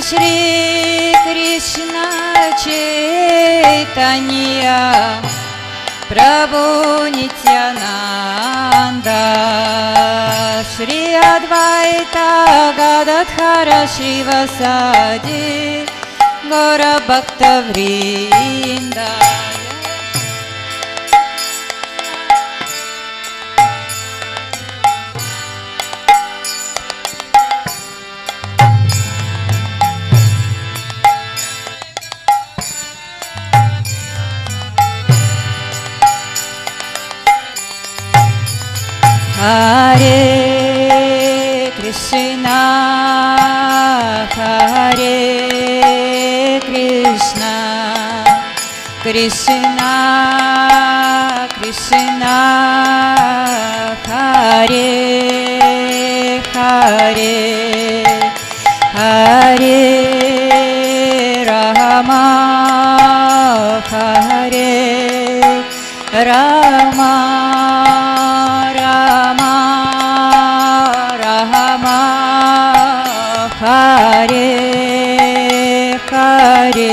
Shri Krishna Chaitanya Prabhu Nityananda Shri Advaita Gadadhara Shrivasadi Gora Bhakta Vrinda Hare Krishna, Hare Krishna, Krishna Krishna, Hare Hare, Hare Rama, Hare Rama. Hare Hare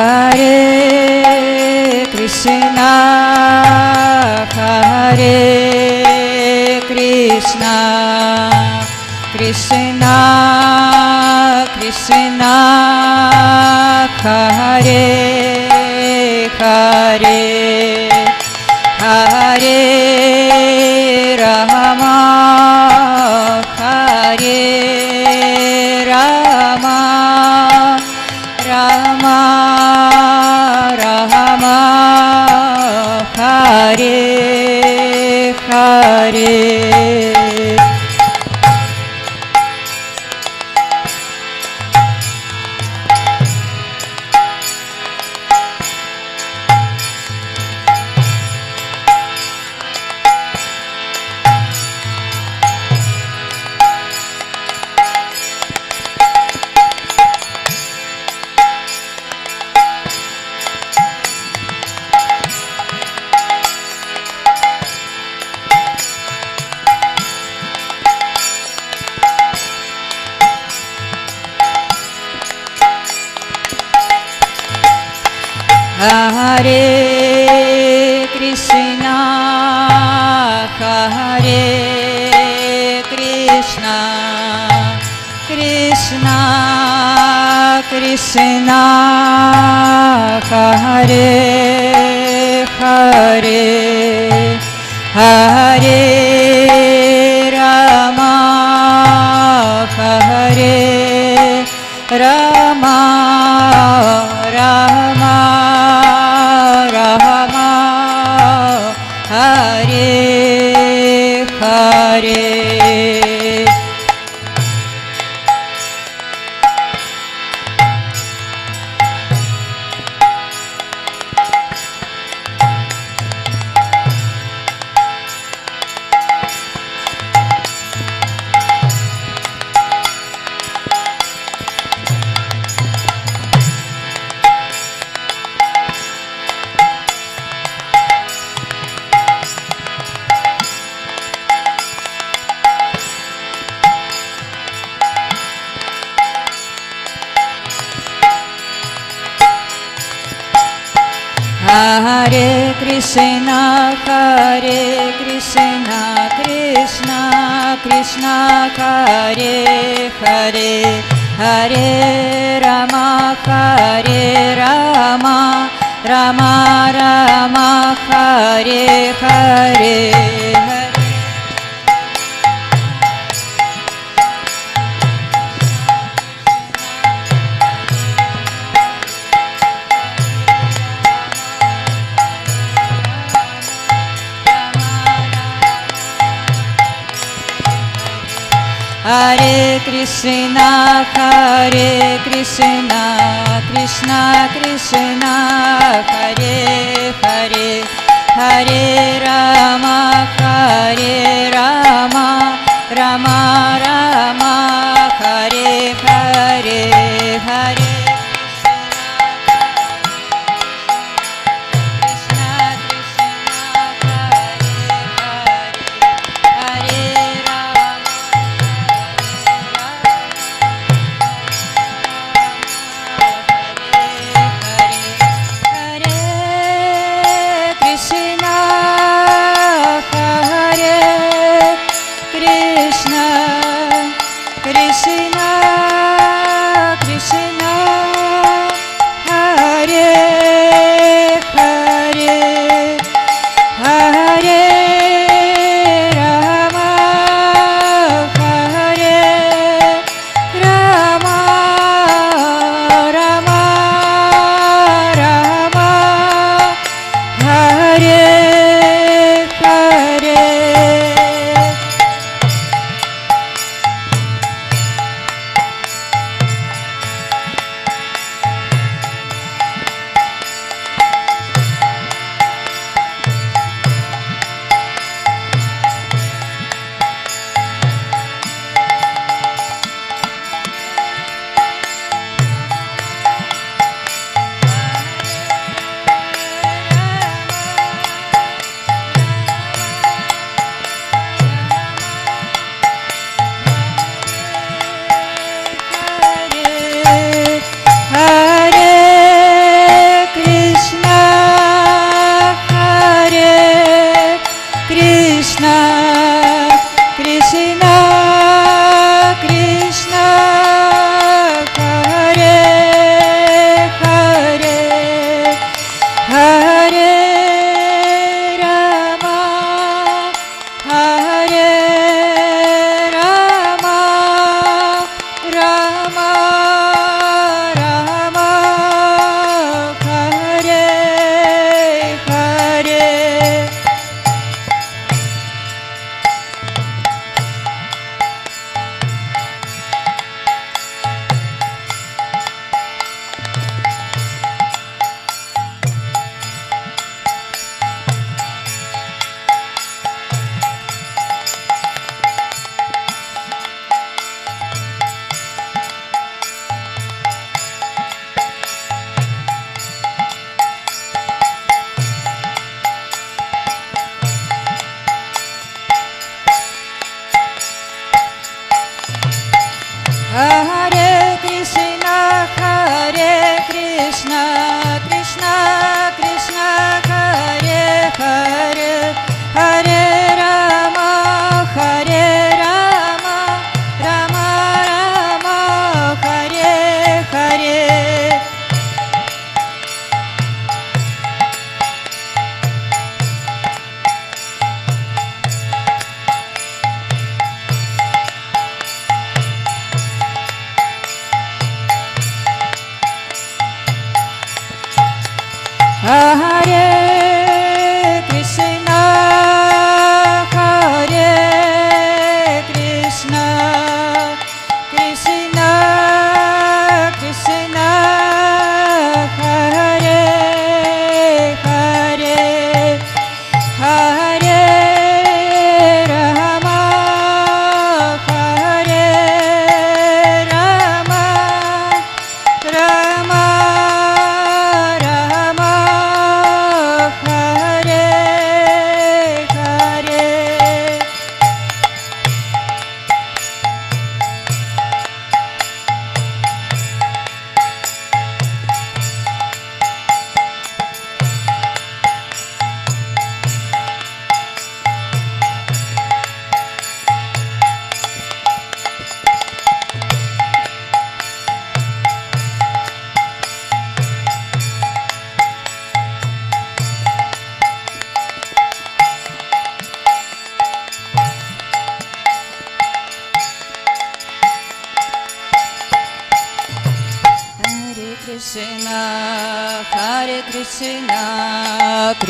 Hare Krishna, Hare Krishna, Krishna Krishna, Hare Hare, Hare Rama, Hare Rama, Rama Rama, Hare Hare. Hare Krishna, Hare Krishna, Krishna Krishna, Hare Hare, Hare Rama, Hare Rama, Rama Rama, Hare Hare. Hare Krishna, Hare Krishna, Krishna Krishna, Hare Hare, Hare Rama, Hare Rama, Rama Rama, Hare Hare, Hare Hare Krishna, Krishna Krishna, Hare Hare, Hare Rama, Rama Rama, Hare Hare, Hare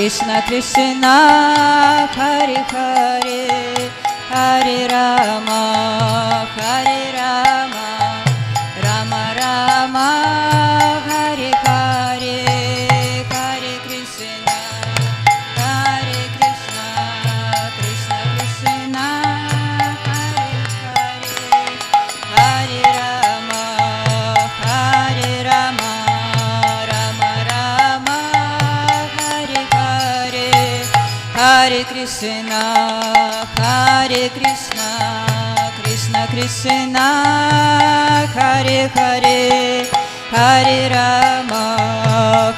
Krishna Krishna Hare Hare Hare Rama, Hare Rama, Rama Rama, Hare Hare, Hare Krishna, Hare Krishna, Krishna Krishna, Hare Hare, Hare Rama, Hare Rama, Rama Rama, Hare Hare, Hare Krishna, Hare Krishna, Krishna Krishna, Hare Hare, Hare Rama,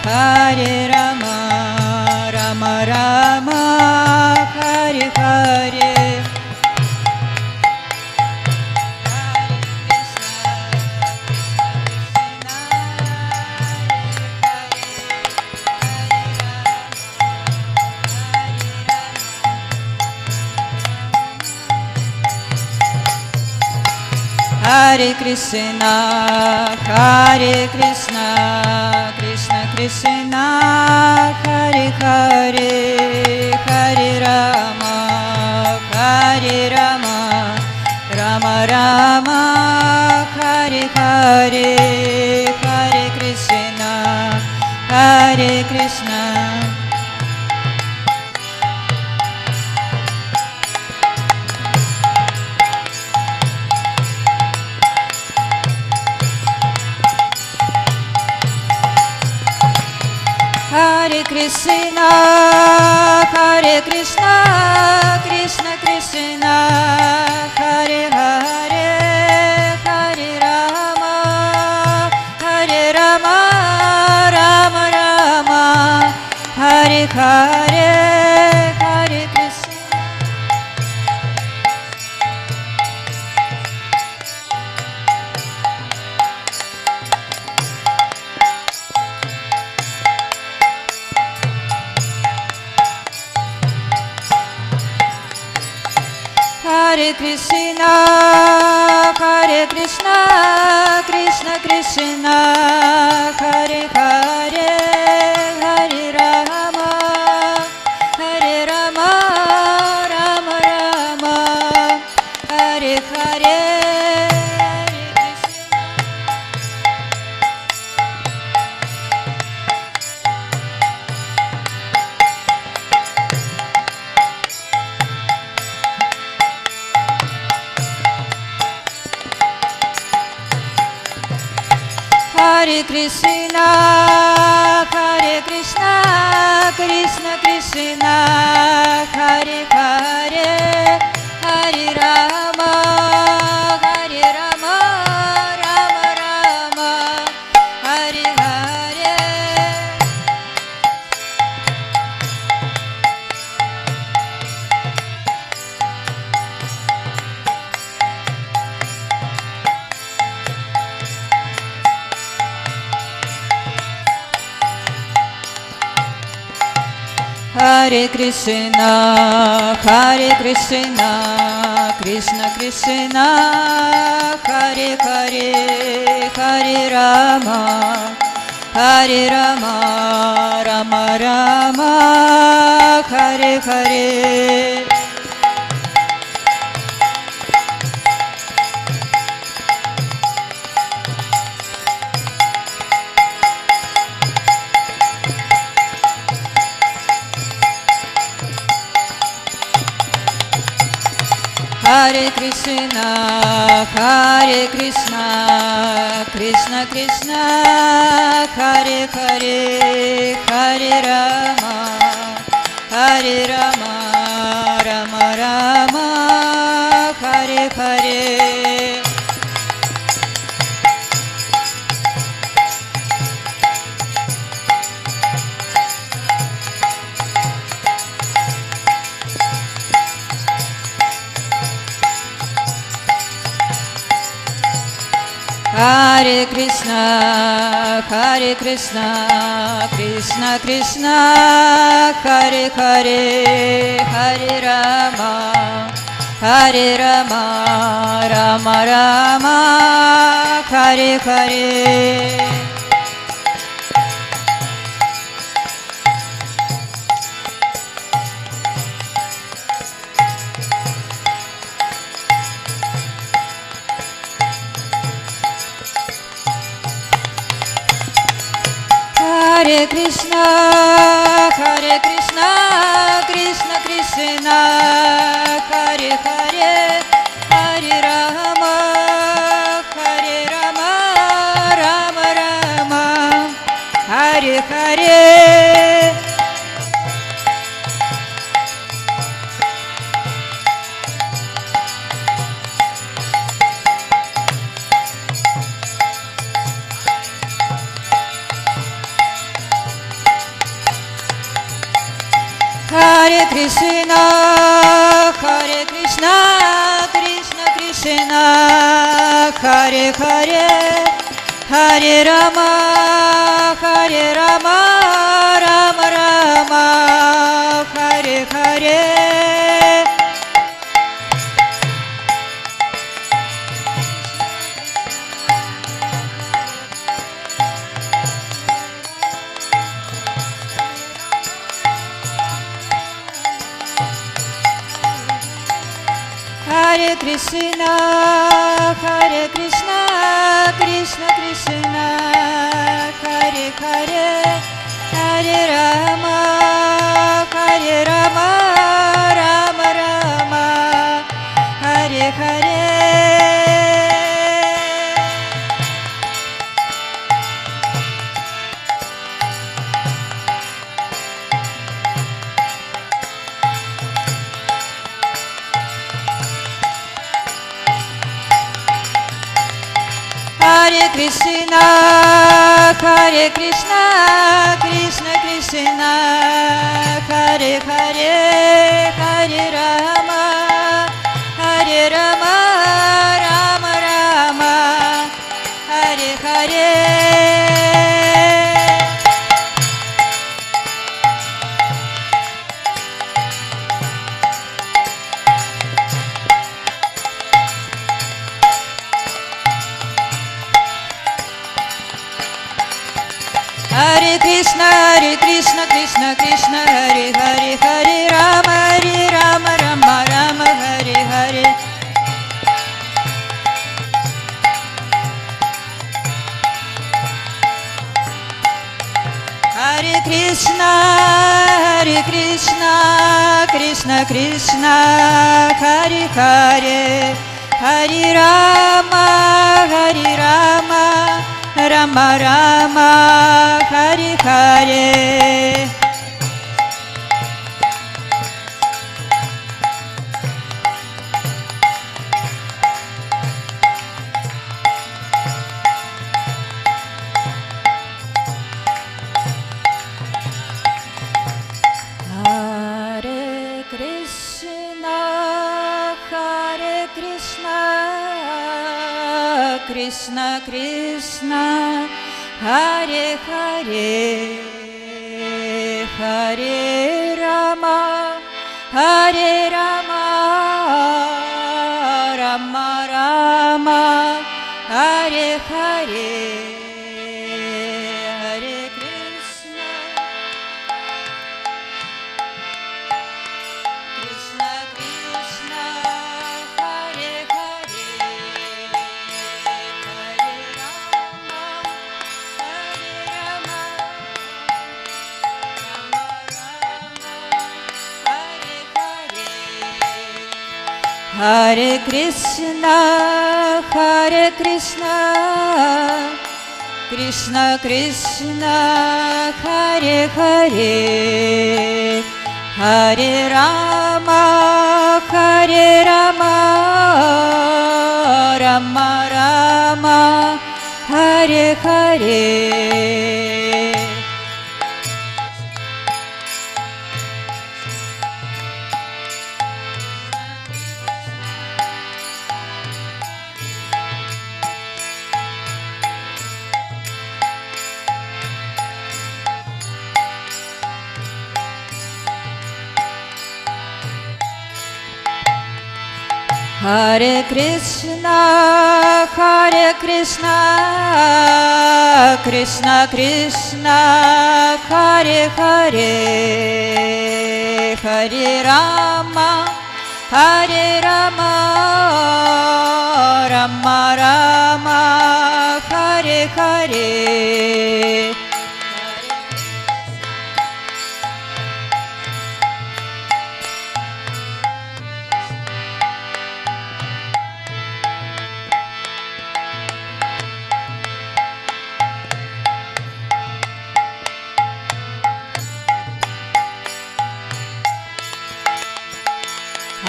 Hare Rama, Rama Rama, Hare Hare. Hare Krishna, Hare Krishna, Krishna Krishna, Hare Hare, Hare Rama, Hare Rama, Rama Rama, Hare Hare, Hare Krishna, Hare Krishna. Hare Krishna, Hare Krishna, Krishna Krishna, Hare Hare, Hare Rama, Hare Rama, Rama Rama, Hare Hare, Hare Krishna. Hare Krishna, Hare Krishna, Krishna Krishna, Hare Hare, Hare Rama, Hare Rama, Rama Rama, Hare Hare, Hare Krishna. Hare Krishna, Hare Krishna, Krishna Krishna, Hare Hare, Hare Rama, Hare Rama, Rama Rama, Hare Hare. Hare Krishna, Hare Krishna, Krishna Krishna, Hare Hare, Hare Rama, Hare Rama, Rama Rama, Hare Hare. Hare Krishna, Hare Krishna, Krishna Krishna, Hare Hare, Hare Rama, Hare Rama, Rama Rama, Hare Hare. Hare Krishna, Hare Krishna, Krishna Krishna, Hare Hare, Hare Rama, Hare Rama, Rama Rama, Hare Hare. Hare Krishna, Krishna Krishna, Hare Hare, Hare Rama, Rama Rama, Hare Hare. Hare Krishna, Krishna Krishna, Hare Hare, Hare Rama, Rama Rama, Hare Hare. Hare Krishna, Krishna Krishna, Hare Hare, Hare Rama, Rama Rama, Hare Hare. Hare Krishna, Krishna Krishna, Hare Hare, Hare Rama, Rama Rama, Hare Hare. Hare Krishna, Krishna Krishna, Hare Hare, Hare Rama, Rama Rama, Hare Hare. Hare Krishna, Krishna Krishna, Hare Hare, Hare Rama, Rama Rama, Hare Hare. Krishna Krishna, Hare Hare, Hare Rama, Rama Rama, Hare Hare. Hare Krishna, Krishna Krishna, Hare Hare, Hare Rama, Rama Hare Krishna, Krishna Krishna, Hare Hare, Hare Rama, Rama Rama, Hare Hare. Hare Krishna, Krishna Krishna, Hare Hare, Hare Rama, Rama Rama, Hare Hare.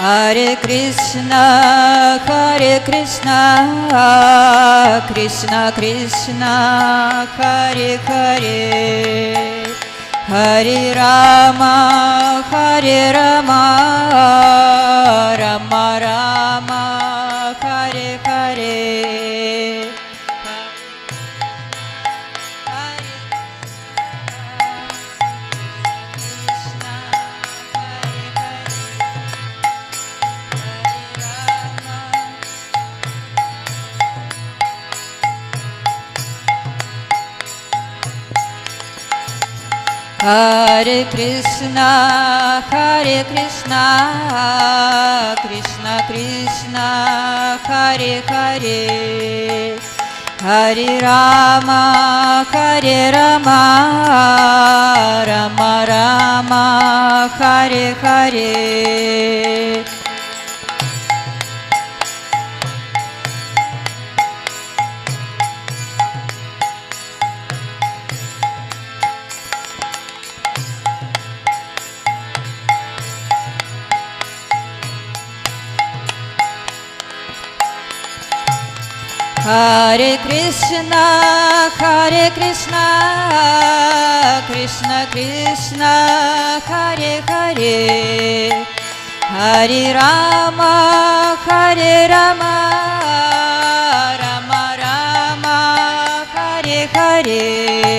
Hare Krishna, Krishna Krishna, Hare Hare, Hare Rama, Rama Rama, Hare Hare. Hare Krishna, Krishna Krishna, Hare Hare, Hare Rama, Rama Rama, Hare Hare. Hare Krishna, Krishna Krishna, Hare Hare, Hare Rama, Rama Rama, Hare Hare.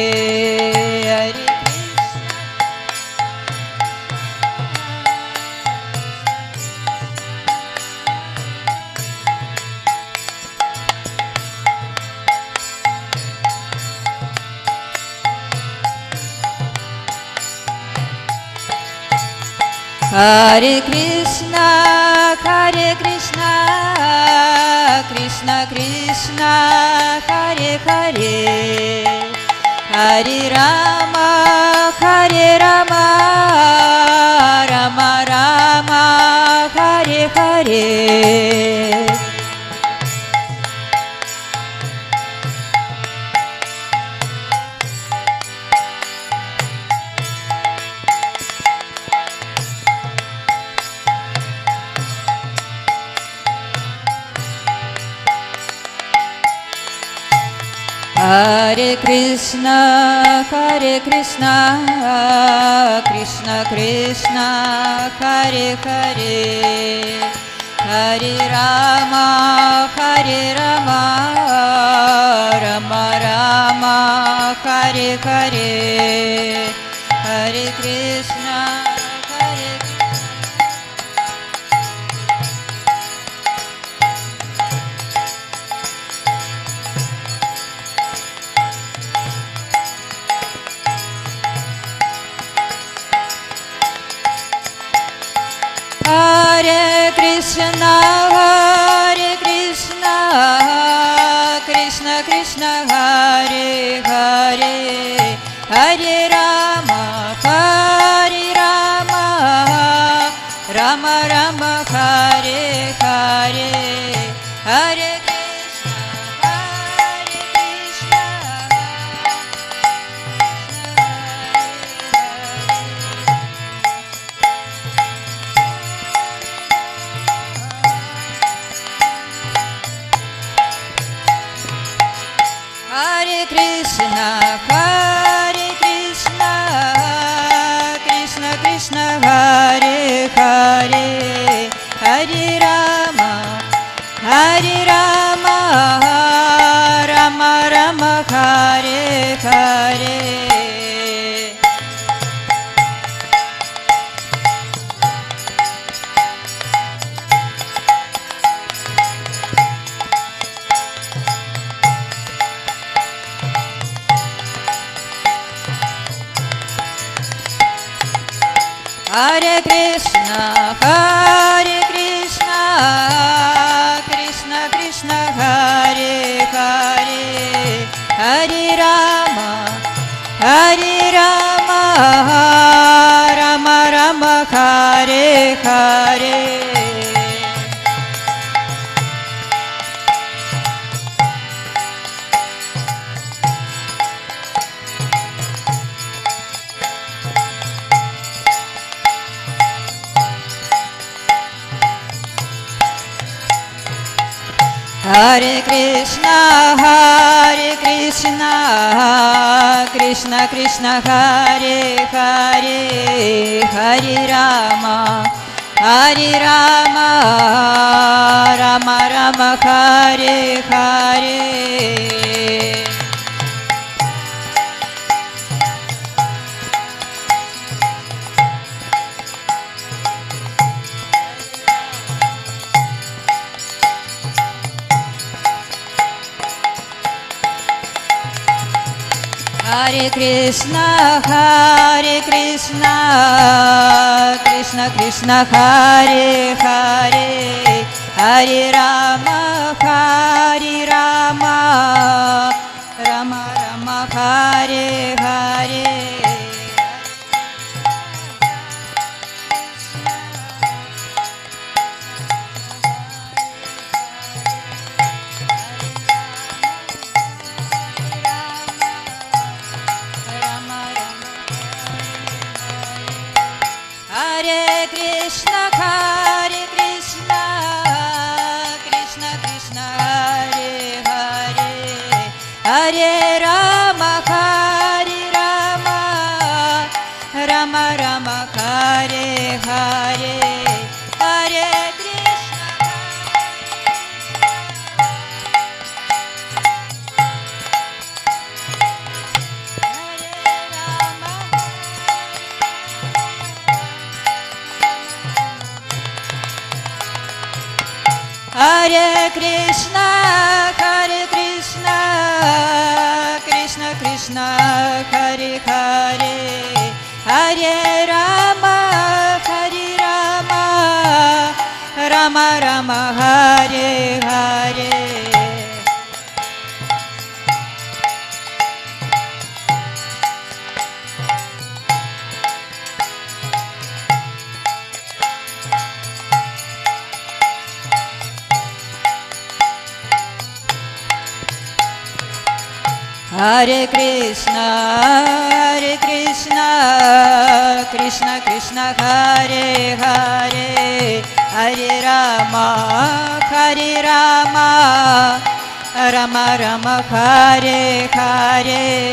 Hare Krishna, Krishna Krishna, Hare Hare, Hare Rama, Rama Rama, Hare Hare. Hare Krishna, Krishna Krishna, Hare Hare, Hare Rama, Rama Rama, Hare Hare, Hare Krishna, Hare Krishna, Krishna Krishna, Hare Hare, Hare Rama, Rama Rama, Hare Hare, Hare Krishna, Krishna Krishna, Hare Hare, Hare Rama, Rama Rama, Hare Hare. Hare Krishna, Krishna Krishna, Hare Hare, Hare Rama, Rama Rama, Hare Hare. Krishna, Krishna Krishna Hare Hare, Hare Rama, Hare Rama, Rama Rama Hare Hare. Hare Krishna, Krishna Krishna Hare Hare, Hare Rama, Rama Rama Hare Hare. Hare Krishna, Krishna Krishna Hare Hare, Hare Rama, Rama Rama Hare Hare. Hare Krishna, Hare Krishna, Krishna Krishna Hare Hare, Hare Rama, Rama Rama Hare Hare. Hare Krishna, Krishna Krishna Hare Hare, Hare Rama, Rama Rama Hare Hare.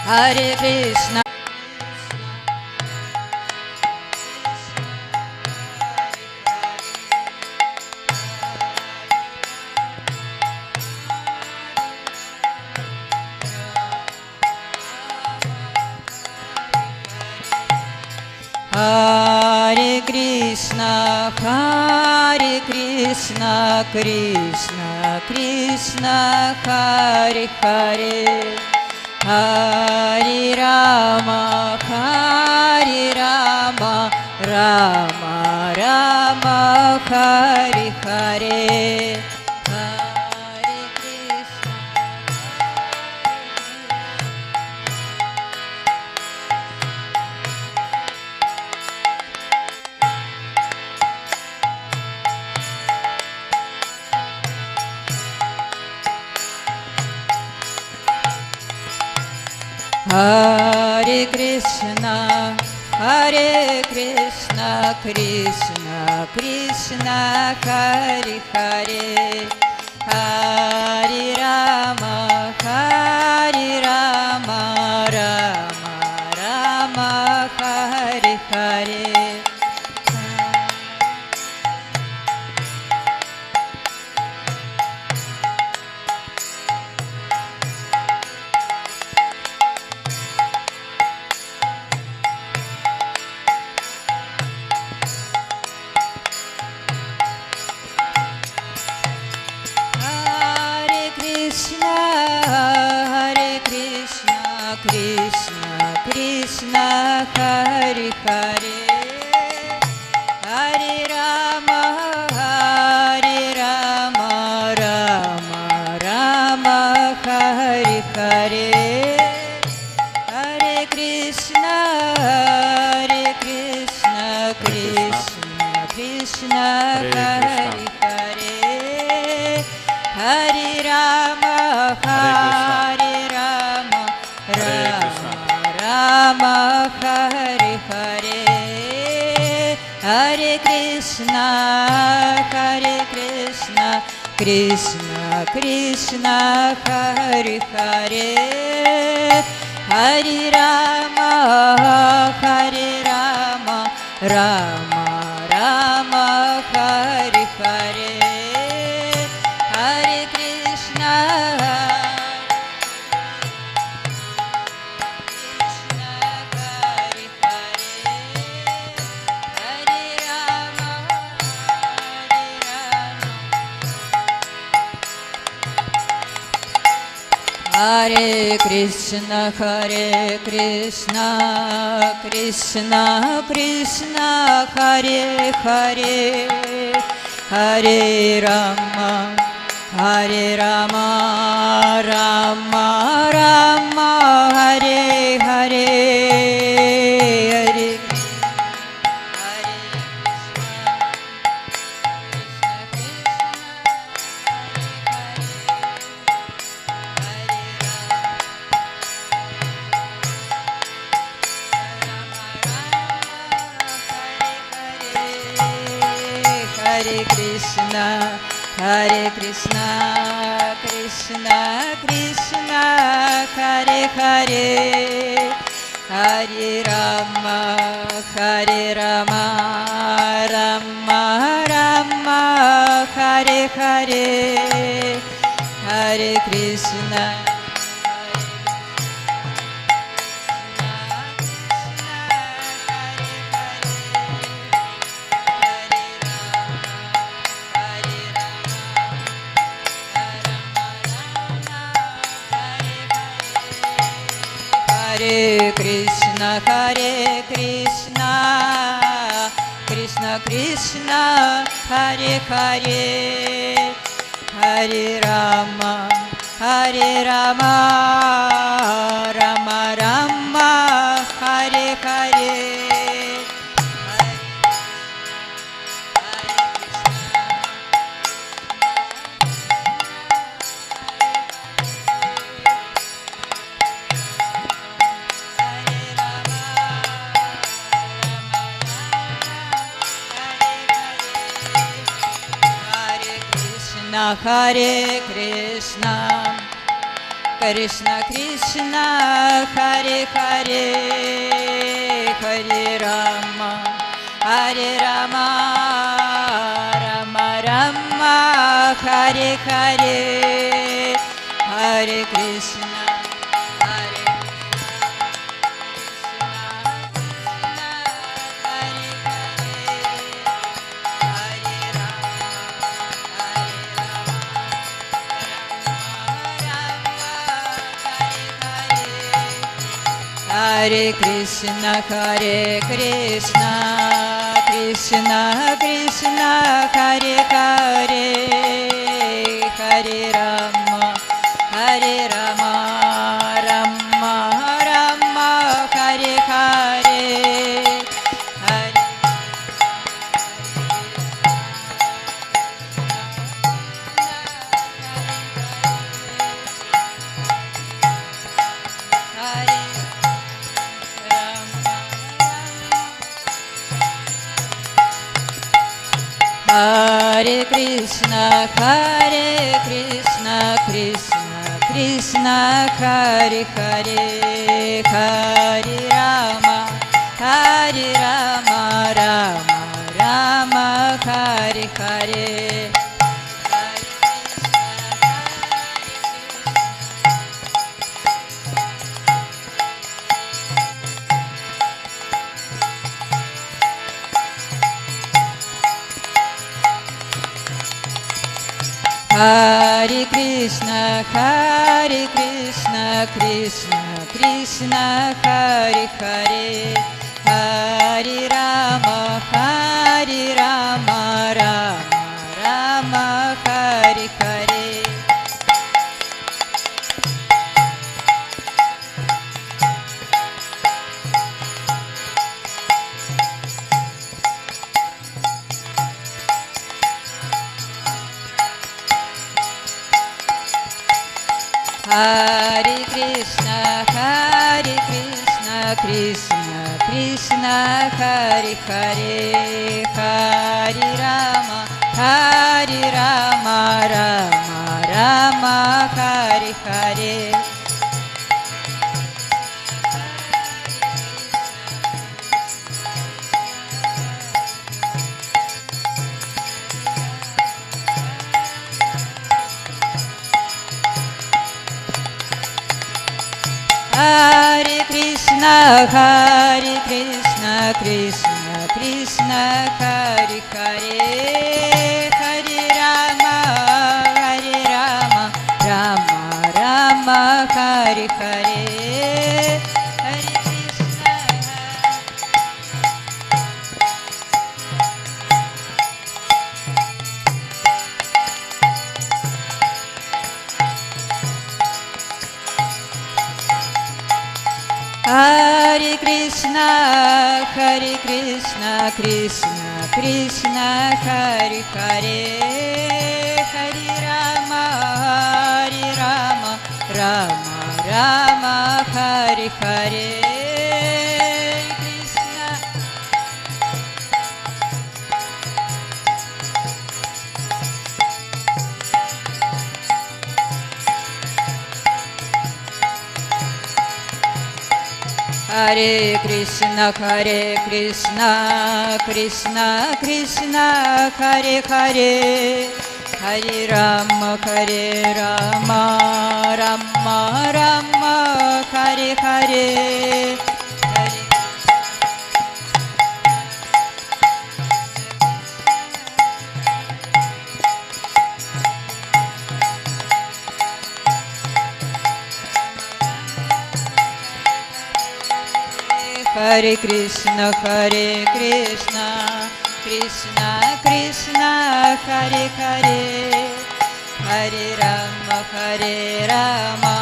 Hare Hare Krishna, Hare Krishna, Krishna Krishna Hare Hare, Hare Rama, Rama Rama Hare Hare. Hare Krishna, Hare Krishna, Krishna Krishna Hare Hare, Hare Rama, Rama Rama Hare Hare. Krishna Hare Hare, Hare Rama, Rama Rama Hare Hare. Hare Krishna, Krishna Krishna Hare Hare, Rama, Hare Rama, Rama Rama, Hare Hare, Hare Krishna, Krishna Krishna, Hare Hare, Hare Rama, Rama Rama, Hare Hare, Hare Krishna, Hare Krishna, Krishna Krishna, Hare Hare, Hare Rama, Rama Rama, Hare Hare, Hare Krishna, Krishna Krishna, Hare Hare, Hare Rama, Rama Rama, Hare Hare, Hare Krishna, Hare Krishna, Krishna Krishna, Hare Hare, Hare Rama, Rama Rama, Hare Hare, Hare Krishna, Krishna Krishna, Hare Hare, Hare Rama, Rama Rama, Hare Hare, Hare Krishna, Hare Krishna, Krishna Krishna, Hare Hare, Hare Rama, Rama Rama, Hare Hare, Hare Hare Krishna, Krishna Krishna, Hare Hare, Hare Rama, Rama Hare Hare, Hare Krishna, Krishna Krishna, Hare Hare, Hare Rama, Rama Hare Hare. Hare Krishna, Krishna Krishna, Hare Hare, Hare Rama, Rama Rama, Hare Hare. Hare Krishna, Krishna Krishna, Hare Hare, Hare Rama, Rama Rama, Hare Hare, Hare Krishna. Hare Krishna, Krishna Krishna, Hare Hare, Hare Rama, Rama Rama, Hare Hare, Krishna. Hare Krishna, Krishna Krishna, Hare Hare, Hare Rama, Rama Rama, Hare Hare, Hare. Hare Krishna, Krishna Krishna, Hare Hare, Hare Rama,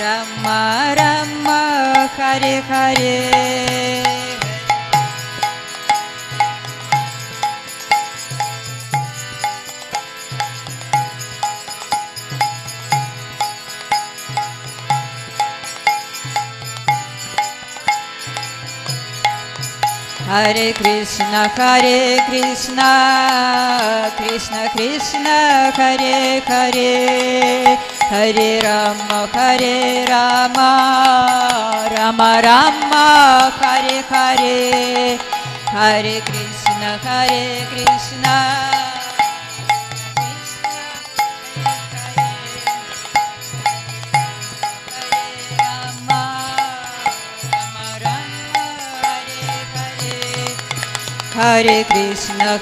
Rama Rama, Hare Hare. Hare Krishna, Krishna Krishna, Hare Hare, Hare Rama, Rama Rama, Hare Hare, Hare Krishna, Krishna. Hare Krishna,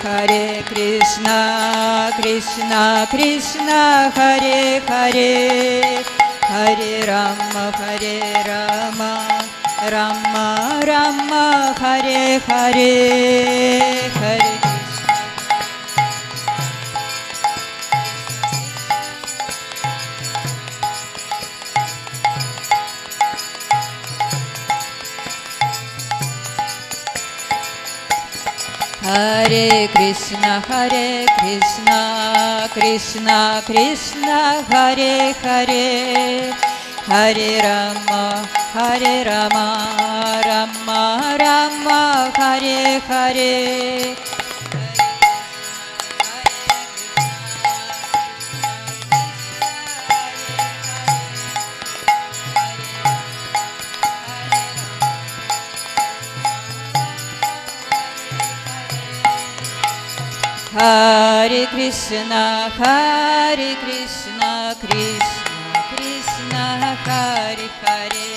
Krishna Krishna, Hare Hare, Hare Rama, Rama Rama, Hare Hare, Hare Krishna. Hare Krishna, Krishna Krishna, Hare Hare, Hare Rama, Rama Rama, Hare Hare. Hare Krishna, Krishna Krishna, Hare Hare,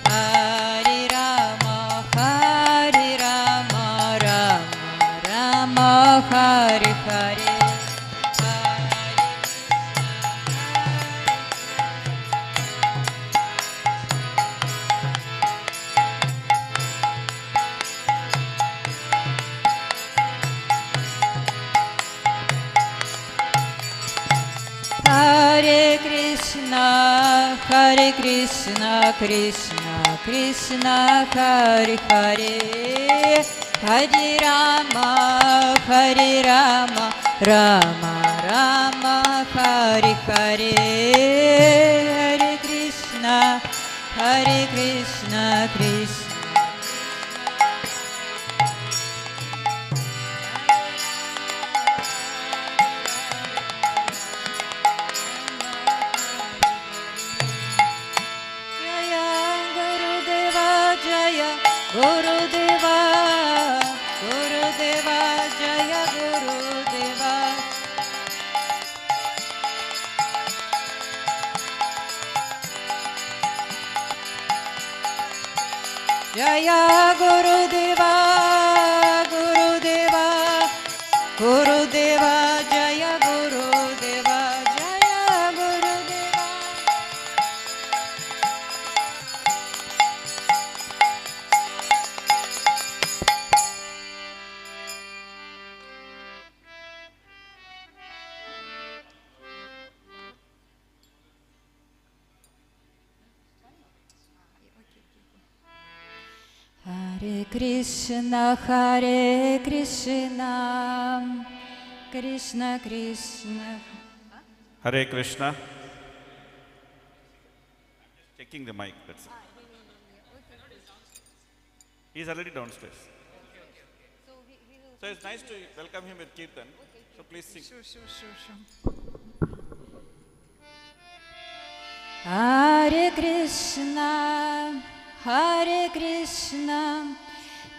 Hare Rama, Rama Rama, Hare Hare. Hare Krishna, Krishna Krishna, Hare Hare, Hare Rama, Rama Rama, Hare Hare. Krishna, Hare Krishna, Krishna. Gurudeva, Gurudeva, Jaya Gurudeva. Jaya Gurudeva, Gurudeva, Gurudeva, Jaya Gurudeva, Jaya Gurudeva. Hare Krishna, Krishna Krishna. Hare Krishna. Checking the mic, that's it. He's already downstairs. So it's nice to welcome him with Kirtan. So please sing. Sure. Hare Krishna,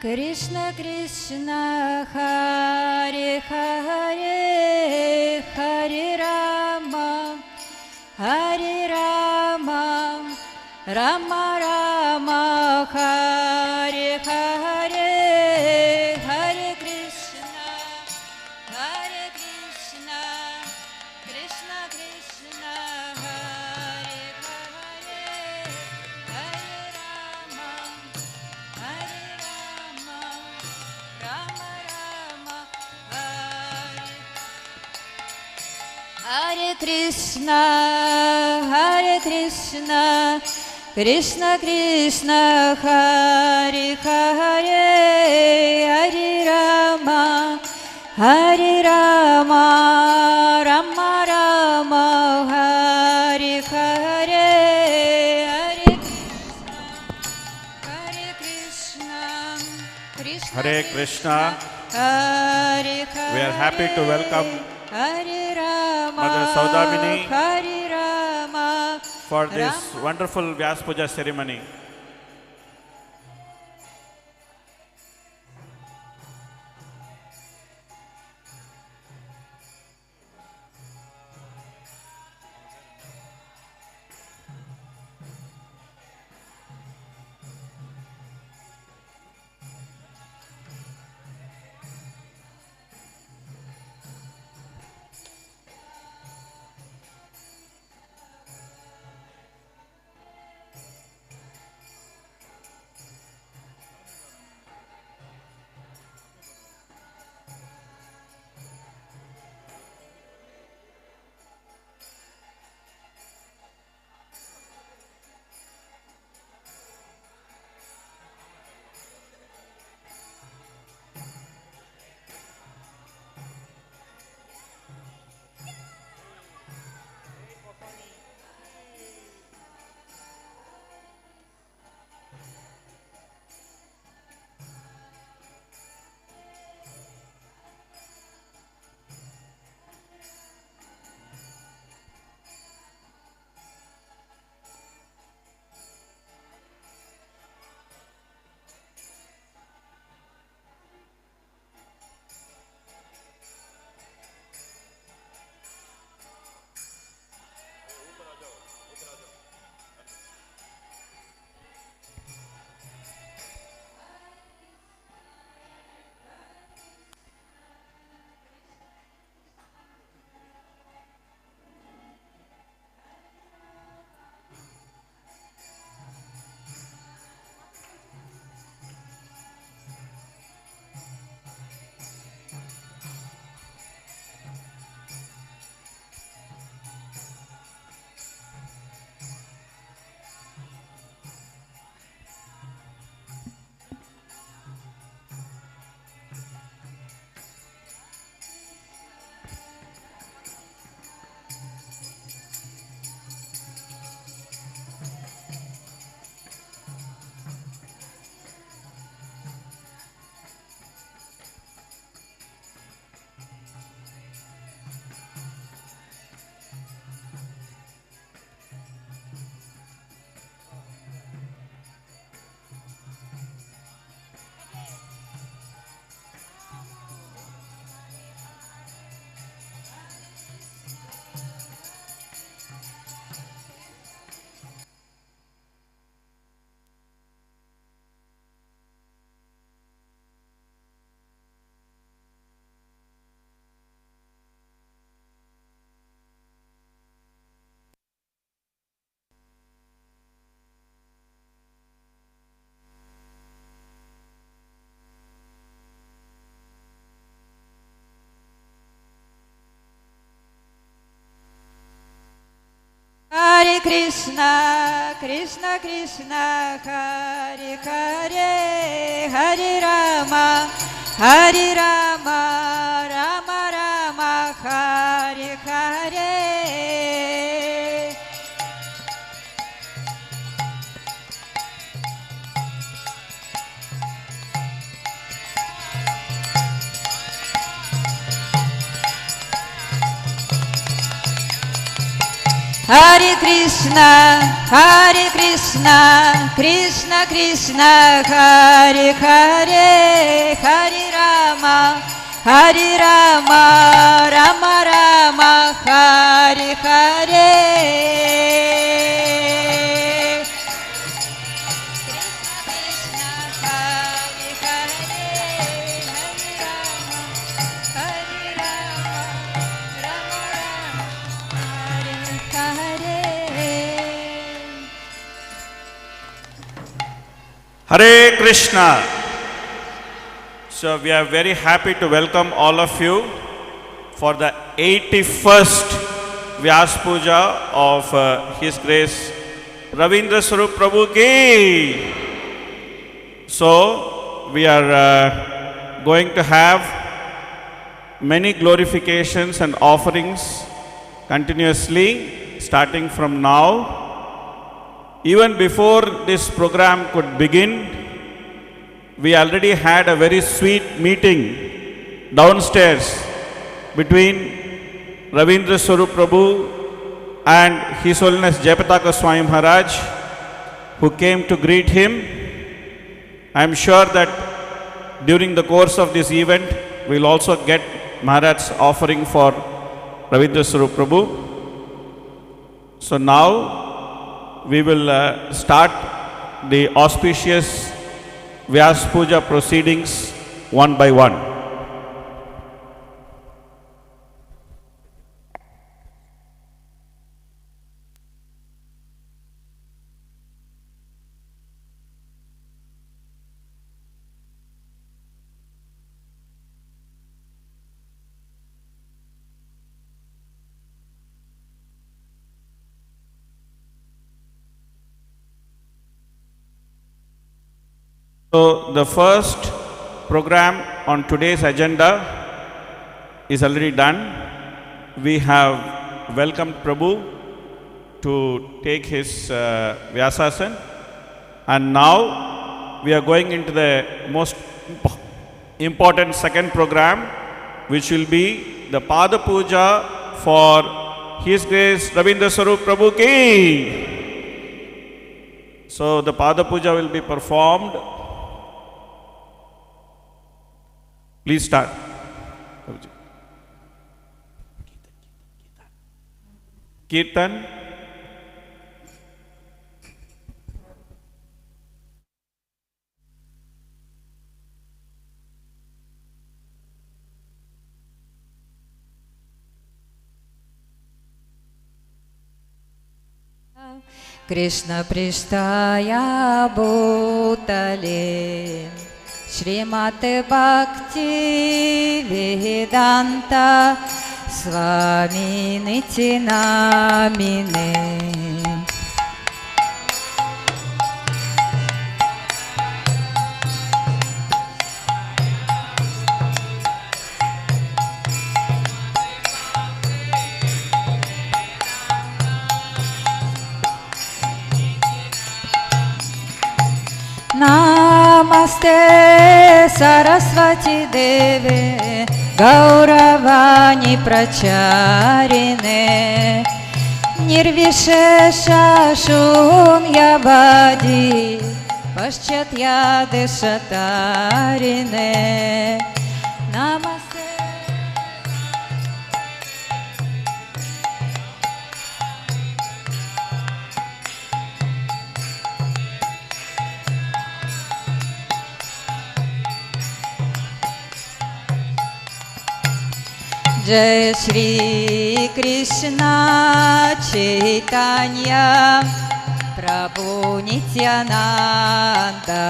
Krishna Krishna, Hare Hare, Hare Rama, Rama Rama, Hare Hare, Hare Krishna, Krishna Krishna, Hare Hare, Hare Rama, Rama Rama, Hare Krishna, Krishna Krishna, Hare Hare, Hare Rama, Rama Rama, Hare Hare, Hare Krishna. Hare We are happy to welcome Hare Rama, Mother Sudamini Hare Rama, for this wonderful Vyasa Puja ceremony. Krishna, Krishna Krishna, Hare Hare, Hare Rama, Hare Rama, Rama Rama, Hare Hare. Hare Krishna, Krishna Krishna, Hare Hare, Hare Rama, Hare Rama, Rama Rama, Hare Hare. Hare Krishna. So we are very happy to welcome all of you for the 81st Vyasa Puja of His Grace Ravindra Svarupa Prabhu ki. So we are going to have many glorifications and offerings continuously starting from now. Even before this program could begin, we already had a very sweet meeting downstairs between Ravindra Svarupa Prabhu and His Holiness Jayapataka Swami Maharaj, who came to greet him. I am sure that during the course of this event, we will also get Maharaj's offering for Ravindra Svarupa Prabhu. So now, we will start the auspicious Vyasa Puja proceedings one by one. So the first program on today's agenda is already done. We have welcomed Prabhu to take his Vyasasana, and now we are going into the most important second program, which will be the Pada Puja for His Grace Ravindra Svarupa Prabhu ki. So the Pada Puja will be performed. Please start. Kirtan. Krishna Prishtaya Bhutale Shrimate Bhakti Vedanta Swami Niti Namine. Namaste Saraswati Devi Gauravani Pracharine Nirvishesha Shunyavadi Paschatya Deshatarine. Namaste. Jai Shri Krishna Chaitanya Prabhu Nityananda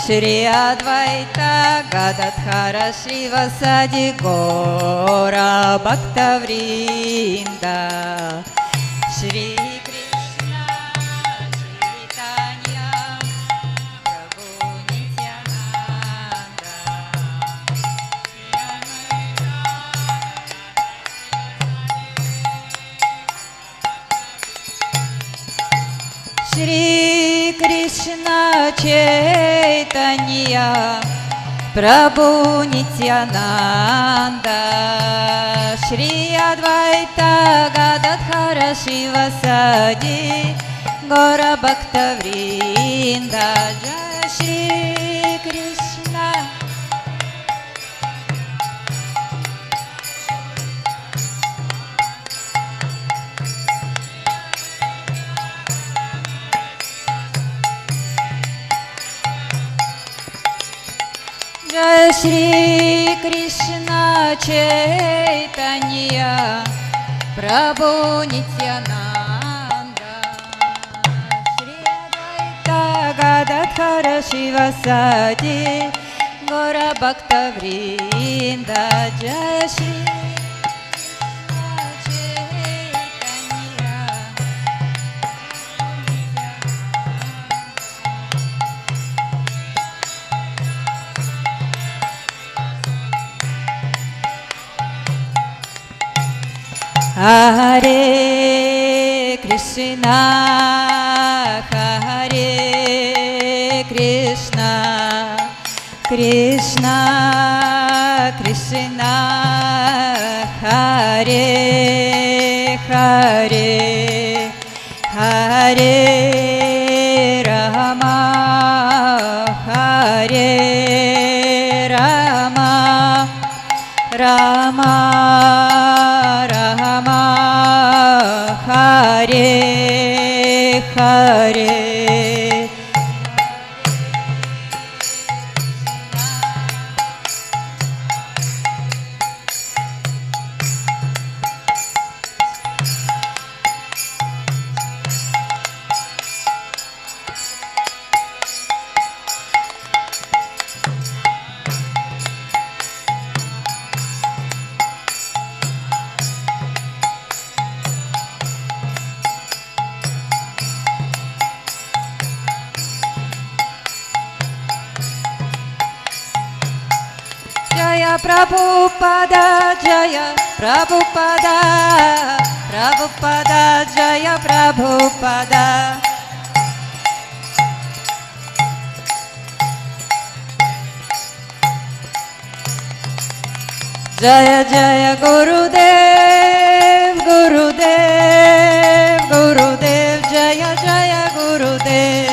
Shri Advaita Gadadhara Shri Vasadi Gora Bhakta Vrinda Shri Shri Krishna Chaitanya Prabhu Nityananda Shri Advaita Gadadhara Shivasadi Gora Bhakta Vrinda Jai Shri Krishna Jai Shri Krishna Chaitanya Prabhu Nityananda Shri Advaita Gadadhara Shivasadi Gora Bhakta Vrinda Jai Shri Hare Krishna, Hare Krishna, Krishna Krishna, Hare Hare, Hare Rama, Hare Rama, Rama Hare Hare. Prabhupada Jaya Prabhupada Prabhupada Jaya Prabhupada Jaya Jaya Gurudev Gurudev Gurudev Jaya Jaya Gurudev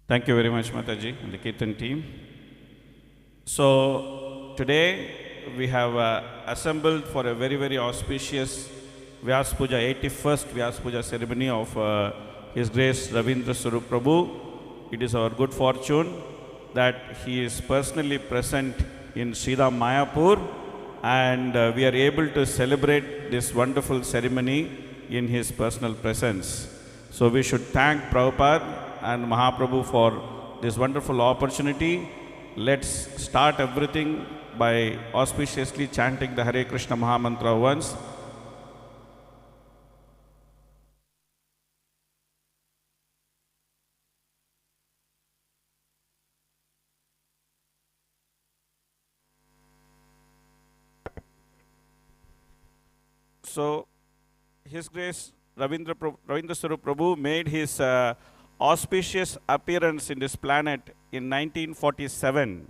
Thank you very much, Mataji and the Kirtan team. So, today we have assembled for a very, very auspicious Vyasa Puja, 81st Vyasa Puja ceremony of His Grace Ravindra Svarupa Prabhu. It is our good fortune that he is personally present in Dham Mayapur, and we are able to celebrate this wonderful ceremony in his personal presence. So, we should thank Prabhupada and Mahaprabhu for this wonderful opportunity. Let's start everything by auspiciously chanting the Hare Krishna Mahamantra once. So, His Grace Ravindra Svarupa Prabhu made his auspicious appearance in this planet in 1947.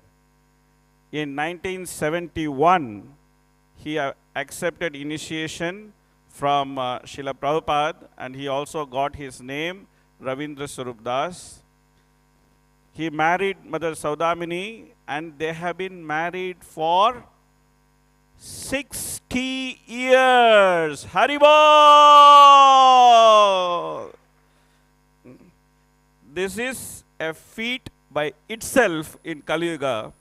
In 1971, he accepted initiation from Srila Prabhupada, and he also got his name Ravindra Svarupa Das. He married Mother Sudamini, and they have been married for 60 years. Haribol! This is a feat by itself in Kali Yuga,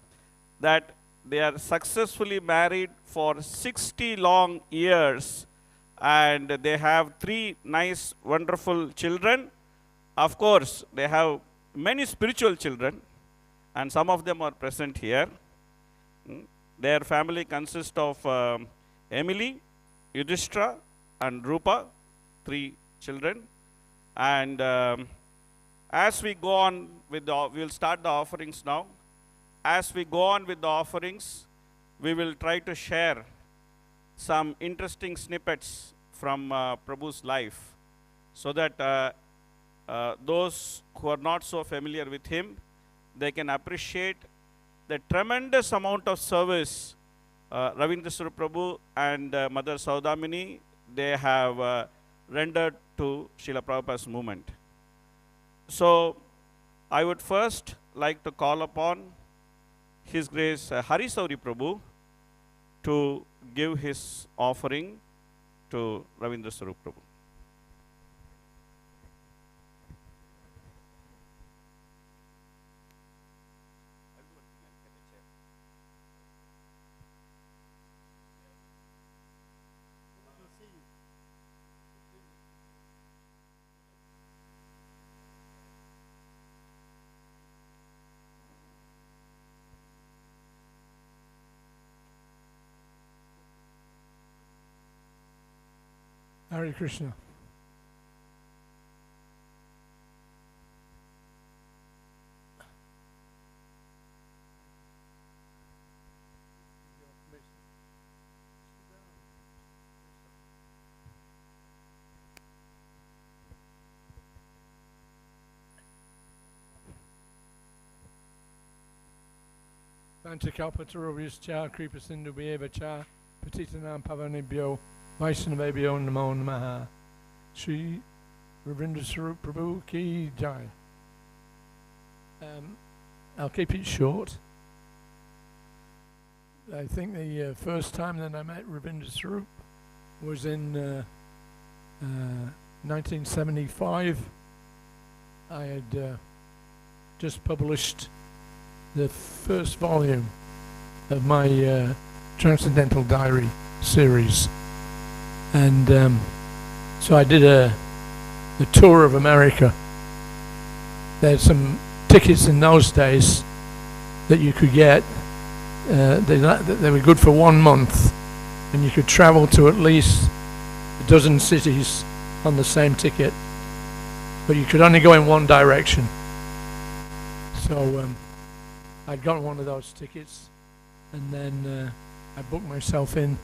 that they are successfully married for 60 long years, and they have 3 nice, wonderful children. Of course, they have many spiritual children, and some of them are present here. Their family consists of Emily, Yudhishthira, and Rupa, three children. And as we go on with we'll start the offerings now. As we go on with the offerings, we will try to share some interesting snippets from Prabhu's life, so that those who are not so familiar with him, they can appreciate the tremendous amount of service Ravindra Prabhu and Mother Sudamini, they have rendered to Srila Prabhupada's movement. So I would first like to call upon His Grace Harisauri Prabhu to give his offering to Ravindra Prabhu. Hare Krishna. Panchakalpatarubhyascha kripa sindhubhyeva cha patitanam pavanebhyo Vaishnavebhyo namo namaha. Shri Ravindra Prabhu ki jai. I'll keep it short. I think the first time that I met Ravindra was in 1975. I had just published the first volume of my Transcendental Diary series. And so I did a tour of America. There's some tickets in those days that you could get. They were good for 1 month, and you could travel to at least a dozen cities on the same ticket, but you could only go in one direction. So I'd gotten one of those tickets, and then I booked myself in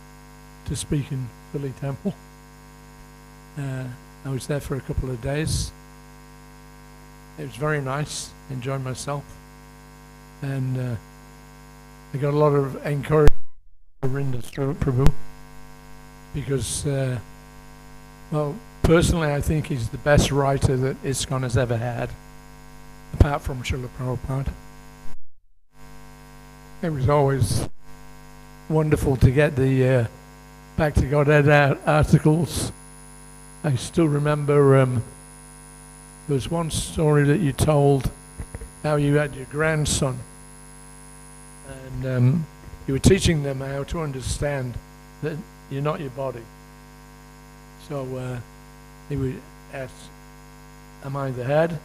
to speak in Philly Temple. I was there for a couple of days. It was very nice, enjoyed myself, and I got a lot of encouragement from Ravindra Prabhu, because, well, personally I think he's the best writer that ISKCON has ever had, apart from Srila Prabhupada. It was always wonderful to get the Back to Godhead articles. I still remember there was one story that you told, how you had your grandson, and you were teaching them how to understand that you're not your body. So he would ask, am I the head?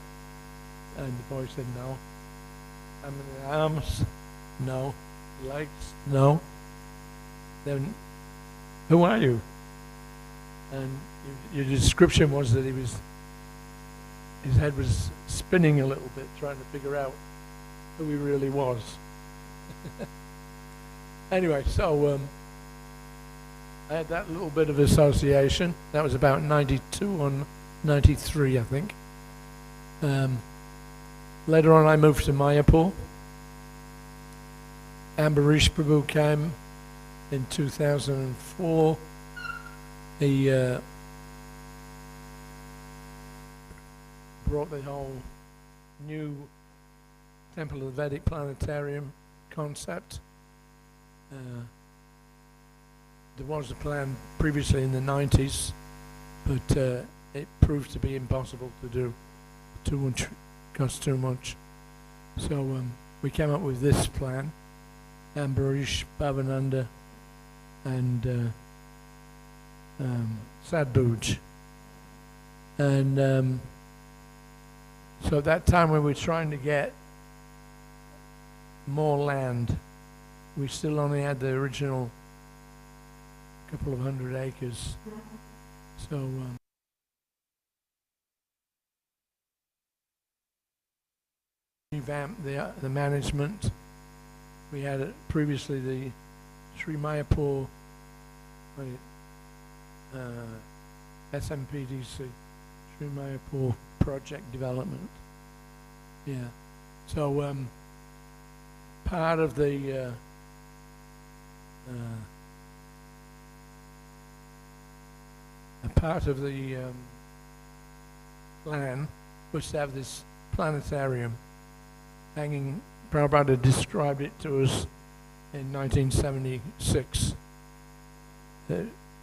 And the boy said no. Am I the arms? No. Legs? No. Then, who are you? And your description was that his head was spinning a little bit, trying to figure out who he really was. Anyway, so I had that little bit of association. That was about 92 or 93, I think. Later on, I moved to Mayapur. Ambarish Prabhu came in 2004. He brought the whole new Temple of the Vedic Planetarium concept. There was a plan previously in the 90s, but it proved to be impossible to do. Too much, cost too much. So we came up with this plan. Ambarish, Bhavananda, and Sadbhuj. And so at that time we were trying to get more land. We still only had the original couple of 100 acres. So revamped the management. We had previously the Sri Mayapur SMPDC, Sri Mayapur Project Development. Yeah. So part of the plan was to have this planetarium hanging. Prabhupada described it to us in 1976.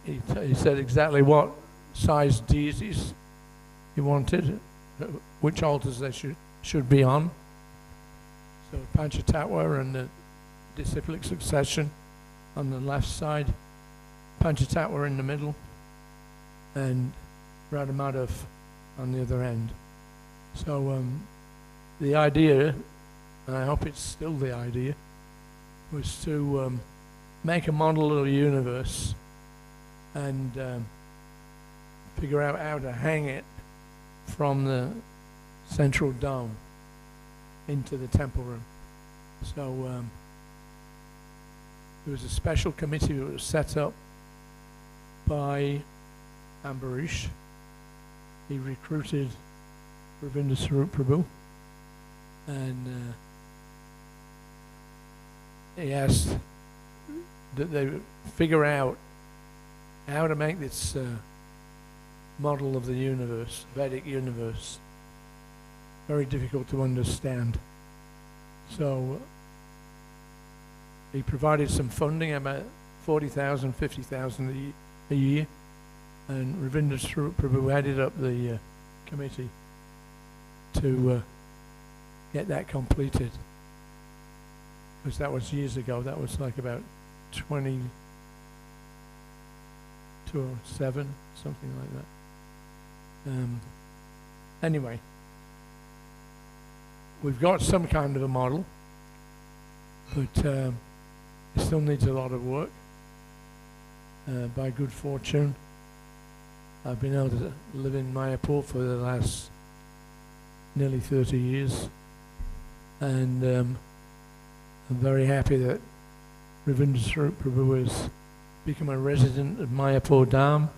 He said exactly what size deities he wanted, which altars they should be on. So Panchatattva and the disciplic succession on the left side, Panchatattva in the middle, and Radha Madhav on the other end. So the idea, and I hope it's still the idea, was to make a model of the universe and figure out how to hang it from the central dome into the temple room. So there was a special committee that was set up by Ambarish. He recruited Ravindra Svarupa Prabhu, and he asked that they figure out how to make this model of the universe, Vedic universe, very difficult to understand. So he provided some funding, about 40,000, 50,000 a year, and Ravindra Svarupa Prabhu headed up the committee to get that completed. Because that was years ago, that was like about 2007, something like that. Anyway, we've got some kind of a model, but it still needs a lot of work. By good fortune, I've been able to live in Mayapur for the last nearly 30 years, and I'm very happy that Ravindra Svarupa Prabhu has become a resident of Mayapur Dham.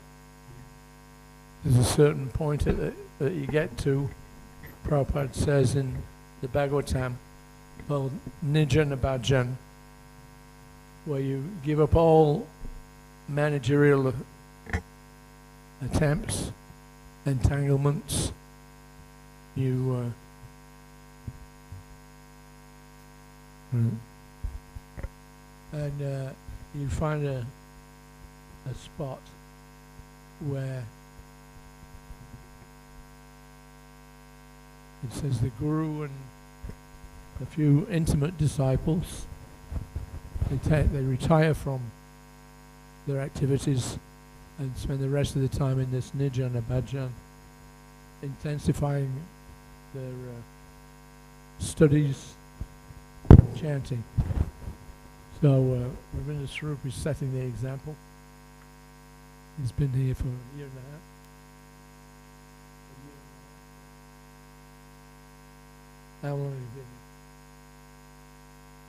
There's a certain point that you get to, Prabhupada says in the Bhagavatam, called Nijana Bhajan, where you give up all managerial attempts, entanglements, you you find a spot where it says the Guru and a few intimate disciples, they retire from their activities and spend the rest of the time in this Nijana Bhajan, intensifying their studies, chanting. So Ravindra Svarupa is setting the example. He's been here for a year and a half. How long have you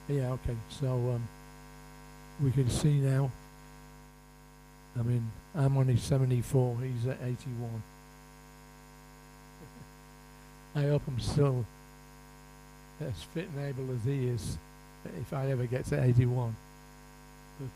been here? Yeah, okay. So we can see now. I mean, I'm only 74. He's at 81. I hope I'm still as fit and able as he is if I ever get to 81. But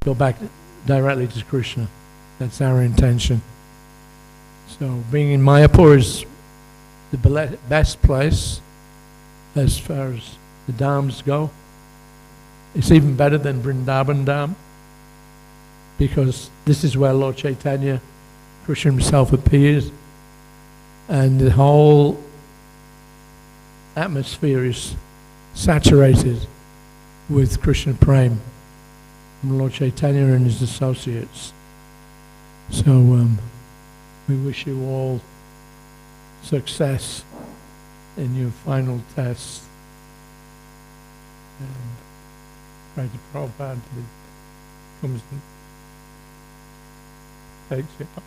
go back directly to Krishna. That's our intention. So being in Mayapur is the best place as far as the dhams go. It's even better than Vrindavan Dham, because this is where Lord Chaitanya, Krishna himself, appears, and the whole atmosphere is saturated with Krishna Prem from Lord Chaitanya and his associates. So we wish you all success in your final test. And pray to Prabhupada that he comes and takes it up.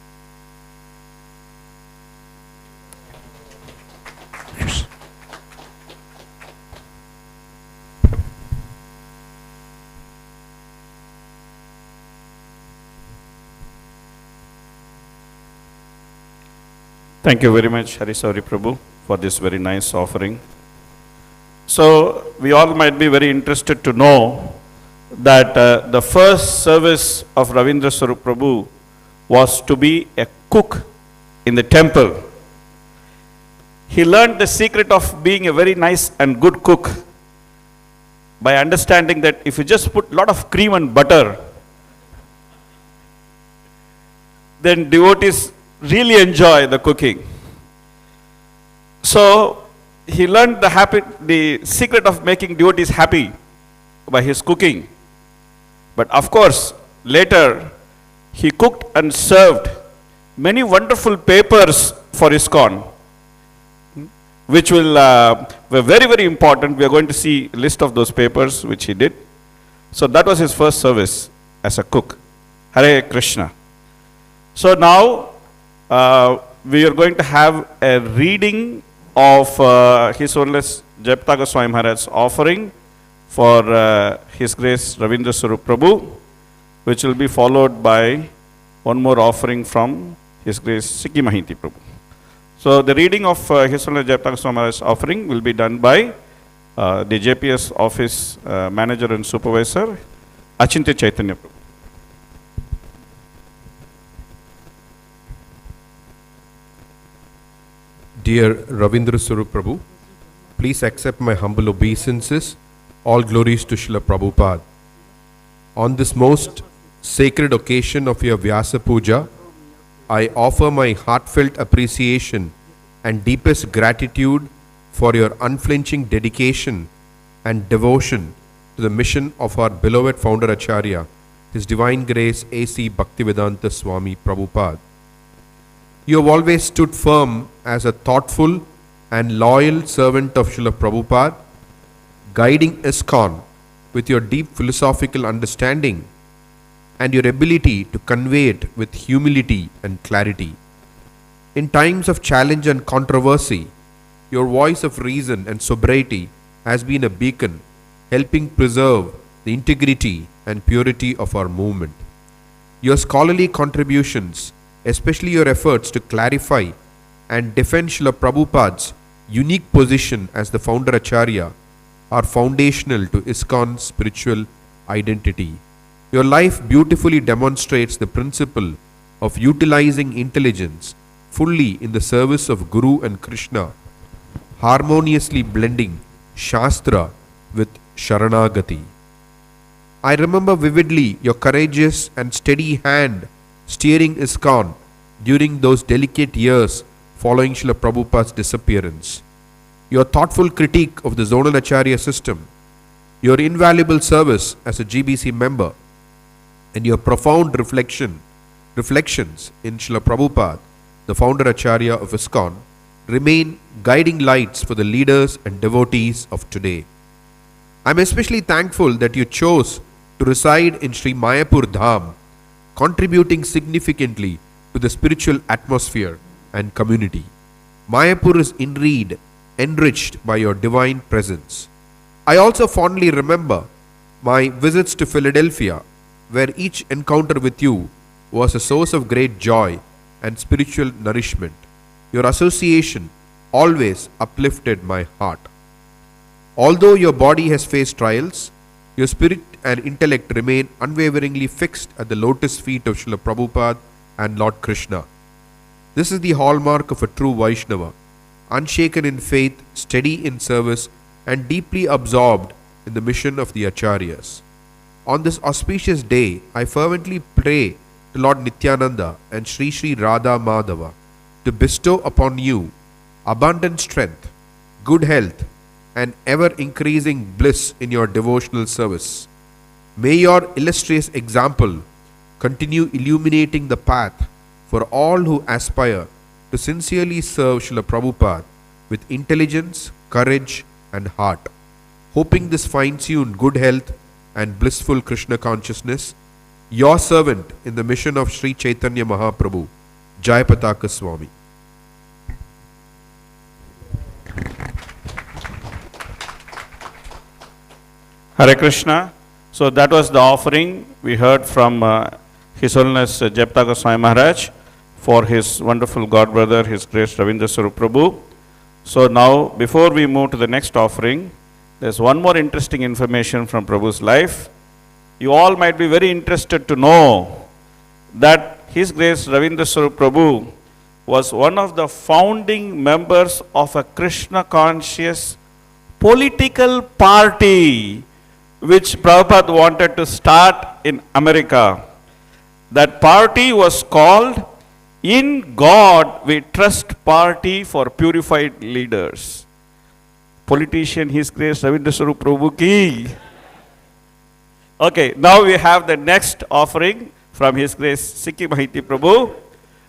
Yes. Thank you very much, Harisauri Prabhu, for this very nice offering. So, we all might be very interested to know that the first service of Ravindra Svarupa Prabhu was to be a cook in the temple. He learned the secret of being a very nice and good cook by understanding that if you just put a lot of cream and butter, then devotees really enjoy the cooking. So he learned the secret of making devotees happy by his cooking. But of course, later he cooked and served many wonderful papers for ISKCON, which were very, very important. We are going to see a list of those papers which he did. So that was his first service as a cook. Hare Krishna. So now we are going to have a reading of His Holiness Jayapataka Swami Maharaj's offering for His Grace Ravindra Svarupa Prabhu, which will be followed by one more offering from His Grace Sikhi Mahiti Prabhu. So the reading of His Holiness Jayapataka Swami Maharaj's offering will be done by the JPS office manager and supervisor, Achintya Chaitanya Prabhu. Dear Ravindra Svarupa Prabhu, please accept my humble obeisances. All glories to Srila Prabhupada. On this most sacred occasion of your Vyasa Puja, I offer my heartfelt appreciation and deepest gratitude for your unflinching dedication and devotion to the mission of our beloved founder Acharya, His Divine Grace A.C. Bhaktivedanta Swami Prabhupada. You have always stood firm as a thoughtful and loyal servant of Srila Prabhupada, guiding ISKCON with your deep philosophical understanding and your ability to convey it with humility and clarity. In times of challenge and controversy, your voice of reason and sobriety has been a beacon, helping preserve the integrity and purity of our movement. Your scholarly contributions, especially your efforts to clarify and defend Srila Prabhupada's unique position as the founder Acharya, are foundational to ISKCON's spiritual identity. Your life beautifully demonstrates the principle of utilizing intelligence fully in the service of Guru and Krishna, harmoniously blending Shastra with Sharanagati. I remember vividly your courageous and steady hand steering ISKCON during those delicate years following Srila Prabhupada's disappearance. Your thoughtful critique of the zonal Acharya system, your invaluable service as a GBC member, and your profound reflections in Srila Prabhupada, the founder Acharya of ISKCON, remain guiding lights for the leaders and devotees of today. I am especially thankful that you chose to reside in Sri Mayapur Dham, contributing significantly to the spiritual atmosphere and community. Mayapur is indeed enriched by your divine presence. I also fondly remember my visits to Philadelphia, where each encounter with you was a source of great joy and spiritual nourishment. Your association always uplifted my heart. Although your body has faced trials, Your spirit and intellect remain unwaveringly fixed at the lotus feet of Srila Prabhupada and Lord Krishna. This is the hallmark of a true Vaishnava, unshaken in faith, steady in service, and deeply absorbed in the mission of the Acharyas. On this auspicious day, I fervently pray to Lord Nityananda and Sri Sri Radha Madhava to bestow upon you abundant strength, good health, and ever-increasing bliss in your devotional service. May your illustrious example continue illuminating the path for all who aspire to sincerely serve Srila Prabhupada with intelligence, courage, and heart. Hoping this finds you in good health and blissful Krishna consciousness, your servant in the mission of Sri Chaitanya Mahaprabhu, Jayapataka Swami. Hare Krishna. So that was the offering we heard from His Holiness Jayapataka Swami Maharaj for his wonderful god brother, His Grace Ravindra Svarupa Prabhu. So now, before we move to the next offering, there's one more interesting information from Prabhu's life. You all might be very interested to know that His Grace Ravindra Svarupa Prabhu was one of the founding members of a Krishna conscious political party which Prabhupada wanted to start in America. That party was called In God We Trust Party for Purified Leaders. Politician His Grace Ravindra Svarupa Prabhu ki. Okay, now we have the next offering from His Grace Sikhi Mahiti Prabhu.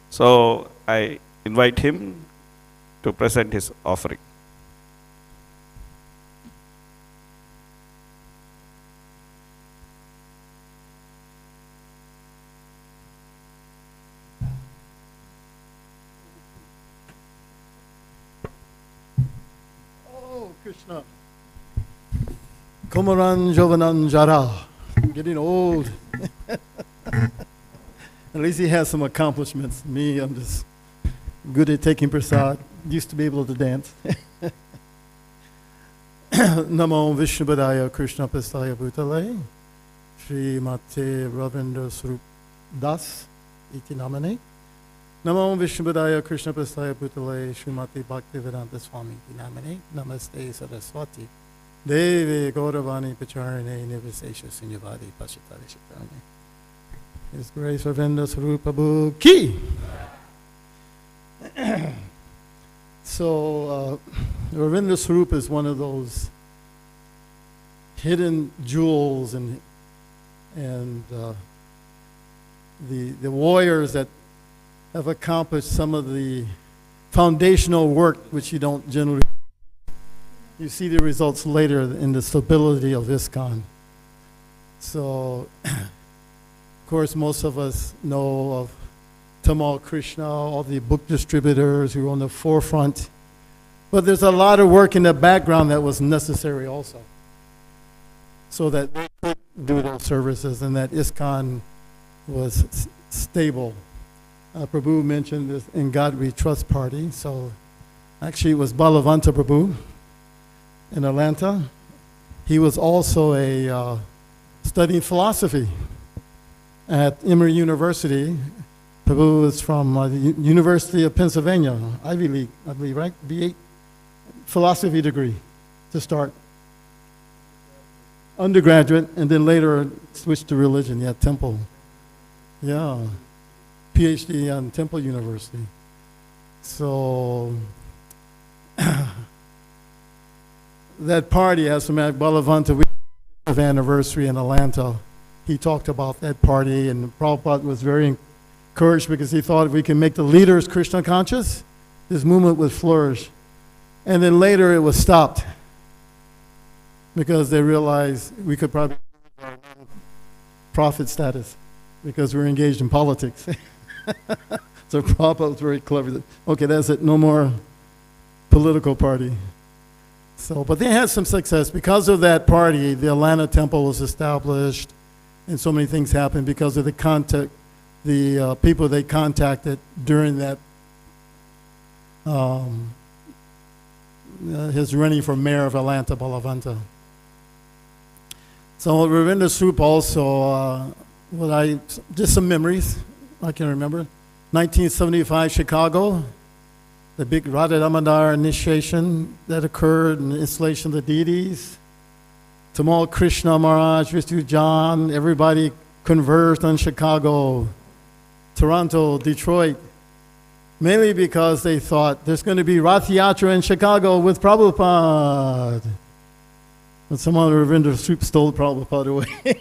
So I invite him to present his offering. Krishna. Komaran Jovanan Jara. Getting old. At least he has some accomplishments. Me, I'm just good at taking prasad. Used to be able to dance. Namo Vishnupadaya Krishna Pastaya Bhutale. Shri Mate Ravindra Swarup Das iti namane. Namo Vishnupadaya Krishna Pastaya Bhutale Srimati Bhaktivedanta Swami Namane Namaste Saraswati Devi Gauravani Pacharine Nirvisesha Sinyavadi Pashitari Shitani. His Grace Ravindra Svarupa Prabhu Ki. So Ravindra Svarupa is one of those hidden jewels and the warriors that have accomplished some of the foundational work which you don't generally. You see the results later in the stability of ISKCON. So, of course, most of us know of Tamal Krishna, all the book distributors who are on the forefront. But there's a lot of work in the background that was necessary also, so that they could do those services and that ISKCON was stable. Prabhu mentioned this In God We Trust party. So actually it was Balavanta Prabhu in Atlanta. He was also studying philosophy at Emory University. Prabhu is from the University of Pennsylvania, Ivy League, I believe, right? B8 philosophy degree to start. Undergraduate, and then later switched to religion. Yeah, Temple. Yeah. PhD on Temple University. So that party, as a matter of Balavanta, we have anniversary in Atlanta. He talked about that party, and Prabhupada was very encouraged because he thought if we can make the leaders Krishna conscious, this movement would flourish. And then later it was stopped because they realized we could probably profit status because we're engaged in politics. So Prabhupada was very clever. Okay, that's it. No more political party. So, but they had some success. Because of that party, the Atlanta Temple was established, and so many things happened because of the people they contacted during that, his running for mayor of Atlanta, Balavanta. So Ravindra Swarup also, just some memories I can remember. 1975 Chicago, the big Radha Damodar initiation that occurred and the installation of the deities. Tamal Krishna Maharaj, Vishnu John, everybody converged on Chicago, Toronto, Detroit, mainly because they thought there's going to be Rath Yatra in Chicago with Prabhupada. But somehow Ravindra Swarup stole Prabhupada away.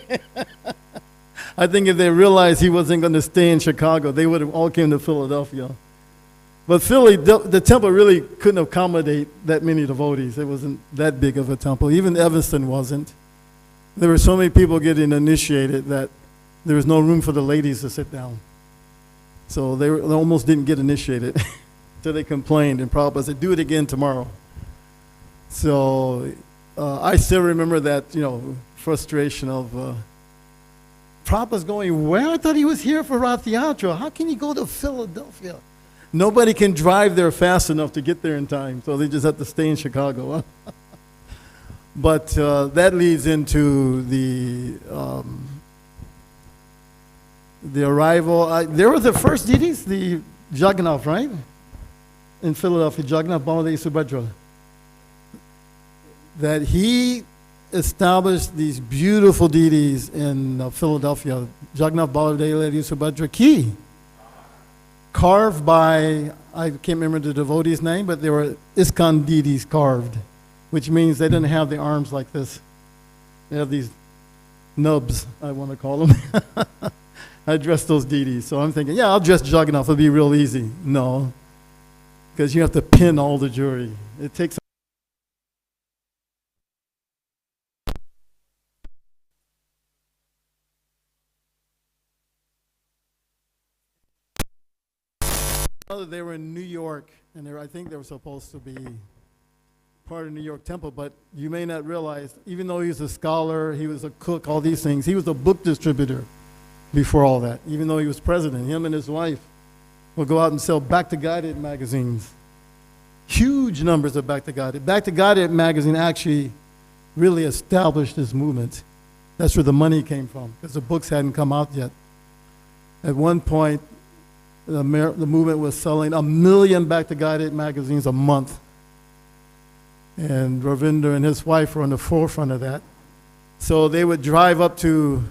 I think if they realized he wasn't going to stay in Chicago, they would have all came to Philadelphia. But Philly, the temple really couldn't accommodate that many devotees. It wasn't that big of a temple. Even Evanston wasn't. There were so many people getting initiated that there was no room for the ladies to sit down. So they almost didn't get initiated until they complained. And Prabhupada said, do it again tomorrow. So I still remember that, frustration of Prabhupada's going, where? I thought he was here for Rath Yatra. How can he go to Philadelphia? Nobody can drive there fast enough to get there in time, so they just have to stay in Chicago. But that leads into the arrival. There were the first deities, the Jagannath, right? In Philadelphia, Jagannath Baladev Subhadra. That he established these beautiful deities in Philadelphia. Jagannath Baladev Subhadra Ki. Carved by, I can't remember the devotee's name, but they were ISKCON deities carved, which means they didn't have the arms like this. They have these nubs, I want to call them. I dressed those deities. So I'm thinking, I'll dress Jagannath, it'll be real easy. No, because you have to pin all the jewelry. It takes they were in New York, and I think they were supposed to be part of New York Temple, but you may not realize, even though he was a scholar, he was a cook, all these things, he was a book distributor before all that. Even though he was president, him and his wife would go out and sell Back to Guided magazines. Huge numbers of Back to Guided. Back to Guided magazine actually really established this movement. That's where the money came from, because the books hadn't come out yet. At one point, the movement was selling 1 million Back to Guided magazines a month. And Ravindra and his wife were on the forefront of that. So they would drive up to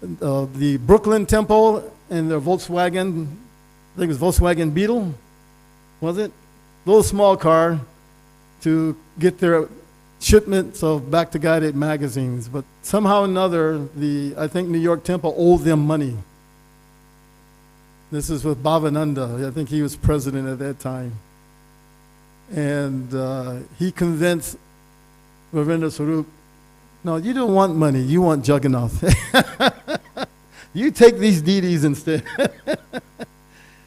the Brooklyn Temple in their Volkswagen, I think it was Volkswagen Beetle, was it? Little small car to get their shipments of Back to Guided magazines. But somehow or another, I think New York Temple owed them money. This is with Bhavananda. I think he was president at that time. And he convinced Ravindra Swarup, no, you don't want money, you want Jagannath. You take these deities instead.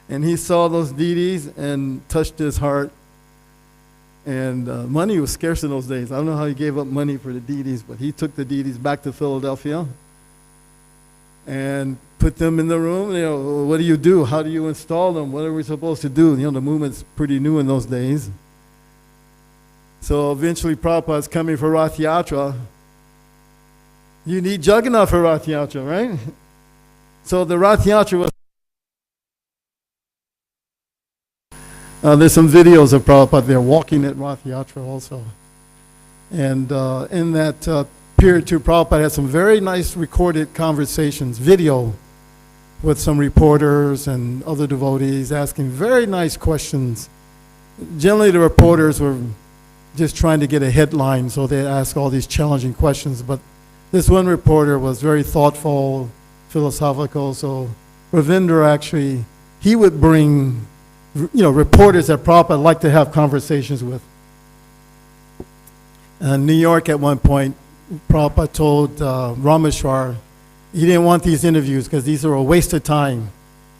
And he saw those deities and touched his heart. And money was scarce in those days. I don't know how he gave up money for the deities, but he took the deities back to Philadelphia and put them in the room. What do you do? How do you install them? What are we supposed to do? The movement's pretty new in those days. So eventually Prabhupada's coming for Rath Yatra. You need Jagannath for Rath Yatra, right? So the Rath Yatra was... there's some videos of Prabhupada there walking at Rath Yatra also. And in that period too, Prabhupada had some very nice recorded conversations, video, with some reporters and other devotees asking very nice questions. Generally the reporters were just trying to get a headline, so they asked all these challenging questions. But this one reporter was very thoughtful, philosophical, so Ravindra actually, he would bring reporters that Prabhupada liked to have conversations with. In New York at one point, Prabhupada told Rameshwar he didn't want these interviews because these are a waste of time.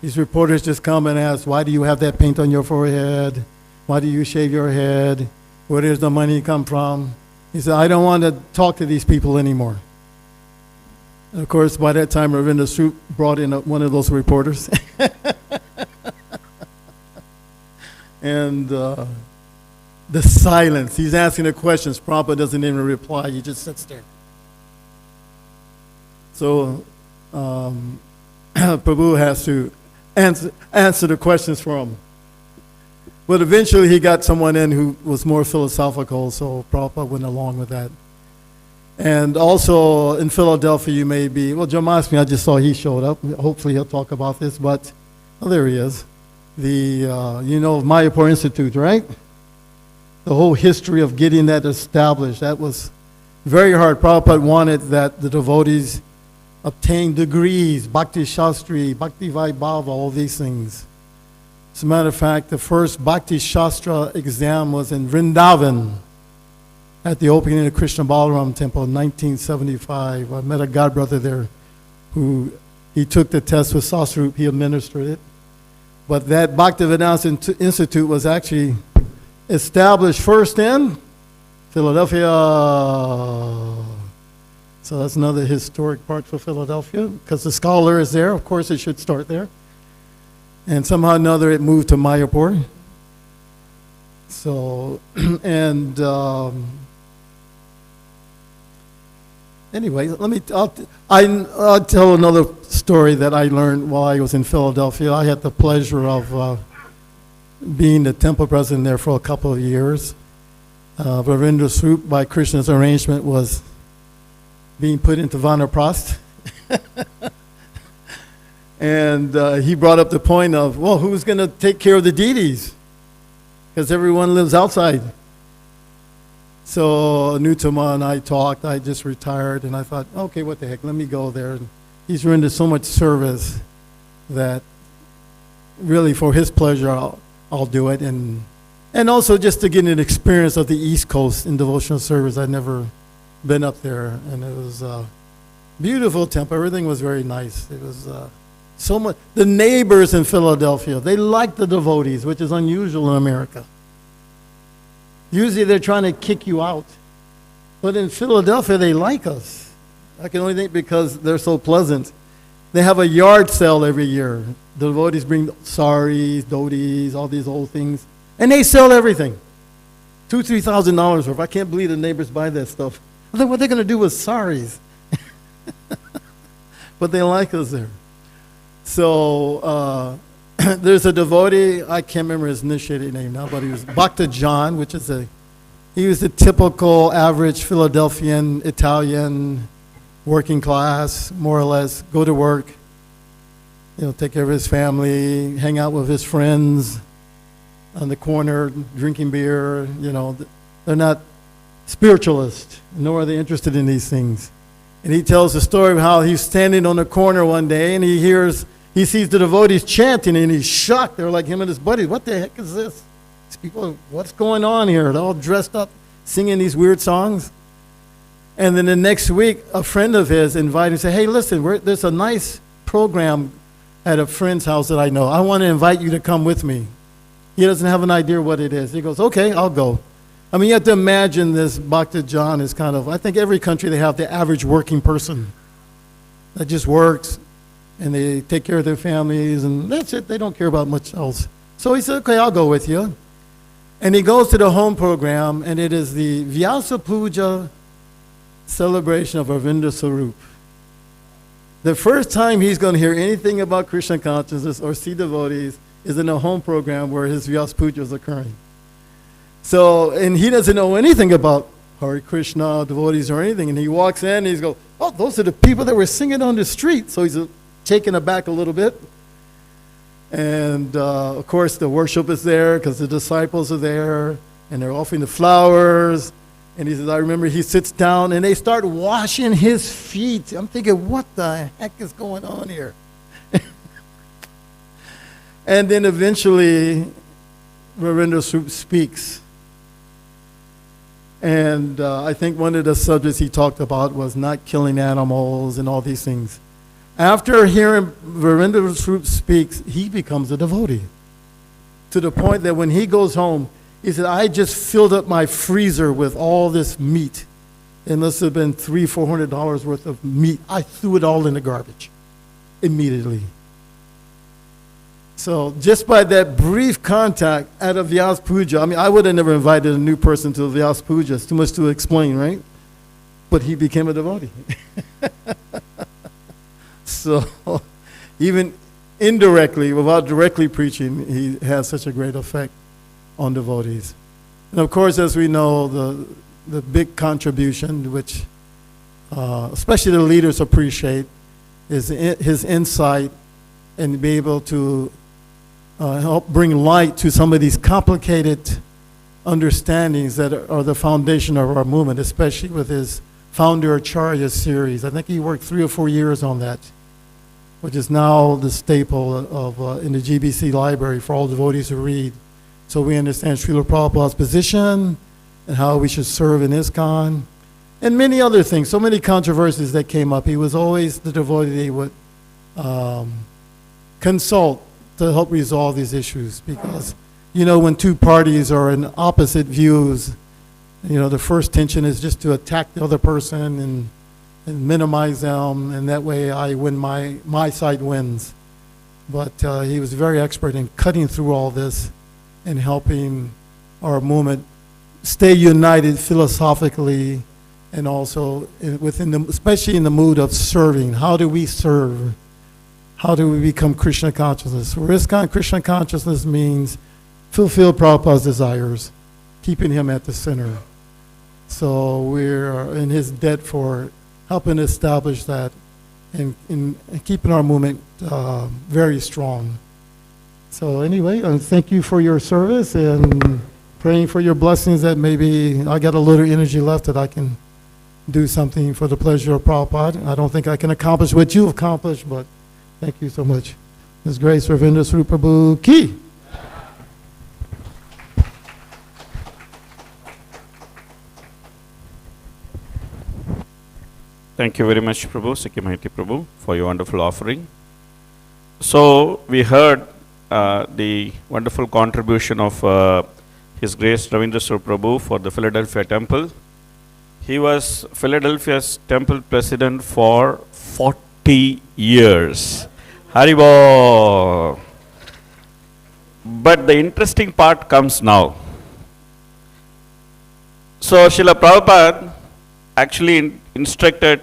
These reporters just come and ask, why do you have that paint on your forehead? Why do you shave your head? Where does the money come from? He said, I don't want to talk to these people anymore. And of course, by that time, Ravindra Swarup brought in one of those reporters. And the silence. He's asking the questions. Prabhupada doesn't even reply. He just sits there. So Prabhu has to answer the questions for him. But eventually he got someone in who was more philosophical, so Prabhupada went along with that. And also in Philadelphia, you may be, well, Janashtami, I just saw he showed up. Hopefully he'll talk about this, but, oh, there he is. You know, Mayapur Institute, right? The whole history of getting that established, that was very hard. Prabhupada wanted that the devotees obtain degrees, Bhakti Shastri, Bhakti Vaibhava, all these things. As a matter of fact, the first Bhakti Shastra exam was in Vrindavan at the opening of the Krishna Balaram Temple in 1975. I met a godbrother there who, he took the test with Sasrup, he administered it. But that Bhaktivedanta Institute was actually established first in Philadelphia. So that's another historic part for Philadelphia, because the scholar is there. Of course, it should start there. And somehow or another, it moved to Mayapur. So, and anyway, I'll tell another story that I learned while I was in Philadelphia. I had the pleasure of being the temple president there for a couple of years. Ravindra Swarup, by Krishna's arrangement, was being put into Vanaprastha. And he brought up the point of, well, who's going to take care of the deities? Because everyone lives outside. So Nutama and I talked. I just retired, and I thought, okay, what the heck, let me go there. And he's rendered so much service that really for his pleasure, I'll do it. And also just to get an experience of the East Coast in devotional service. I'd never been up there, and it was a beautiful temple. Everything was very nice. It was so much. The neighbors in Philadelphia, they like the devotees, which is unusual in America. Usually they're trying to kick you out. But in Philadelphia, they like us. I can only think because they're so pleasant. They have a yard sale every year. The devotees bring saris, dhotis, all these old things. And they sell everything. $2,000-$3,000 worth. I can't believe the neighbors buy that stuff. I thought, what are they going to do with saris? But they like us there. So there's a devotee, I can't remember his initiated name now, but he was Bhakta John, which is he was the typical average Philadelphian, Italian, working class, more or less, go to work, take care of his family, hang out with his friends on the corner, drinking beer, They're not spiritualists, nor are they interested in these things. And he tells the story of how he's standing on the corner one day and he sees the devotees chanting and he's shocked. They're like him and his buddies. What the heck is this? These people, what's going on here? They're all dressed up, singing these weird songs. And then the next week, a friend of his invited him and said, hey, listen, there's a nice program at a friend's house that I know. I want to invite you to come with me. He doesn't have an idea what it is. He goes, okay, I'll go. I mean, you have to imagine this Bhakta John is kind of, I think every country they have the average working person that just works and they take care of their families and that's it. They don't care about much else. So he said, okay, I'll go with you. And he goes to the home program, and it is the Vyasa Puja celebration of Ravindra Swarup. The first time he's going to hear anything about Krishna consciousness or see devotees is in a home program where his Vyasa Puja is occurring. So, and he doesn't know anything about Hare Krishna, devotees or anything. And he walks in and he's go, oh, those are the people that were singing on the street. So he's taken aback a little bit. And of course the worship is there because the disciples are there and they're offering the flowers. And he says, I remember he sits down and they start washing his feet. I'm thinking, what the heck is going on here? And then eventually Ravindra Swarup speaks. And I think one of the subjects he talked about was not killing animals and all these things. After hearing Ravindra Swarup speaks, he becomes a devotee. To the point that when he goes home, he said, I just filled up my freezer with all this meat. It must have been $300-$400 worth of meat. I threw it all in the garbage immediately. So just by that brief contact at a Vyasa Puja, I mean, I would have never invited a new person to a Vyasa Puja. It's too much to explain, right? But he became a devotee. So even indirectly, without directly preaching, he has such a great effect on devotees. And of course, as we know, the big contribution, which especially the leaders appreciate, is his insight and be able to help bring light to some of these complicated understandings that are the foundation of our movement, especially with his Founder Acharya series. I think he worked 3 or 4 years on that, which is now the staple of in the GBC library for all devotees to read. So we understand Srila Prabhupada's position and how we should serve in ISKCON, and many other things, so many controversies that came up. He was always the devotee they would consult to help resolve these issues, because, you know, when two parties are in opposite views, you know, the first tension is just to attack the other person and minimize them, and that way I win, my side wins. But he was very expert in cutting through all this and helping our movement stay united philosophically, and also especially in the mood of serving. How do we serve? How do we become Krishna consciousness? For ISKCON, Krishna consciousness means fulfill Prabhupada's desires, keeping him at the center. So we're in his debt for helping establish that and keeping our movement very strong. So anyway, thank you for your service, and praying for your blessings that maybe I got a little energy left that I can do something for the pleasure of Prabhupada. I don't think I can accomplish what you've accomplished, but thank you so much. His Grace Ravindra Svarupa Prabhu Ki. Thank you very much, Prabhu, Sikimahiti Prabhu, for your wonderful offering. So we heard the wonderful contribution of His Grace Ravindra Svarupa Prabhu for the Philadelphia Temple. He was Philadelphia's temple president for 40 years. Haribo! But the interesting part comes now. So Srila Prabhupada actually instructed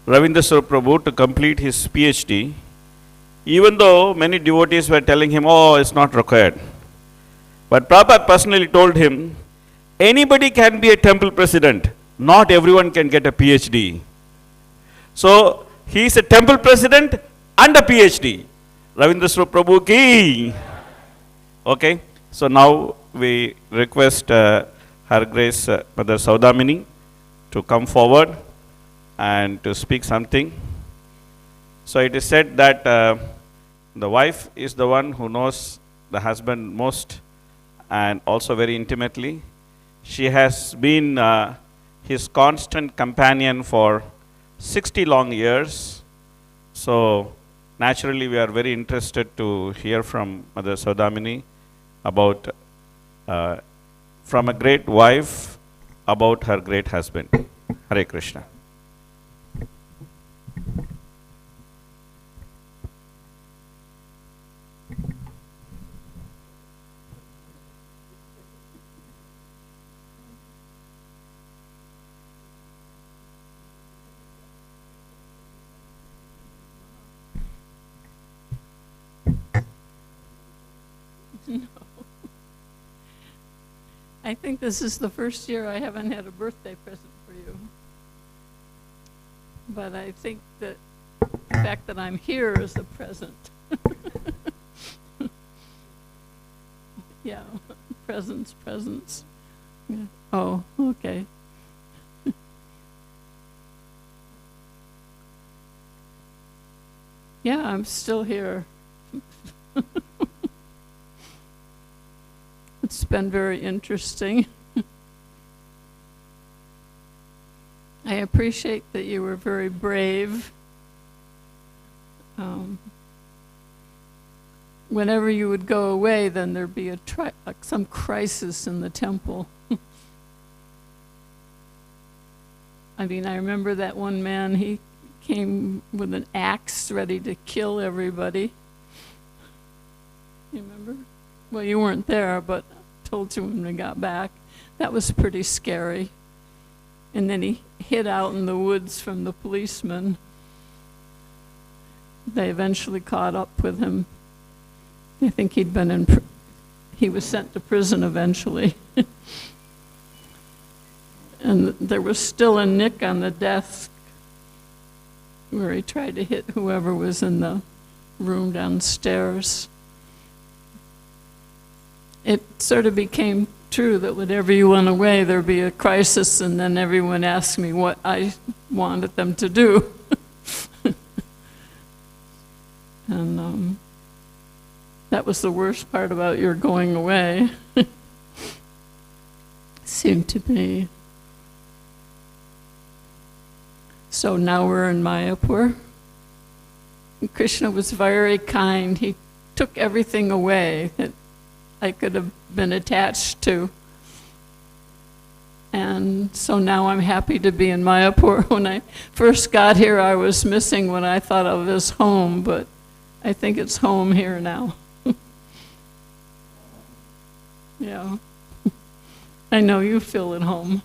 Ravindra Svarupa Prabhu to complete his PhD, even though many devotees were telling him, oh, it's not required. But Prabhupada personally told him, anybody can be a temple president, not everyone can get a PhD. So he is a temple president and a PhD. Ravindra Svarupa Prabhu ki. Okay, so now we request Her Grace Mother Sudamini to come forward and to speak something. So it is said that the wife is the one who knows the husband most and also very intimately. She has been his constant companion for 60 long years. So naturally we are very interested to hear from Mother Sudamini about from a great wife about her great husband. Hare Krishna. No. I think this is the first year I haven't had a birthday present for you. But I think that the fact that I'm here is a present. Yeah, presents. Yeah. Oh, okay. Yeah, I'm still here. It's been very interesting. I appreciate that you were very brave. Whenever you would go away, then there'd be some crisis in the temple. I mean, I remember that one man, he came with an axe ready to kill everybody. You remember? Well, you weren't there, but I told you when we got back. That was pretty scary. And then he hid out in the woods from the policeman. they eventually caught up with him. I think he was sent to prison eventually. And there was still a nick on the desk where he tried to hit whoever was in the room downstairs. It sort of became true that whenever you went away, there'd be a crisis, and then everyone asked me what I wanted them to do. And that was the worst part about your going away, seemed to me. So now we're in Mayapur. And Krishna was very kind. He took everything away that I could have been attached to. And so now I'm happy to be in Mayapur. When I first got here, I was missing what I thought of as home, but I think it's home here now. Yeah. I know you feel at home.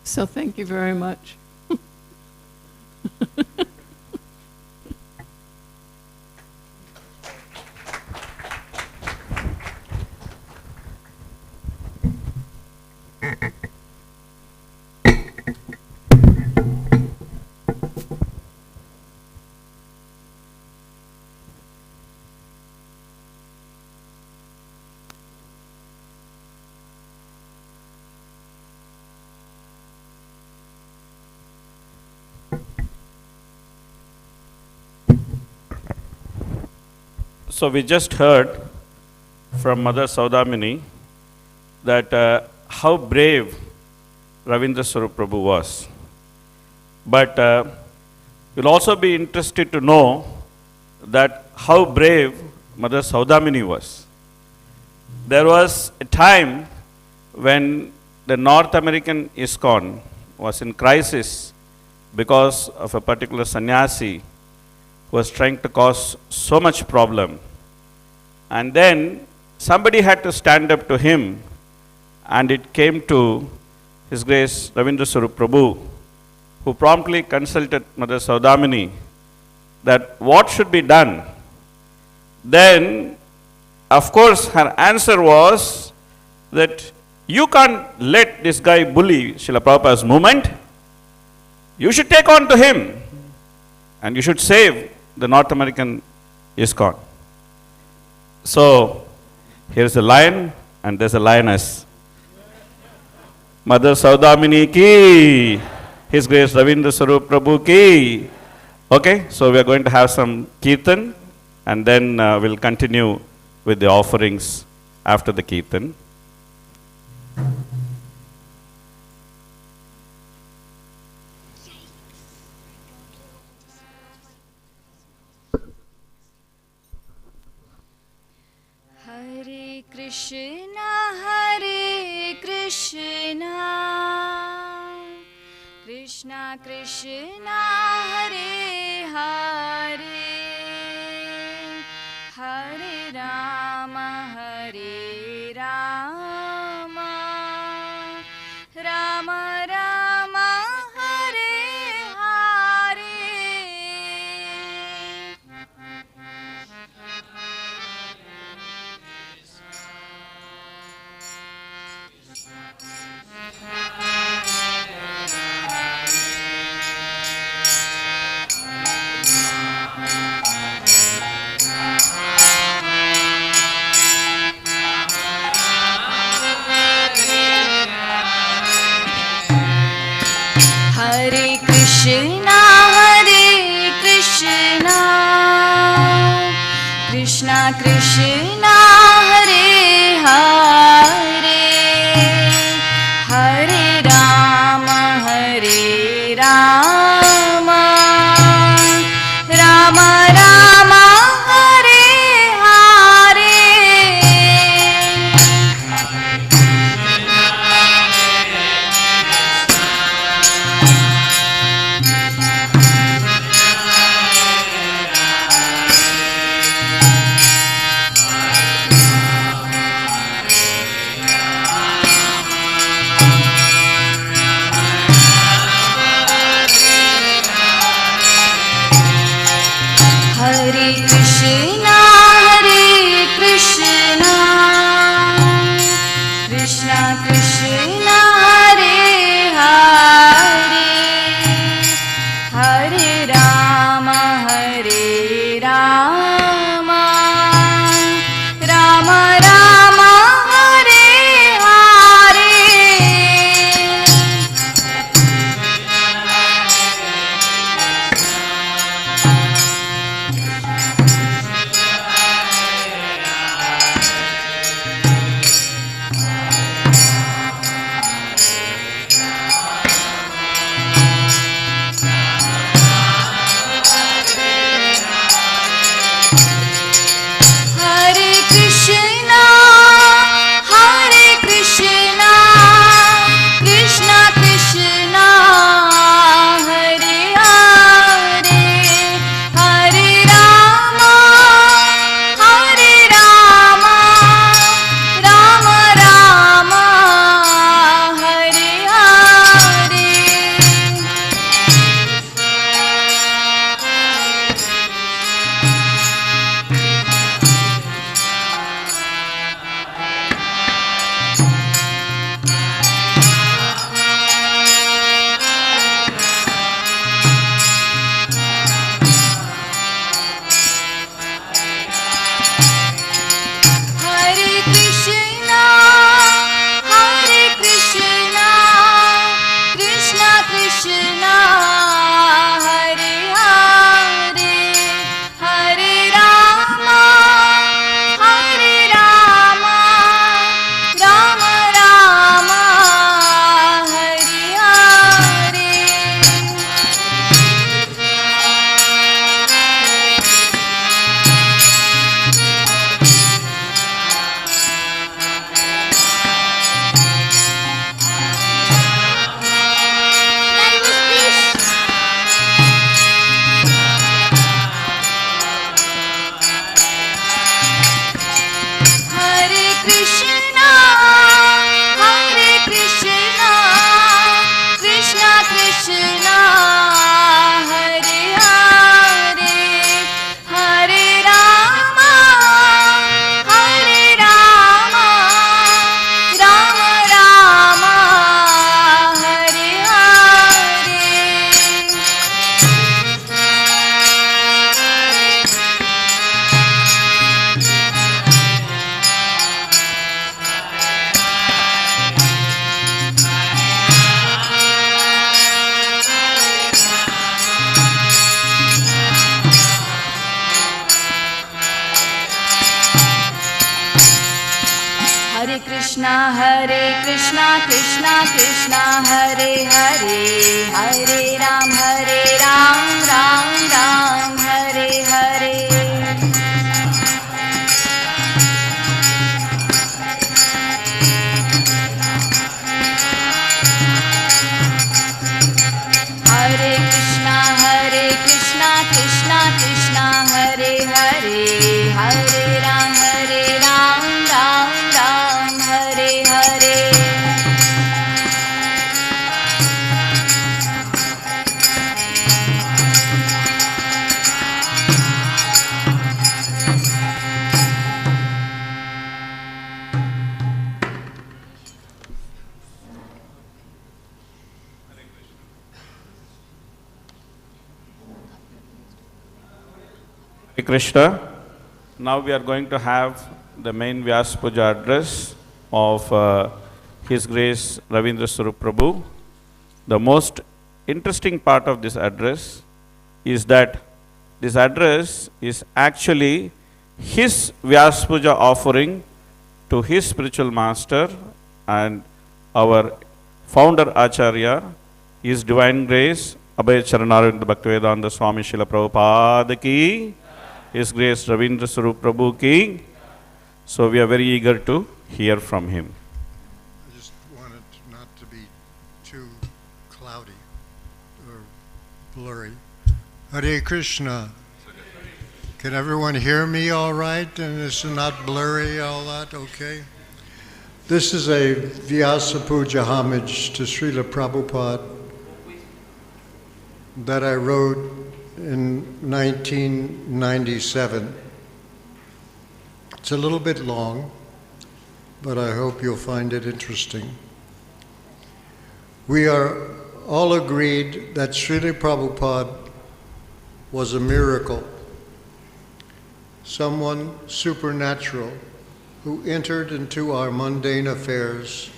So thank you very much. So we just heard from Mother Sudamini that how brave Ravindra Svarupa Prabhu was. But you'll also be interested to know that how brave Mother Sudamini was. There was a time when the North American ISKCON was in crisis because of a particular sannyasi who was trying to cause so much problem. And then somebody had to stand up to him, and it came to His Grace Ravindra Svarupa Prabhu, who promptly consulted Mother Sudamini that what should be done. Then, of course, her answer was that you can't let this guy bully Srila Prabhupada's movement. You should take on to him, and you should save the North American ISKCON. So, here's a lion and there's a lioness. Mother Sudamini ki, His Grace Ravindra Svarupa Prabhu ki. Okay, so we are going to have some Kirtan, and then we'll continue with the offerings after the Kirtan. Hare Krishna, Krishna Krishna, Hare Hare, Hare Rama, Hare Rama, Rama Rama, Hare Hare. Hare Krishna, Krishna Krishna, Hare Hare, Hare Rama, Hare Rama, Rama Rama, Hare Hare. Krishna Krishna Hare Hare Hare Ram Ram Ram Hare Hare Hare Krishna Krishna Krishna Hare Hare Hare Ram Ram Hare Hare Krishna. Now we are going to have the main Vyasa Puja address of His Grace Ravindra Svarupa Prabhu. The most interesting part of this address is that this address is actually his Vyasa Puja offering to his spiritual master and our founder Acharya, His Divine Grace Abhay Charanaravinda Bhaktivedanta Swami Srila Prabhupada ki, His Grace Ravindra Svarupa Prabhu ki. So we are very eager to hear from him. I just wanted not to be too cloudy or blurry. Hare Krishna. Can everyone hear me all right? And it's not blurry, all that, okay? This is a Vyasa Puja homage to Srila Prabhupada that I wrote in 1997. It's a little bit long, but I hope you'll find it interesting. We are all agreed that Srila Prabhupada was a miracle, someone supernatural who entered into our mundane affairs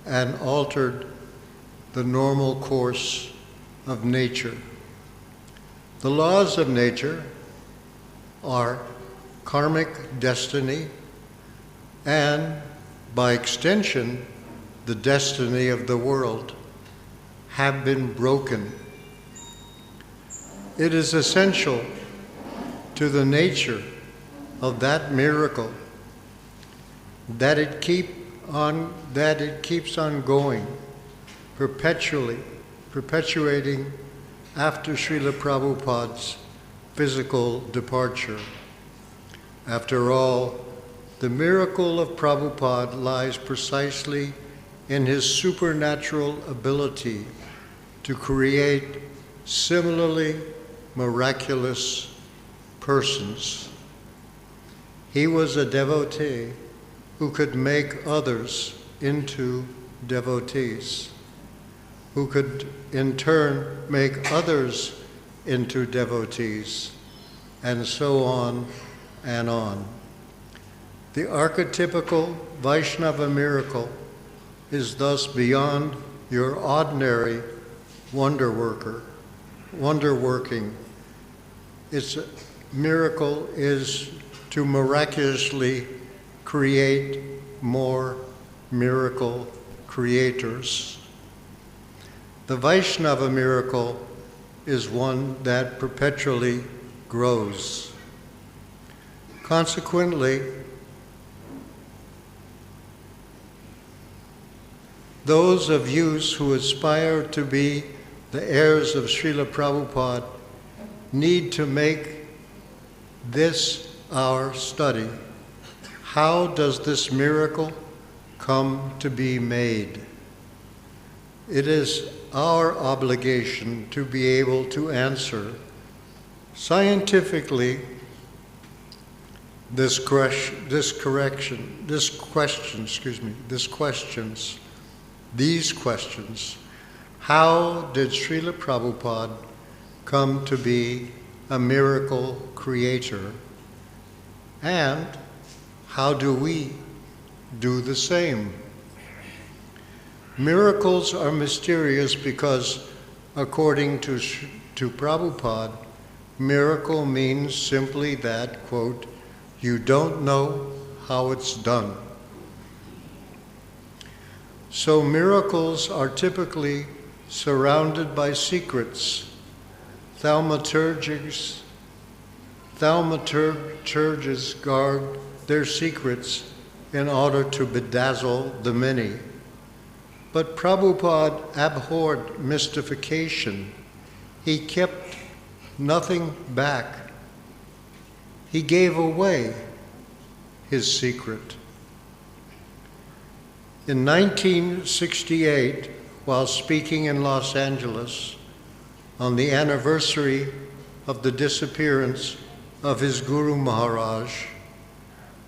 and altered the normal course of nature. The laws of nature are karmic destiny and, by extension, the destiny of the world have been broken. It is essential to the nature of that miracle that it keeps on going, perpetuating after Srila Prabhupada's physical departure. After all, the miracle of Prabhupada lies precisely in his supernatural ability to create similarly miraculous persons. He was a devotee who could make others into devotees, who could in turn make others into devotees, and so on and on. The archetypical Vaishnava miracle is thus beyond your ordinary wonder working. Its miracle is to miraculously create more miracle creators. The Vaishnava miracle is one that perpetually grows. Consequently, those of you who aspire to be the heirs of Srila Prabhupada need to make this our study. How does this miracle come to be made? It is our obligation to be able to answer scientifically these questions. How did Srila Prabhupada come to be a miracle creator? And how do we do the same? Miracles are mysterious because, according to Prabhupada, miracle means simply that, quote, you don't know how it's done. So miracles are typically surrounded by secrets. Thaumaturges guard their secrets in order to bedazzle the many. But Prabhupada abhorred mystification. He kept nothing back. He gave away his secret. In 1968, while speaking in Los Angeles on the anniversary of the disappearance of his Guru Maharaj,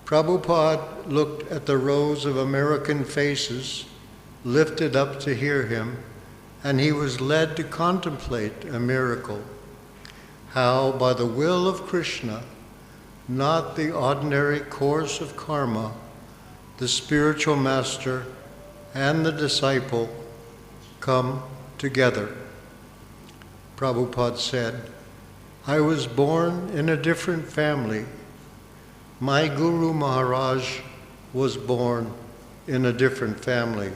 Prabhupada looked at the rows of American faces lifted up to hear him, and he was led to contemplate a miracle. How, by the will of Krishna, not the ordinary course of karma, the spiritual master and the disciple come together. Prabhupada said, I was born in a different family. My Guru Maharaj was born in a different family.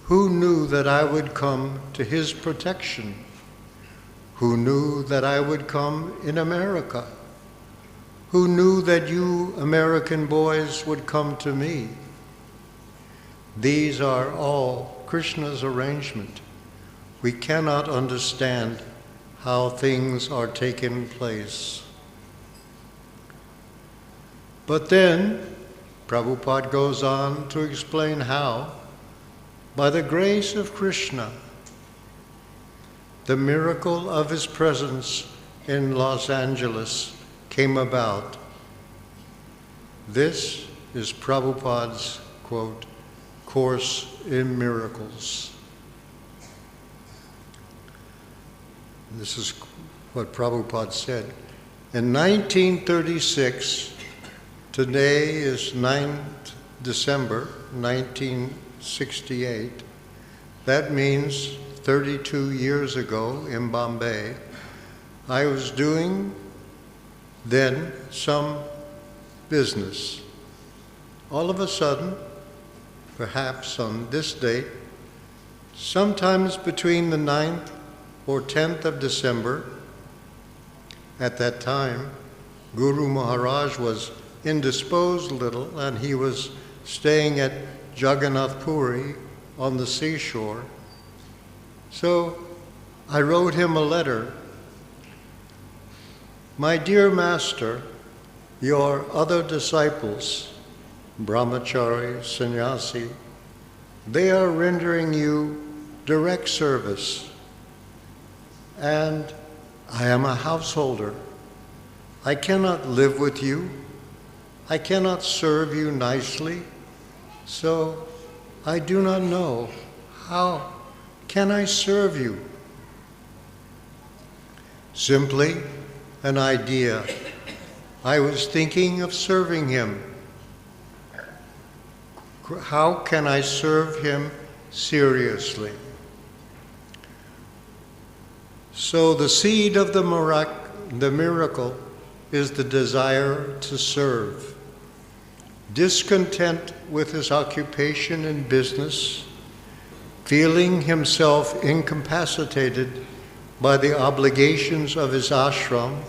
Who knew that I would come to his protection? Who knew that I would come in America? Who knew that you American boys would come to me? These are all Krishna's arrangement. We cannot understand how things are taking place. But then, Prabhupada goes on to explain how, by the grace of Krishna, the miracle of his presence in Los Angeles came about. This is Prabhupada's, quote, Course in Miracles. This is what Prabhupada said. In 1936, today is 9th December 1968, that means 32 years ago in Bombay, I was doing then some business. All of a sudden, perhaps on this date, sometimes between the 9th or 10th of December, at that time, Guru Maharaj was indisposed a little, and he was staying at Jagannath Puri on the seashore. So I wrote him a letter. My dear Master, your other disciples, brahmachari, sannyasi, they are rendering you direct service. And I am a householder. I cannot live with you. I cannot serve you nicely. So I do not know how can I serve you. Simply an idea. I was thinking of serving him. How can I serve him seriously? So the seed of the miracle is the desire to serve. Discontent with his occupation and business, feeling himself incapacitated by the obligations of his ashram,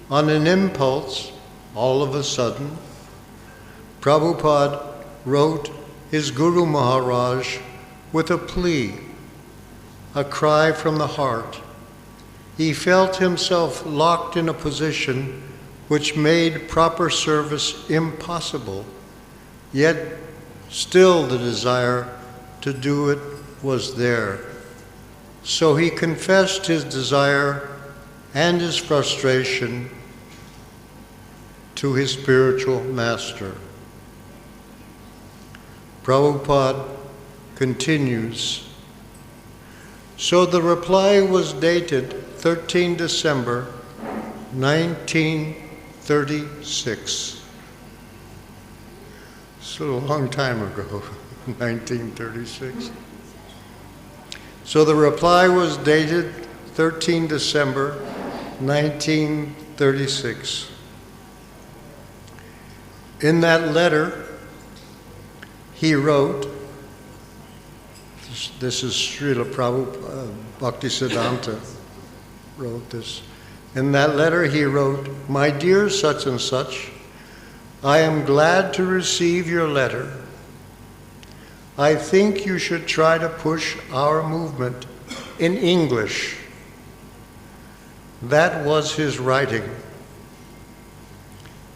on an impulse, all of a sudden, Prabhupada wrote his Guru Maharaj with a plea, a cry from the heart. He felt himself locked in a position which made proper service impossible, yet still the desire to do it was there. So he confessed his desire and his frustration to his spiritual master. Prabhupada continues. So the reply was dated 13 December 1936. So a long time ago, 1936. So the reply was dated 13 December 1936. In that letter, he wrote, this is Srila Prabhupada, Bhaktisiddhanta wrote this. In that letter he wrote, "My dear such and such, I am glad to receive your letter. I think you should try to push our movement in English." That was his writing.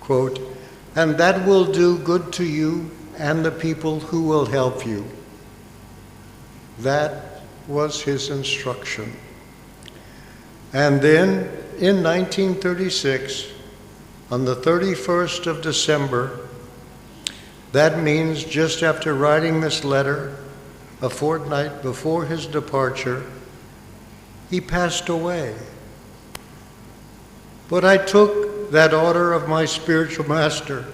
Quote, "And that will do good to you and the people who will help you." That was his instruction. And then in 1936, on the 31st of December, that means just after writing this letter, a fortnight before his departure, he passed away. But I took that order of my spiritual master.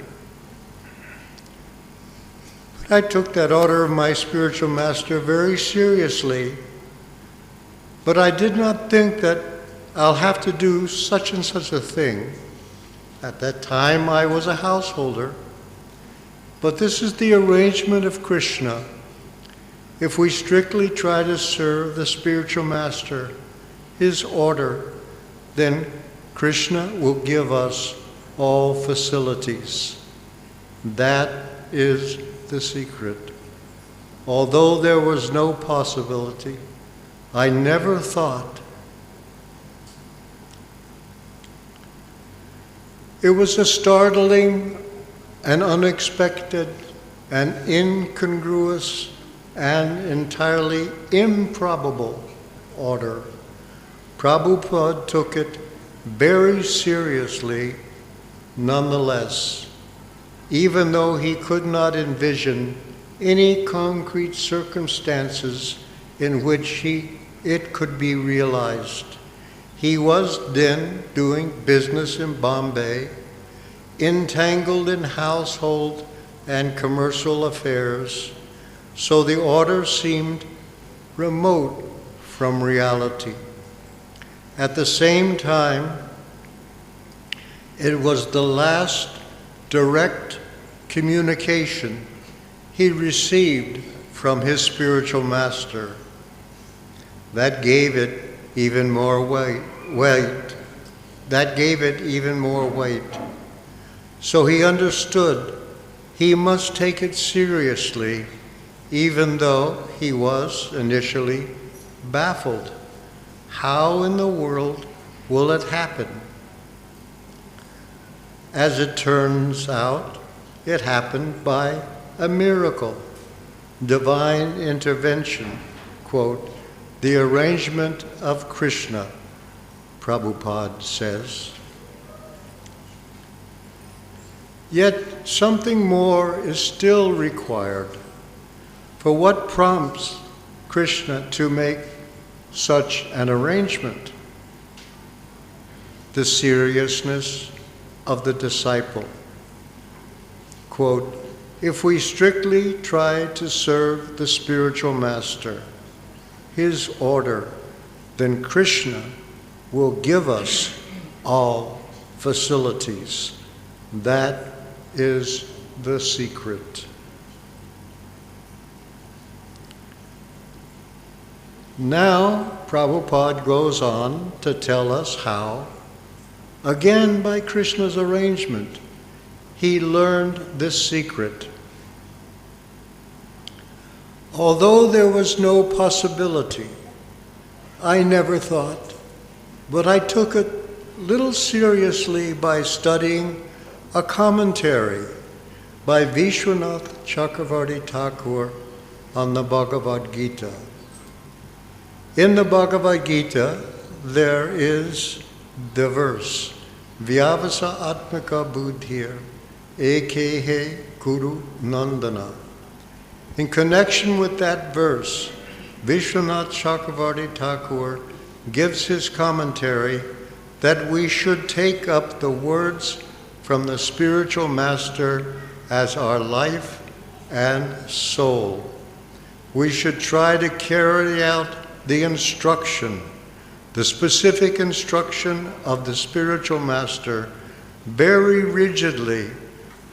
I took that order of my spiritual master very seriously, but I did not think that I'll have to do such and such a thing. At that time, I was a householder, but this is the arrangement of Krishna. If we strictly try to serve the spiritual master, his order, then Krishna will give us all facilities. That is the secret. Although there was no possibility, I never thought. It was a startling and unexpected and incongruous and entirely improbable order. Prabhupada took it very seriously nonetheless, even though he could not envision any concrete circumstances in which it could be realized. He was then doing business in Bombay, entangled in household and commercial affairs, so the order seemed remote from reality. At the same time, it was the last direct communication he received from his spiritual master. That gave it even more weight. That gave it even more weight. So he understood he must take it seriously, even though he was initially baffled. How in the world will it happen? As it turns out, it happened by a miracle, divine intervention, quote, the arrangement of Krishna, Prabhupada says. Yet something more is still required. For what prompts Krishna to make such an arrangement? The seriousness of the disciple. Quote, if we strictly try to serve the spiritual master, his order, then Krishna will give us all facilities. That is the secret. Now, Prabhupada goes on to tell us how, again by Krishna's arrangement, he learned this secret. Although there was no possibility, I never thought, but I took it little seriously by studying a commentary by Vishwanath Chakravarti Thakur on the Bhagavad Gita. In the Bhagavad Gita, there is the verse, Vyasa Atmaka Buddhir Ekehe Guru Nandana. In connection with that verse, Vishwanath Chakravarti Thakur gives his commentary that we should take up the words from the spiritual master as our life and soul. We should try to carry out the instruction, the specific instruction of the spiritual master, very rigidly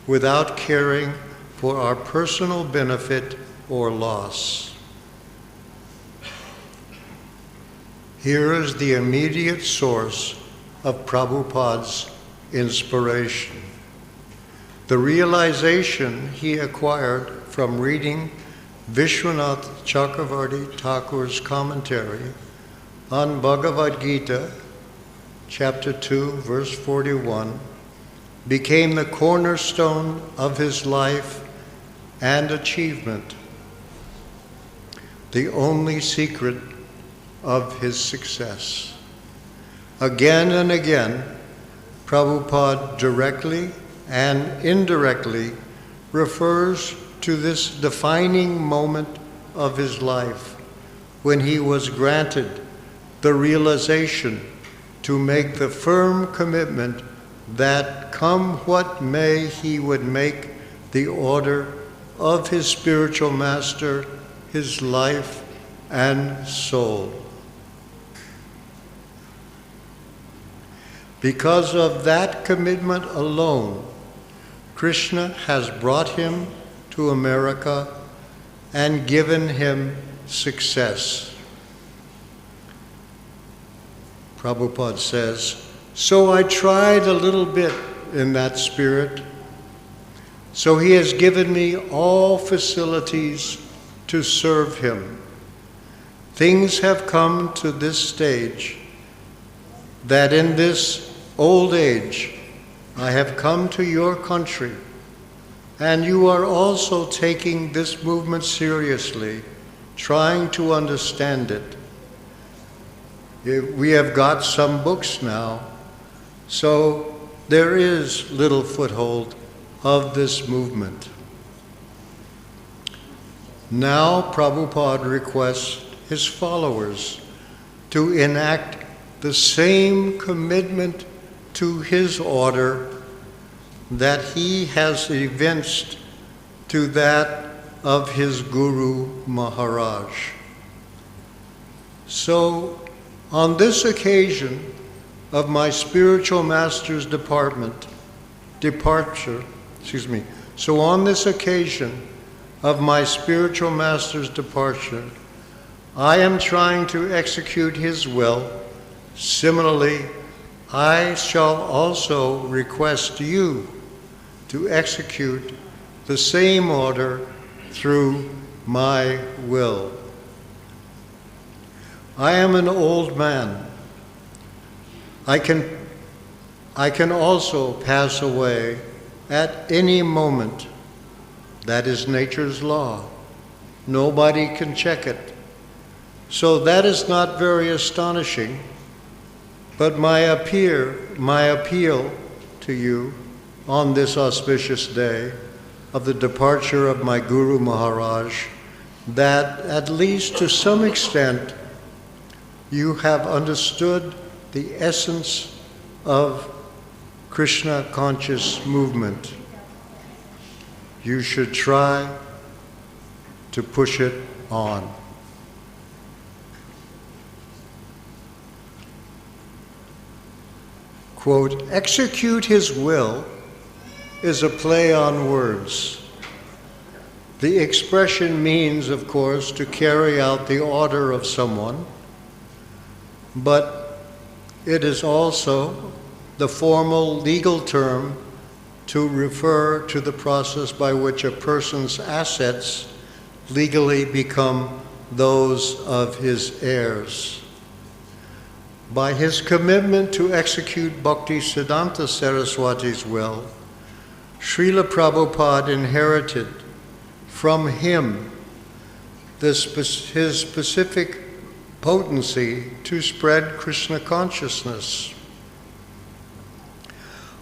without caring for our personal benefit or loss. Here is the immediate source of Prabhupada's inspiration. The realization he acquired from reading Vishwanath Chakravarti Thakur's commentary on Bhagavad Gita, chapter 2, verse 41, became the cornerstone of his life and achievement, the only secret of his success. Again and again, Prabhupada directly and indirectly refers to this defining moment of his life when he was granted the realization to make the firm commitment that come what may, he would make the order of his spiritual master his life and soul. Because of that commitment alone, Krishna has brought him to America and given him success. Prabhupada says, so I tried a little bit in that spirit. So he has given me all facilities to serve him. Things have come to this stage that in this old age I have come to your country, and you are also taking this movement seriously, trying to understand it. We have got some books now So there is little foothold of this movement. Now Prabhupada requests his followers to enact the same commitment to his order that he has evinced to that of his Guru Maharaj. So, on this occasion of my spiritual master's so on this occasion of my spiritual master's departure, I am trying to execute his will. Similarly, I shall also request you to execute the same order through my will. I am an old man. I can also pass away at any moment. That is nature's law. Nobody can check it. So that is not very astonishing, but my appeal to you on this auspicious day of the departure of my Guru Maharaj, that at least to some extent you have understood the essence of Krishna conscious movement. You should try to push it on. Quote, execute his will is a play on words. The expression means, of course, to carry out the order of someone, but it is also the formal legal term to refer to the process by which a person's assets legally become those of his heirs. By his commitment to execute Bhaktisiddhanta Saraswati's will, Srila Prabhupada inherited from him his specific potency to spread Krishna consciousness.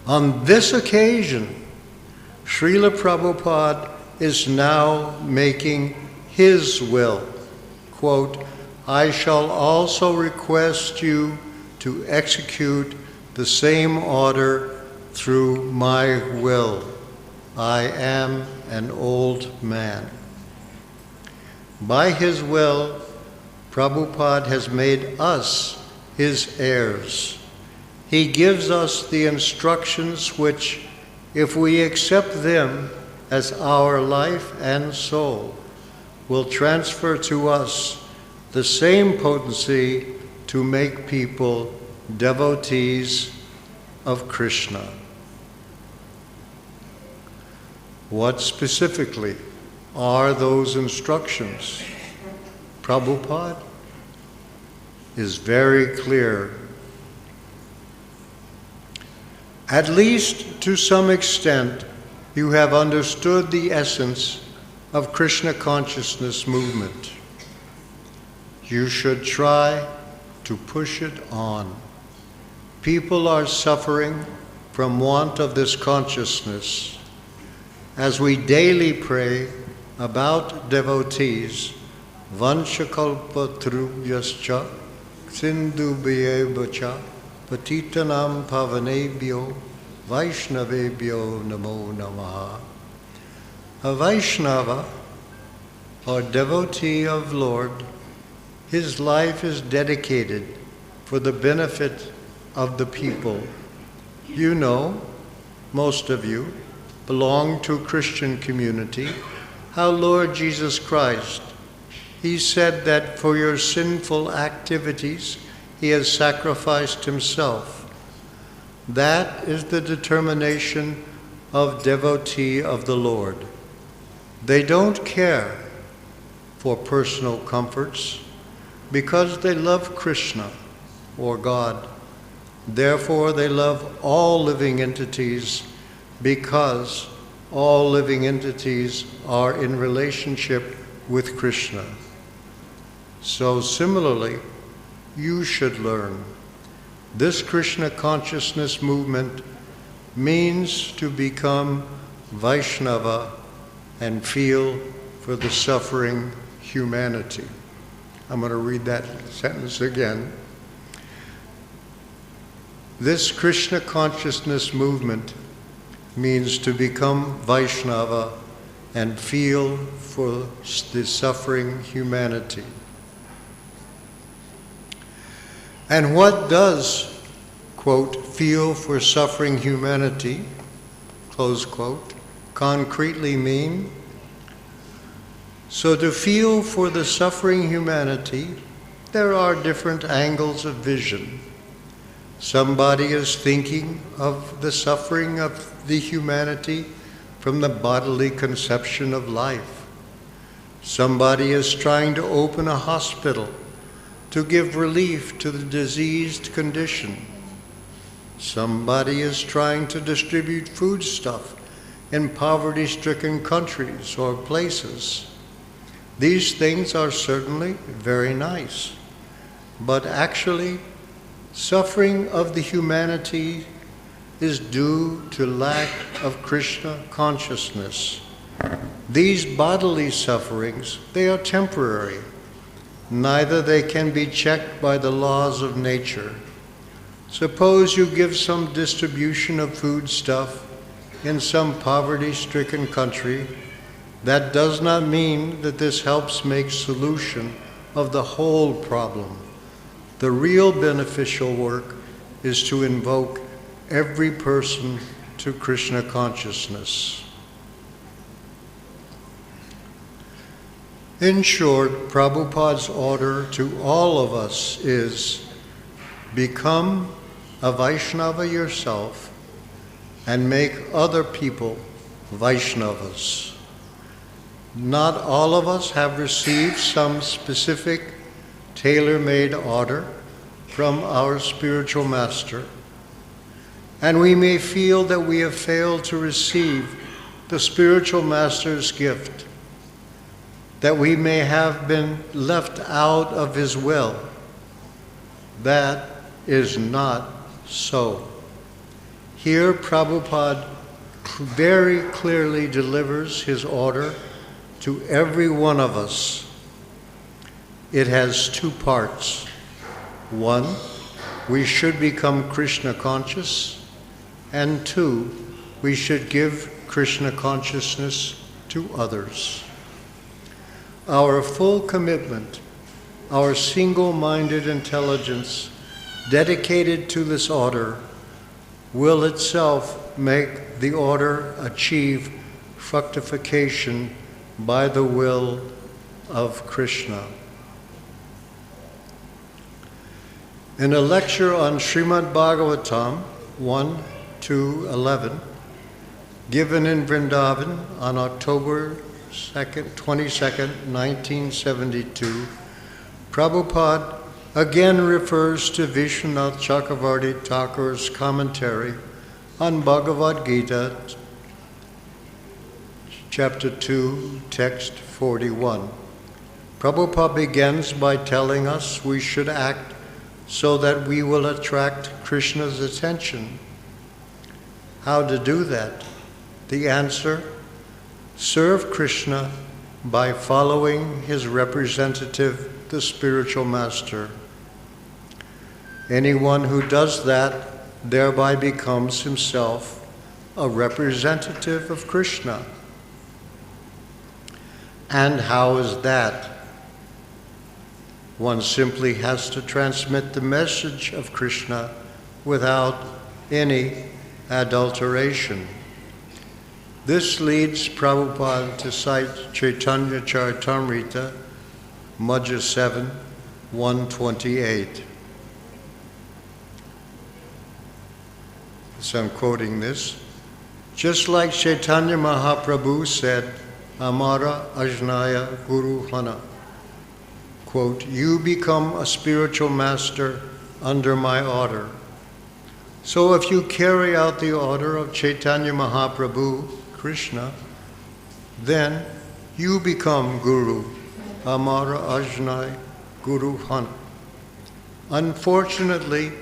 On this occasion, Srila Prabhupada is now making his will. Quote, I shall also request you to execute the same order through my will. I am an old man. By his will, Prabhupada has made us his heirs. He gives us the instructions which, if we accept them as our life and soul, will transfer to us the same potency to make people devotees of Krishna. What specifically are those instructions? Prabhupada is very clear. At least to some extent, you have understood the essence of Krishna consciousness movement. You should try to push it on. People are suffering from want of this consciousness. As we daily pray about devotees, Vanchakalpatrubhyascha Sindhubhyevacha Patitanam Pavanebhyo Vaishnavebhyo Namo Namaha. A Vaishnava, or devotee of Lord, his life is dedicated for the benefit of the people. You know, most of you belong to a Christian community, how Lord Jesus Christ, he said that for your sinful activities, he has sacrificed himself. That is the determination of devotee of the Lord. They don't care for personal comforts because they love Krishna or God. Therefore, they love all living entities because all living entities are in relationship with Krishna. So similarly, you should learn This Krishna consciousness movement means to become Vaishnava and feel for the suffering humanity. I'm going to read that sentence again. This Krishna consciousness movement means to become Vaishnava and feel for the suffering humanity. And what does, quote, feel for suffering humanity, close quote, concretely mean? So to feel for the suffering humanity, there are different angles of vision. Somebody is thinking of the suffering of the humanity from the bodily conception of life. Somebody is trying to open a hospital to give relief to the diseased condition. Somebody is trying to distribute foodstuff in poverty-stricken countries or places. These things are certainly very nice, but actually, suffering of the humanity is due to lack of Krishna consciousness. These bodily sufferings, they are temporary. Neither they can be checked by the laws of nature. Suppose you give some distribution of foodstuff in some poverty-stricken country. That does not mean that this helps make solution of the whole problem. The real beneficial work is to invoke every person to Krishna consciousness. In short, Prabhupada's order to all of us is, become a Vaishnava yourself and make other people Vaishnavas. Not all of us have received some specific tailor-made order from our spiritual master, and we may feel that we have failed to receive the spiritual master's gift, that we may have been left out of his will. That is not so. Here Prabhupada very clearly delivers his order to every one of us. It has two parts. One, we should become Krishna conscious, and two, we should give Krishna consciousness to others. Our full commitment, our single-minded intelligence dedicated to this order will itself make the order achieve fructification by the will of Krishna. In a lecture on Srimad Bhagavatam 1-11, given in Vrindavan on October 22nd, 1972, Prabhupada again refers to Vishwanath Chakravarti Thakur's commentary on Bhagavad Gita, chapter 2, text 41. Prabhupada begins by telling us we should act so that we will attract Krishna's attention. How to do that? The answer, serve Krishna by following his representative, the spiritual master. Anyone who does that thereby becomes himself a representative of Krishna. And how is that? One simply has to transmit the message of Krishna without any adulteration. This leads Prabhupada to cite Chaitanya Charitamrita, Madhya 7, 128. So I'm quoting this. Just like Chaitanya Mahaprabhu said, Amara Ajnaya Guru Hana, quote, you become a spiritual master under my order. So if you carry out the order of Chaitanya Mahaprabhu, Krishna, then you become Guru, Amara Ajnai Guru Hana. Unfortunately,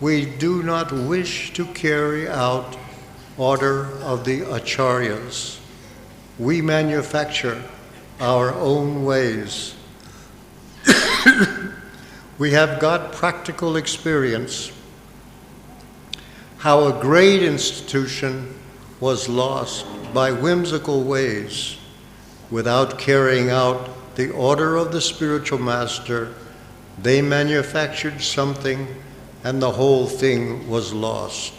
we do not wish to carry out order of the acharyas. We manufacture our own ways. We have got practical experience how a great institution was lost by whimsical ways without carrying out the order of the spiritual master. They manufactured something and the whole thing was lost.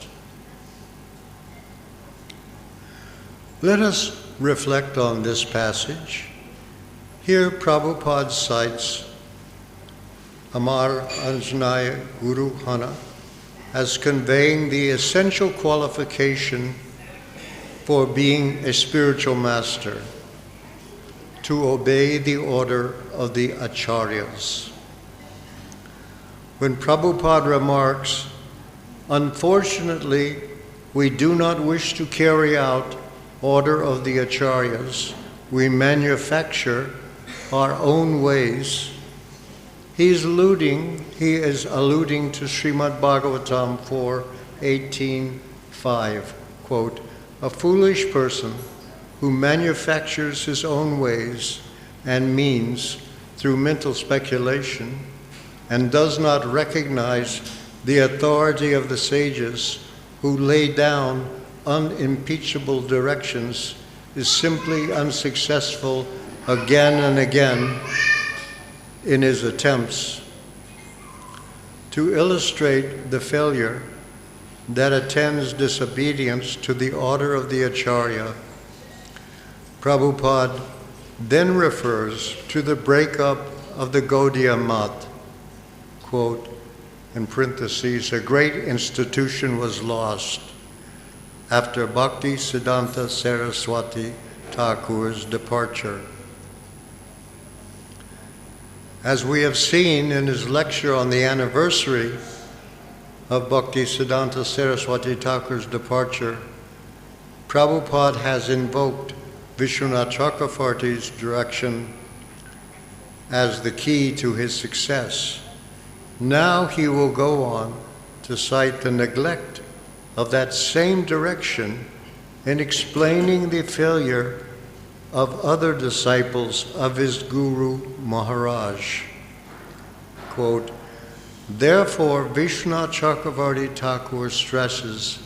Let us reflect on this passage. Here Prabhupada cites Amar Anjanaya Guru Hana as conveying the essential qualification for being a spiritual master, to obey the order of the acharyas. When Prabhupada remarks, unfortunately, we do not wish to carry out order of the acharyas, we manufacture our own ways, he is alluding to Srimad Bhagavatam 4:18-5, quote, a foolish person who manufactures his own ways and means through mental speculation and does not recognize the authority of the sages who lay down unimpeachable directions is simply unsuccessful again and again in his attempts. To illustrate the failure that attends disobedience to the order of the Acharya, Prabhupada then refers to the breakup of the Gaudiya Math. Quote, in parentheses, a great institution was lost after Bhakti Siddhanta Saraswati Thakur's departure. As we have seen in his lecture on the anniversary of Bhakti Siddhanta Saraswati Thakur's departure, Prabhupada has invoked Vishwanath Chakravarti's direction as the key to his success. Now he will go on to cite the neglect of that same direction in explaining the failure of other disciples of his Guru Maharaj. Quote, therefore, Vishwanath Chakravarti Thakur stresses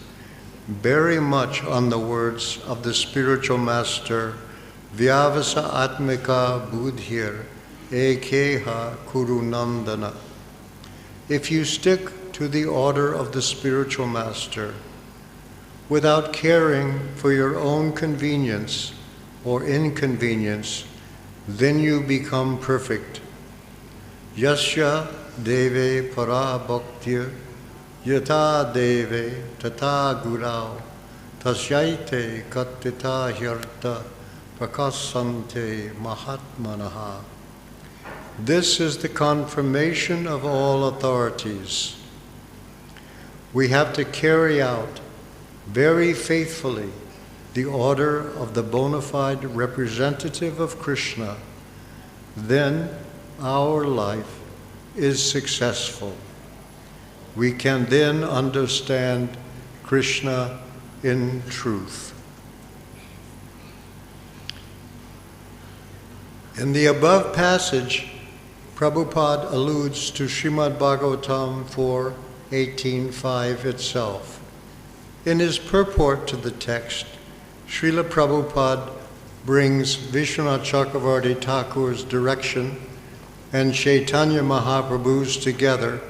very much on the words of the spiritual master, Vyasa Atmika Buddhir Ekeha Kuru Nandana. If you stick to the order of the spiritual master without caring for your own convenience or inconvenience, then you become perfect. Yasya deve para bhaktir yata deve tata gurau tasyaite kattita hyarta prakasante mahatmanaha. This is the confirmation of all authorities. We have to carry out very faithfully the order of the bona fide representative of Krishna. Then our life is successful. We can then understand Krishna in truth. In the above passage, Prabhupada alludes to Srimad Bhagavatam 4:18-5 itself. In his purport to the text, Srila Prabhupada brings Vishwanath Chakravarti Thakur's direction and Chaitanya Mahaprabhu's together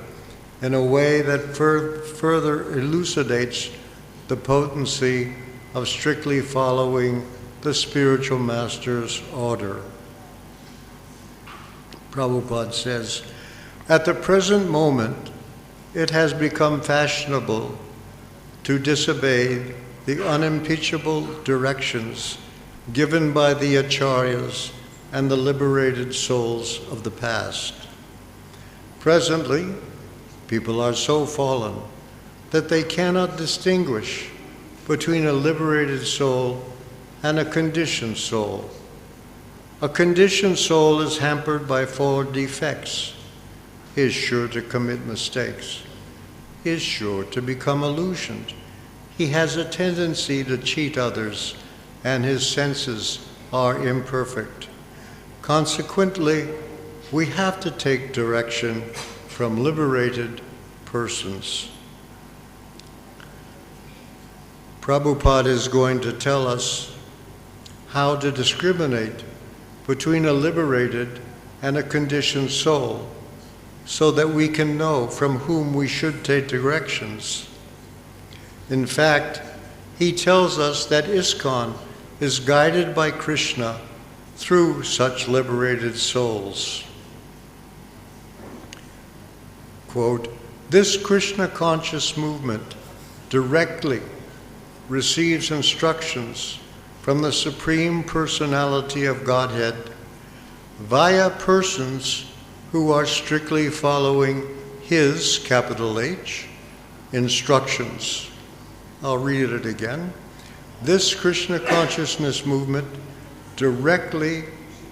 in a way that further elucidates the potency of strictly following the spiritual master's order. Prabhupada says, at the present moment, it has become fashionable to disobey the unimpeachable directions given by the acharyas and the liberated souls of the past. Presently, people are so fallen that they cannot distinguish between a liberated soul and a conditioned soul. A conditioned soul is hampered by 4 defects. He is sure to commit mistakes. is sure to become illusioned. He has a tendency to cheat others, and his senses are imperfect. Consequently, we have to take direction from liberated persons. Prabhupada is going to tell us how to discriminate between a liberated and a conditioned soul, so that we can know from whom we should take directions. In fact, he tells us that ISKCON is guided by Krishna through such liberated souls. Quote, "This Krishna conscious movement directly receives instructions from the Supreme Personality of Godhead via persons who are strictly following His, capital H, instructions." I'll read it again. This Krishna consciousness movement directly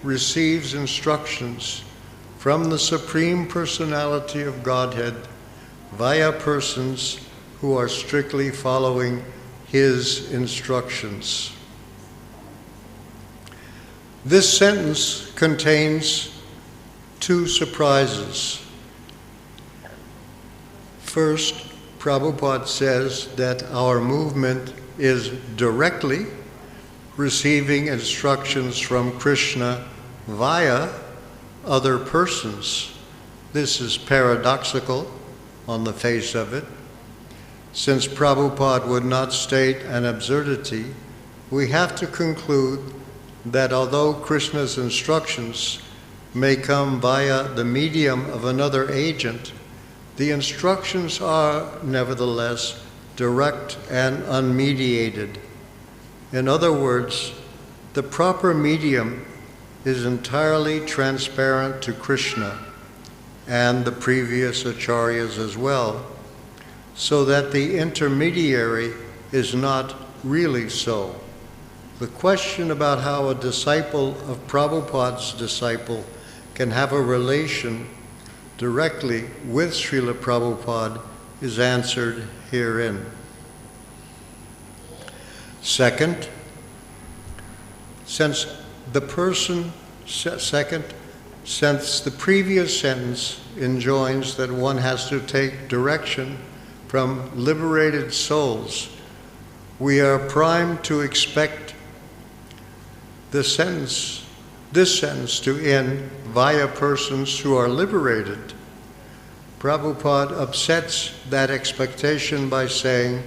receives instructions from the Supreme Personality of Godhead via persons who are strictly following His instructions. This sentence contains two surprises. First, Prabhupada says that our movement is directly receiving instructions from Krishna via other persons. This is paradoxical on the face of it. Since Prabhupada would not state an absurdity, we have to conclude that although Krishna's instructions may come via the medium of another agent, the instructions are nevertheless direct and unmediated. In other words, the proper medium is entirely transparent to Krishna and the previous acharyas as well, so that the intermediary is not really so. The question about how a disciple of Prabhupada's disciple can have a relation directly with Srila Prabhupada is answered herein. Second, since the previous sentence enjoins that one has to take direction from liberated souls, we are primed to expect this sentence to end via persons who are liberated. Prabhupada upsets that expectation by saying,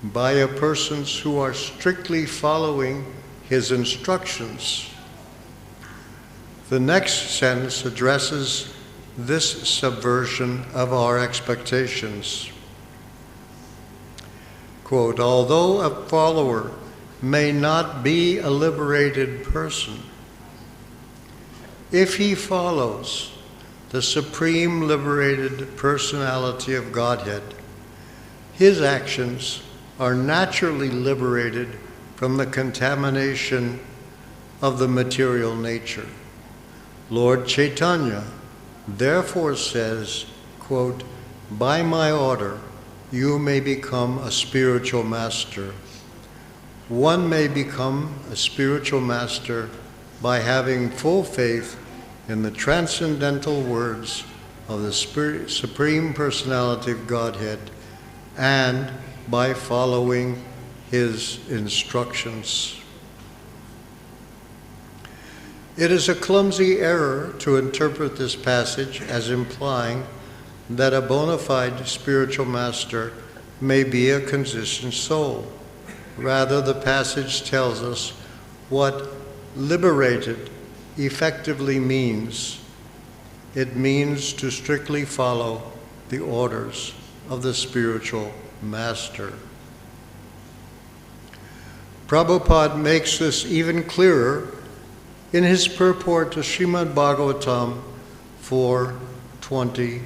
via persons who are strictly following his instructions. The next sentence addresses this subversion of our expectations. Quote, "Although a follower may not be a liberated person, if he follows the Supreme Liberated Personality of Godhead, his actions are naturally liberated from the contamination of the material nature. Lord Chaitanya therefore says, quote, "By my order, you may become a spiritual master." One may become a spiritual master by having full faith in the transcendental words of the Supreme Personality of Godhead and by following his instructions. It is a clumsy error to interpret this passage as implying that a bona fide spiritual master may be a conditioned soul. Rather, the passage tells us what liberated effectively means. It means to strictly follow the orders of the spiritual master. Prabhupada makes this even clearer in his purport to Srimad Bhagavatam 4:20,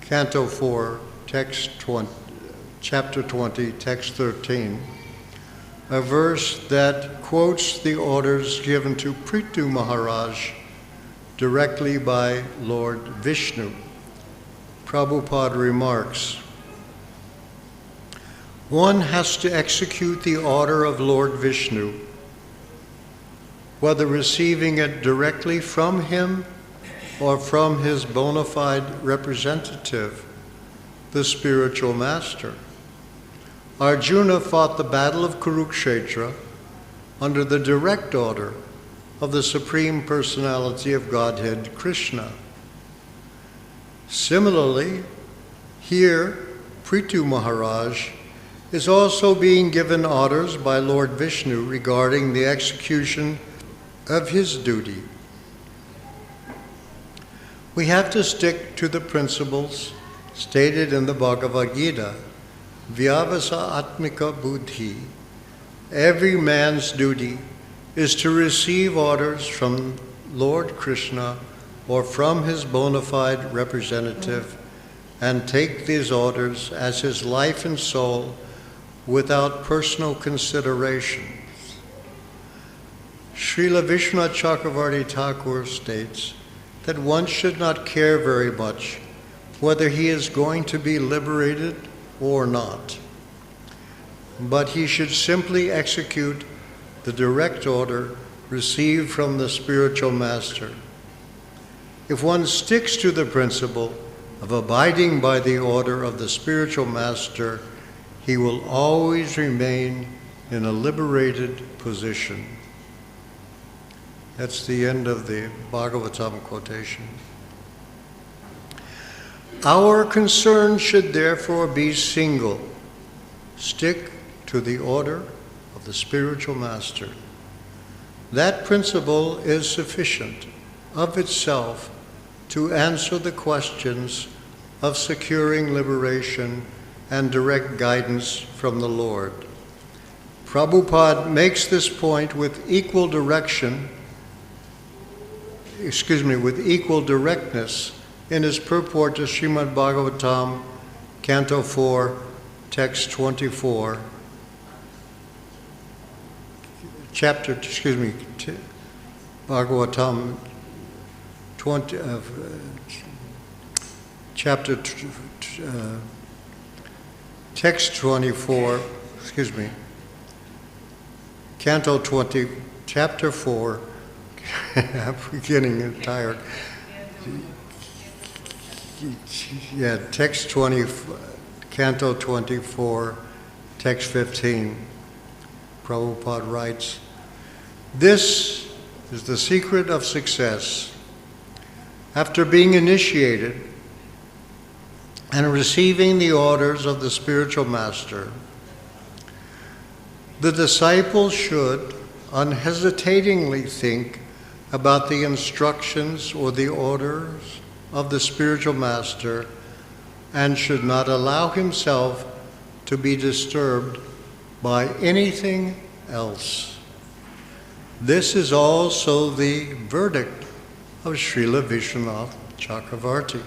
Canto 4, text 20, chapter 20, text 13, a verse that quotes the orders given to Prithu Maharaj directly by Lord Vishnu. Prabhupada remarks, one has to execute the order of Lord Vishnu, whether receiving it directly from him or from his bona fide representative, the spiritual master. Arjuna fought the battle of Kurukshetra under the direct order of the Supreme Personality of Godhead, Krishna. Similarly, here, Prithu Maharaj is also being given orders by Lord Vishnu regarding the execution of his duty. We have to stick to the principles stated in the Bhagavad Gita, Vyasa Atmika Buddhi. Every man's duty is to receive orders from Lord Krishna or from his bona fide representative and take these orders as his life and soul without personal consideration. Srila Vishwanath Chakravarti Thakur states that one should not care very much whether he is going to be liberated or not, but he should simply execute the direct order received from the spiritual master. If one sticks to the principle of abiding by the order of the spiritual master, he will always remain in a liberated position. That's the end of the Bhagavatam quotation. Our concern should therefore be single. Stick to the order of the spiritual master. That principle is sufficient of itself to answer the questions of securing liberation and direct guidance from the Lord. Prabhupada makes this point with equal directness in his purport to Srimad Bhagavatam, Canto 4, Text 24, Bhagavatam 20, Text 24, Canto 20, Chapter 4, I'm getting tired. Yeah, Text 20, Canto 24, Text 15. Prabhupada writes, this is the secret of success. After being initiated and receiving the orders of the spiritual master, the disciple should unhesitatingly think about the instructions or the orders of the spiritual master and should not allow himself to be disturbed by anything else. This is also the verdict of Srila Vishwanath Chakravarti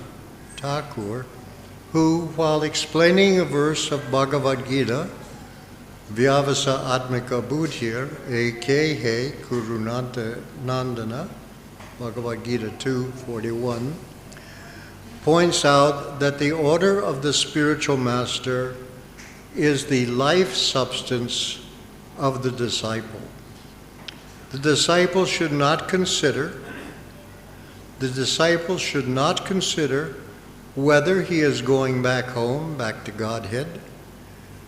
Thakur, who, while explaining a verse of Bhagavad Gita, Vyasa Atmika Buddhir Ekehe Kurunandana, Bhagavad Gita 2:41, points out that the order of the spiritual master is the life substance of the disciple. The disciple should not consider whether he is going back home, back to Godhead.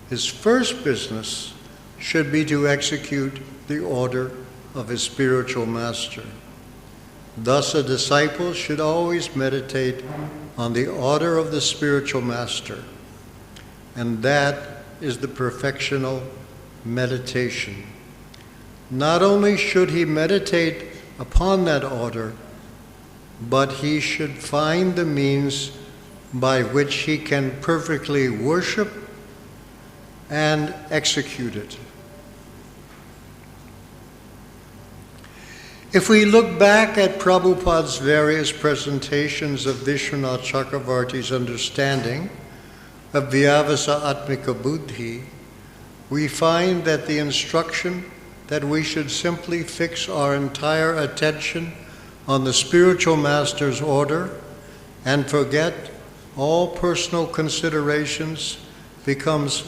His first business should be to execute the order of his spiritual master. Thus, a disciple should always meditate on the order of the spiritual master, and that is the perfectional meditation. Not only should he meditate upon that order, but he should find the means by which he can perfectly worship and execute it. If we look back at Prabhupada's various presentations of Vishwanath Chakravarti's understanding of Vyasa Atmika Buddhi, we find that the instruction that we should simply fix our entire attention on the spiritual master's order and forget all personal considerations becomes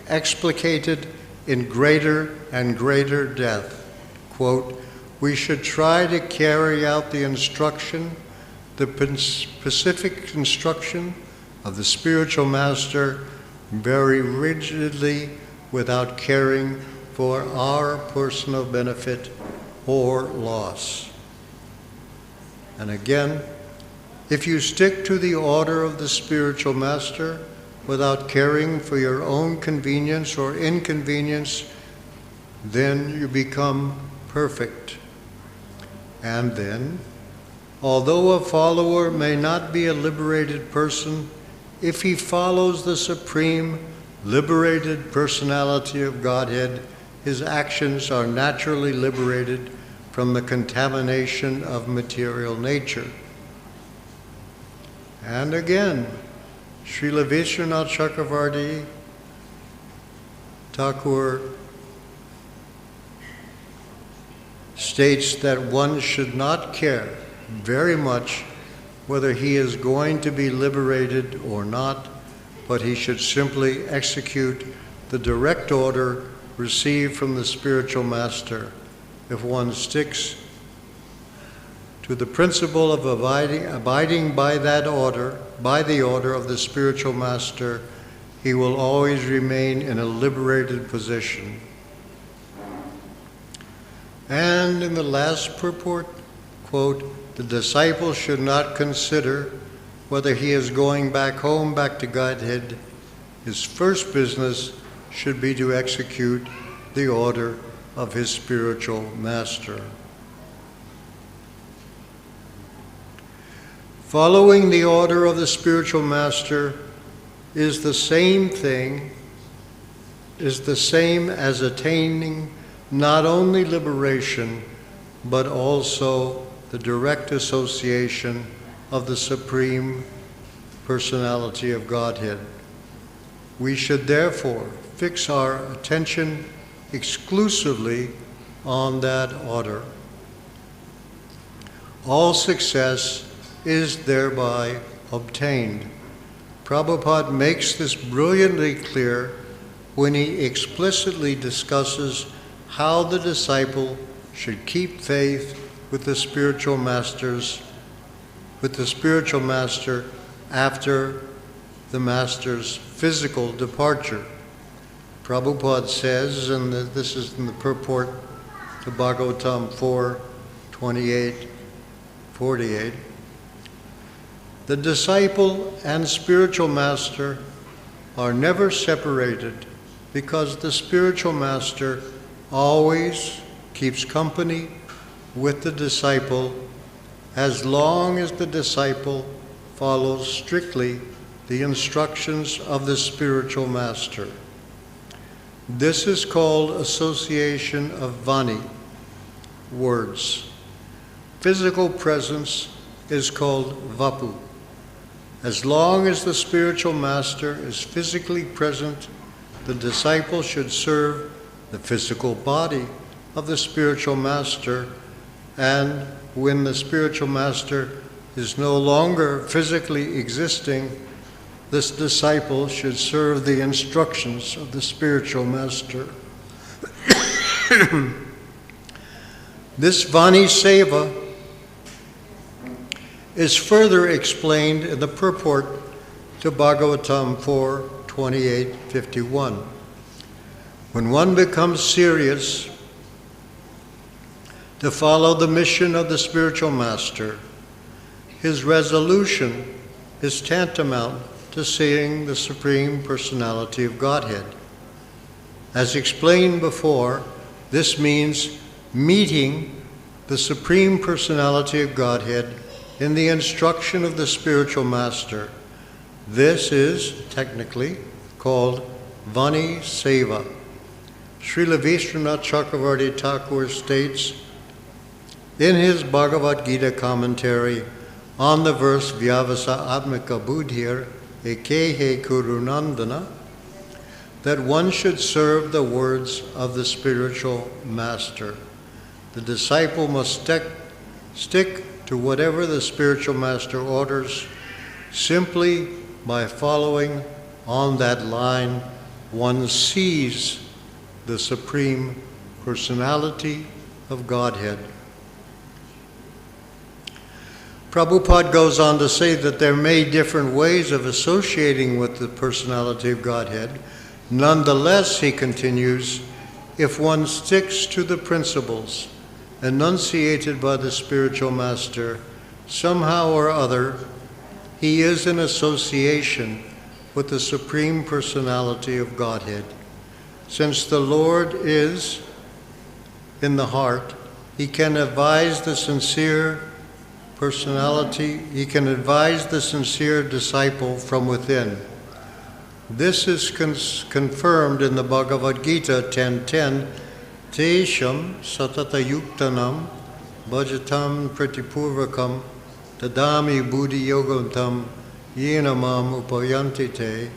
explicated in greater and greater depth. Quote, we should try to carry out the instruction, the specific instruction of the spiritual master very rigidly without caring for our personal benefit or loss. And again, if you stick to the order of the spiritual master without caring for your own convenience or inconvenience, then you become perfect. And then, although a follower may not be a liberated person, if he follows the supreme liberated personality of Godhead, his actions are naturally liberated from the contamination of material nature. And again, Srila Vishwanath Chakravarti Thakur states that one should not care very much whether he is going to be liberated or not, but he should simply execute the direct order received from the spiritual master. If one sticks to the principle of abiding by that order, by the order of the spiritual master, he will always remain in a liberated position. And in the last purport, quote, the disciple should not consider whether he is going back home, back to Godhead. His first business should be to execute the order of his spiritual master. Following the order of the spiritual master is the same as attaining not only liberation, but also the direct association of the Supreme Personality of Godhead. We should therefore fix our attention exclusively on that order. All success is thereby obtained. Prabhupada makes this brilliantly clear when he explicitly discusses how the disciple should keep faith with the spiritual master after the master's physical departure. Prabhupada says, and this is in the purport to Bhagavatam 4:28-48, the disciple and spiritual master are never separated because the spiritual master always keeps company with the disciple as long as the disciple follows strictly the instructions of the spiritual master. This is called association of Vani, words. Physical presence is called Vapu. As long as the spiritual master is physically present, the disciple should serve the physical body of the spiritual master, and when the spiritual master is no longer physically existing, this disciple should serve the instructions of the spiritual master. This Vani Seva is further explained in the purport to Bhagavatam 4:28-51. When one becomes serious to follow the mission of the spiritual master, his resolution is tantamount to seeing the Supreme Personality of Godhead. As explained before, this means meeting the Supreme Personality of Godhead in the instruction of the spiritual master. This is technically called Vani Seva. Srila Vishwanath Chakravarti Thakur states in his Bhagavad Gita commentary on the verse Vyavasa Atmika Buddhir Ekehe Kurunandana that one should serve the words of the spiritual master. The disciple must stick to whatever the spiritual master orders, Simply by following on that line, one sees the Supreme Personality of Godhead. Prabhupada goes on to say that there may be different ways of associating with the personality of Godhead. Nonetheless, he continues, if one sticks to the principles enunciated by the spiritual master, somehow or other, he is in association with the Supreme Personality of Godhead. Since the Lord is in the heart, he can advise the sincere personality, he can advise the sincere disciple from within. This is confirmed in the Bhagavad Gita 10:10, Tesham satata yuktanam bhajatam pratipurvakam tadami buddhi yogantam yenamam upayanti te.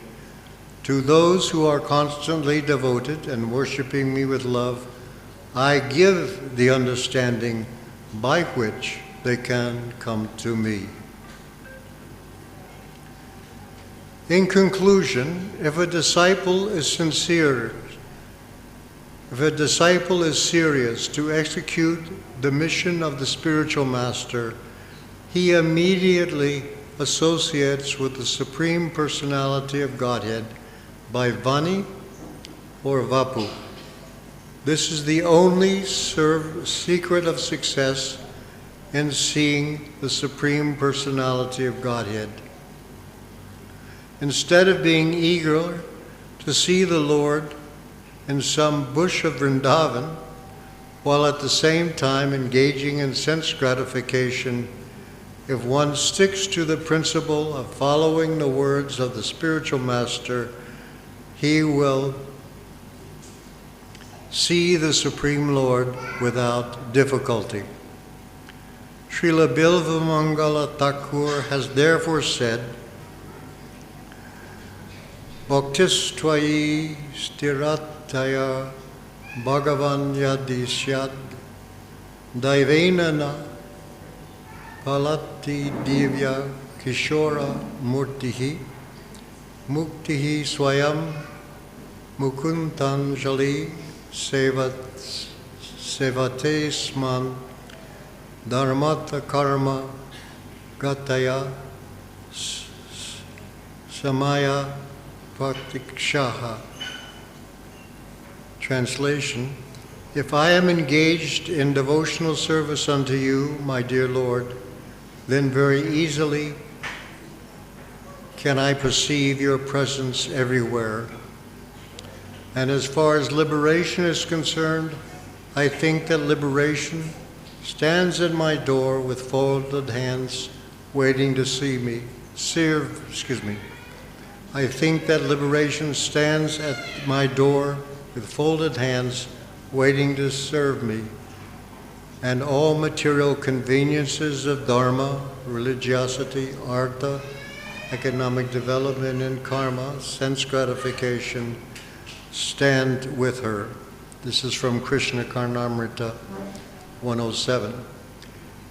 To those who are constantly devoted and worshipping me with love, I give the understanding by which they can come to me. In conclusion, if a disciple is sincere, if a disciple is serious to execute the mission of the spiritual master, he immediately associates with the Supreme Personality of Godhead by Vani or Vapu. This is the only secret of success in seeing the Supreme Personality of Godhead. Instead of being eager to see the Lord in some bush of Vrindavan, while at the same time engaging in sense gratification, if one sticks to the principle of following the words of the spiritual master, he will see the Supreme Lord without difficulty. Srila Bilvamangala Thakur has therefore said, Bhaktis Tvayi Stirataya Bhagavan Yadisyad Daivenana Palati Divya Kishora Murtihi Muktihi Swayam Mukuntanjali Sevate Sman Dharmata Karma Gataya Samaya Pratikshaha. Translation: if I am engaged in devotional service unto you, my dear Lord, then very easily can I perceive your presence everywhere. And as far as liberation is concerned, I think that liberation stands at my door with folded hands, waiting to see me. I think that liberation stands at my door with folded hands, waiting to serve me. And all material conveniences of dharma, religiosity, artha, economic development, and karma, sense gratification, stand with her. This is from Krishna Karnamrita 107.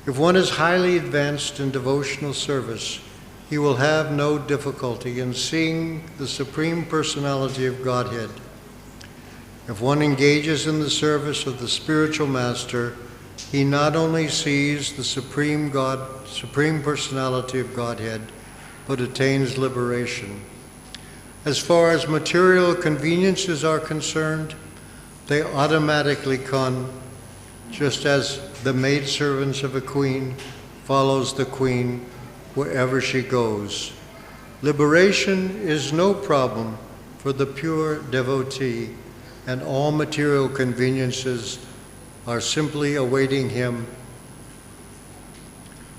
If one is highly advanced in devotional service, he will have no difficulty in seeing the Supreme Personality of Godhead. If one engages in the service of the spiritual master, he not only sees the Supreme Personality of Godhead, but attains liberation. As far as material conveniences are concerned, they automatically come, just as the maidservants of a queen follows the queen wherever she goes. Liberation is no problem for the pure devotee, and all material conveniences are simply awaiting him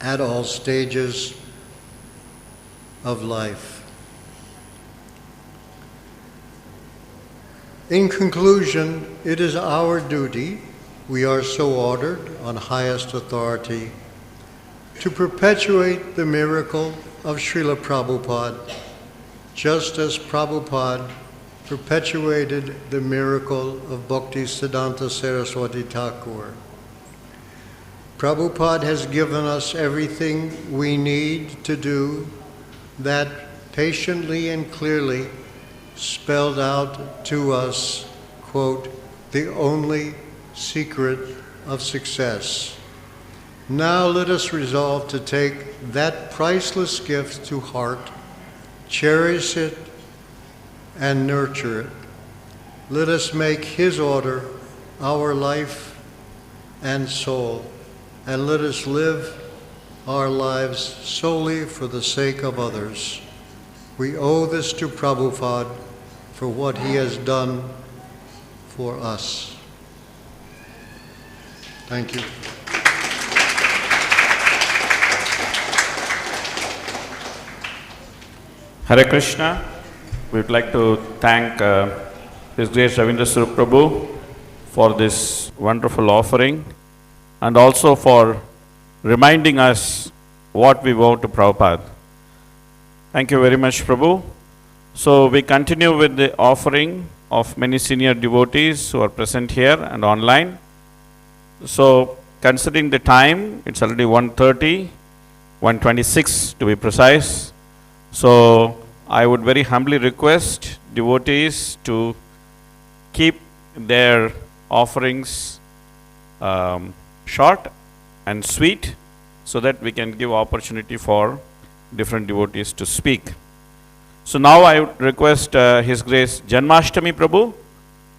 at all stages of life. In conclusion, it is our duty, we are so ordered on highest authority, to perpetuate the miracle of Srila Prabhupada, just as Prabhupada perpetuated the miracle of Bhaktisiddhanta Saraswati Thakur. Prabhupada has given us everything we need to do that patiently and clearly spelled out to us, quote, the only secret of success. Now let us resolve to take that priceless gift to heart, cherish it, and nurture it. Let us make His order our life and soul, and let us live our lives solely for the sake of others. We owe this to Prabhupada for what he has done for us. Thank you. Hare Krishna. We would like to thank His Grace Ravindra Svarupa Prabhu for this wonderful offering and also for reminding us what we owe to Prabhupada. Thank you very much, Prabhu. So we continue with the offering of many senior devotees who are present here and online. So considering the time, it's already 1:30, 1:26 to be precise. So I would very humbly request devotees to keep their offerings short and sweet so that we can give opportunity for different devotees to speak. So now I would request His Grace Janashtami Prabhu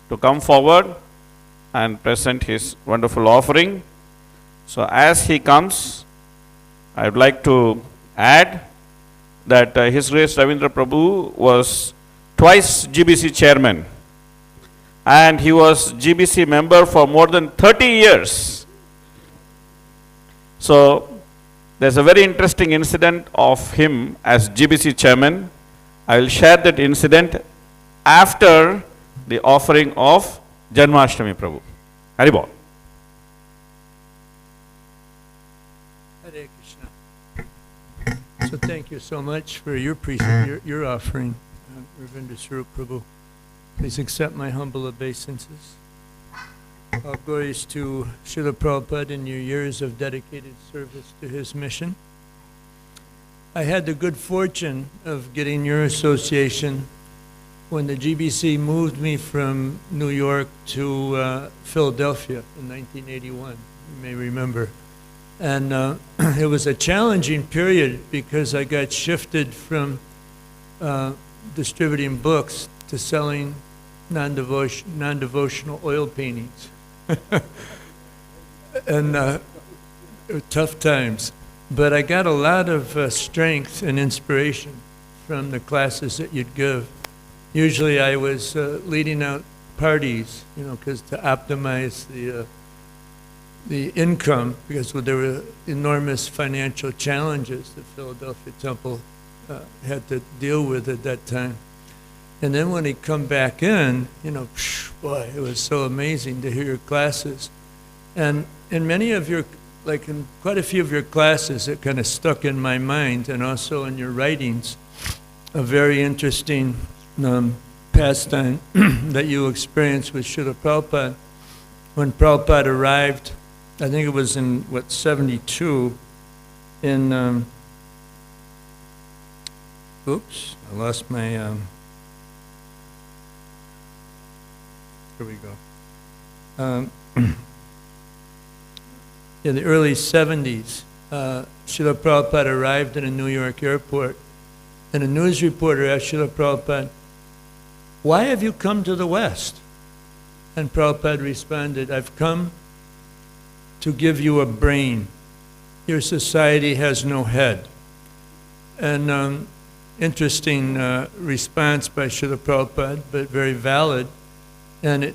to come forward and present his wonderful offering. So as he comes, I would like to add that His Grace Ravindra Prabhu was twice GBC chairman and he was GBC member for more than 30 years. So there's a very interesting incident of him as GBC chairman. I will share that incident after the offering of Janmashtami Prabhu. Haribol. Hare Krishna. So thank you so much for your offering, Ravindra Svarupa Prabhu. Please accept my humble obeisances. All glories to Srila Prabhupada in your years of dedicated service to his mission. I had the good fortune of getting your association when the GBC moved me from New York to Philadelphia in 1981, you may remember. And it was a challenging period because I got shifted from distributing books to selling non-devotional oil paintings. And tough times. But I got a lot of strength and inspiration from the classes that you'd give. Usually I was leading out parties, because to optimize the income, because there were enormous financial challenges the Philadelphia Temple had to deal with at that time. And then when he'd come back in, boy, it was so amazing to hear your classes. And in many of your, like in quite a few of your classes, it kind of stuck in my mind, and also in your writings, a very interesting pastime that you experienced with Srila Prabhupada. When Prabhupada arrived, I think it was in, 72, in, oops, I lost my, here we go. In the early 70s, Srila Prabhupada arrived in a New York airport, and a news reporter asked Srila Prabhupada, "Why have you come to the West?" And Prabhupada responded, "I've come to give you a brain. Your society has no head." And interesting response by Srila Prabhupada, but very valid. And it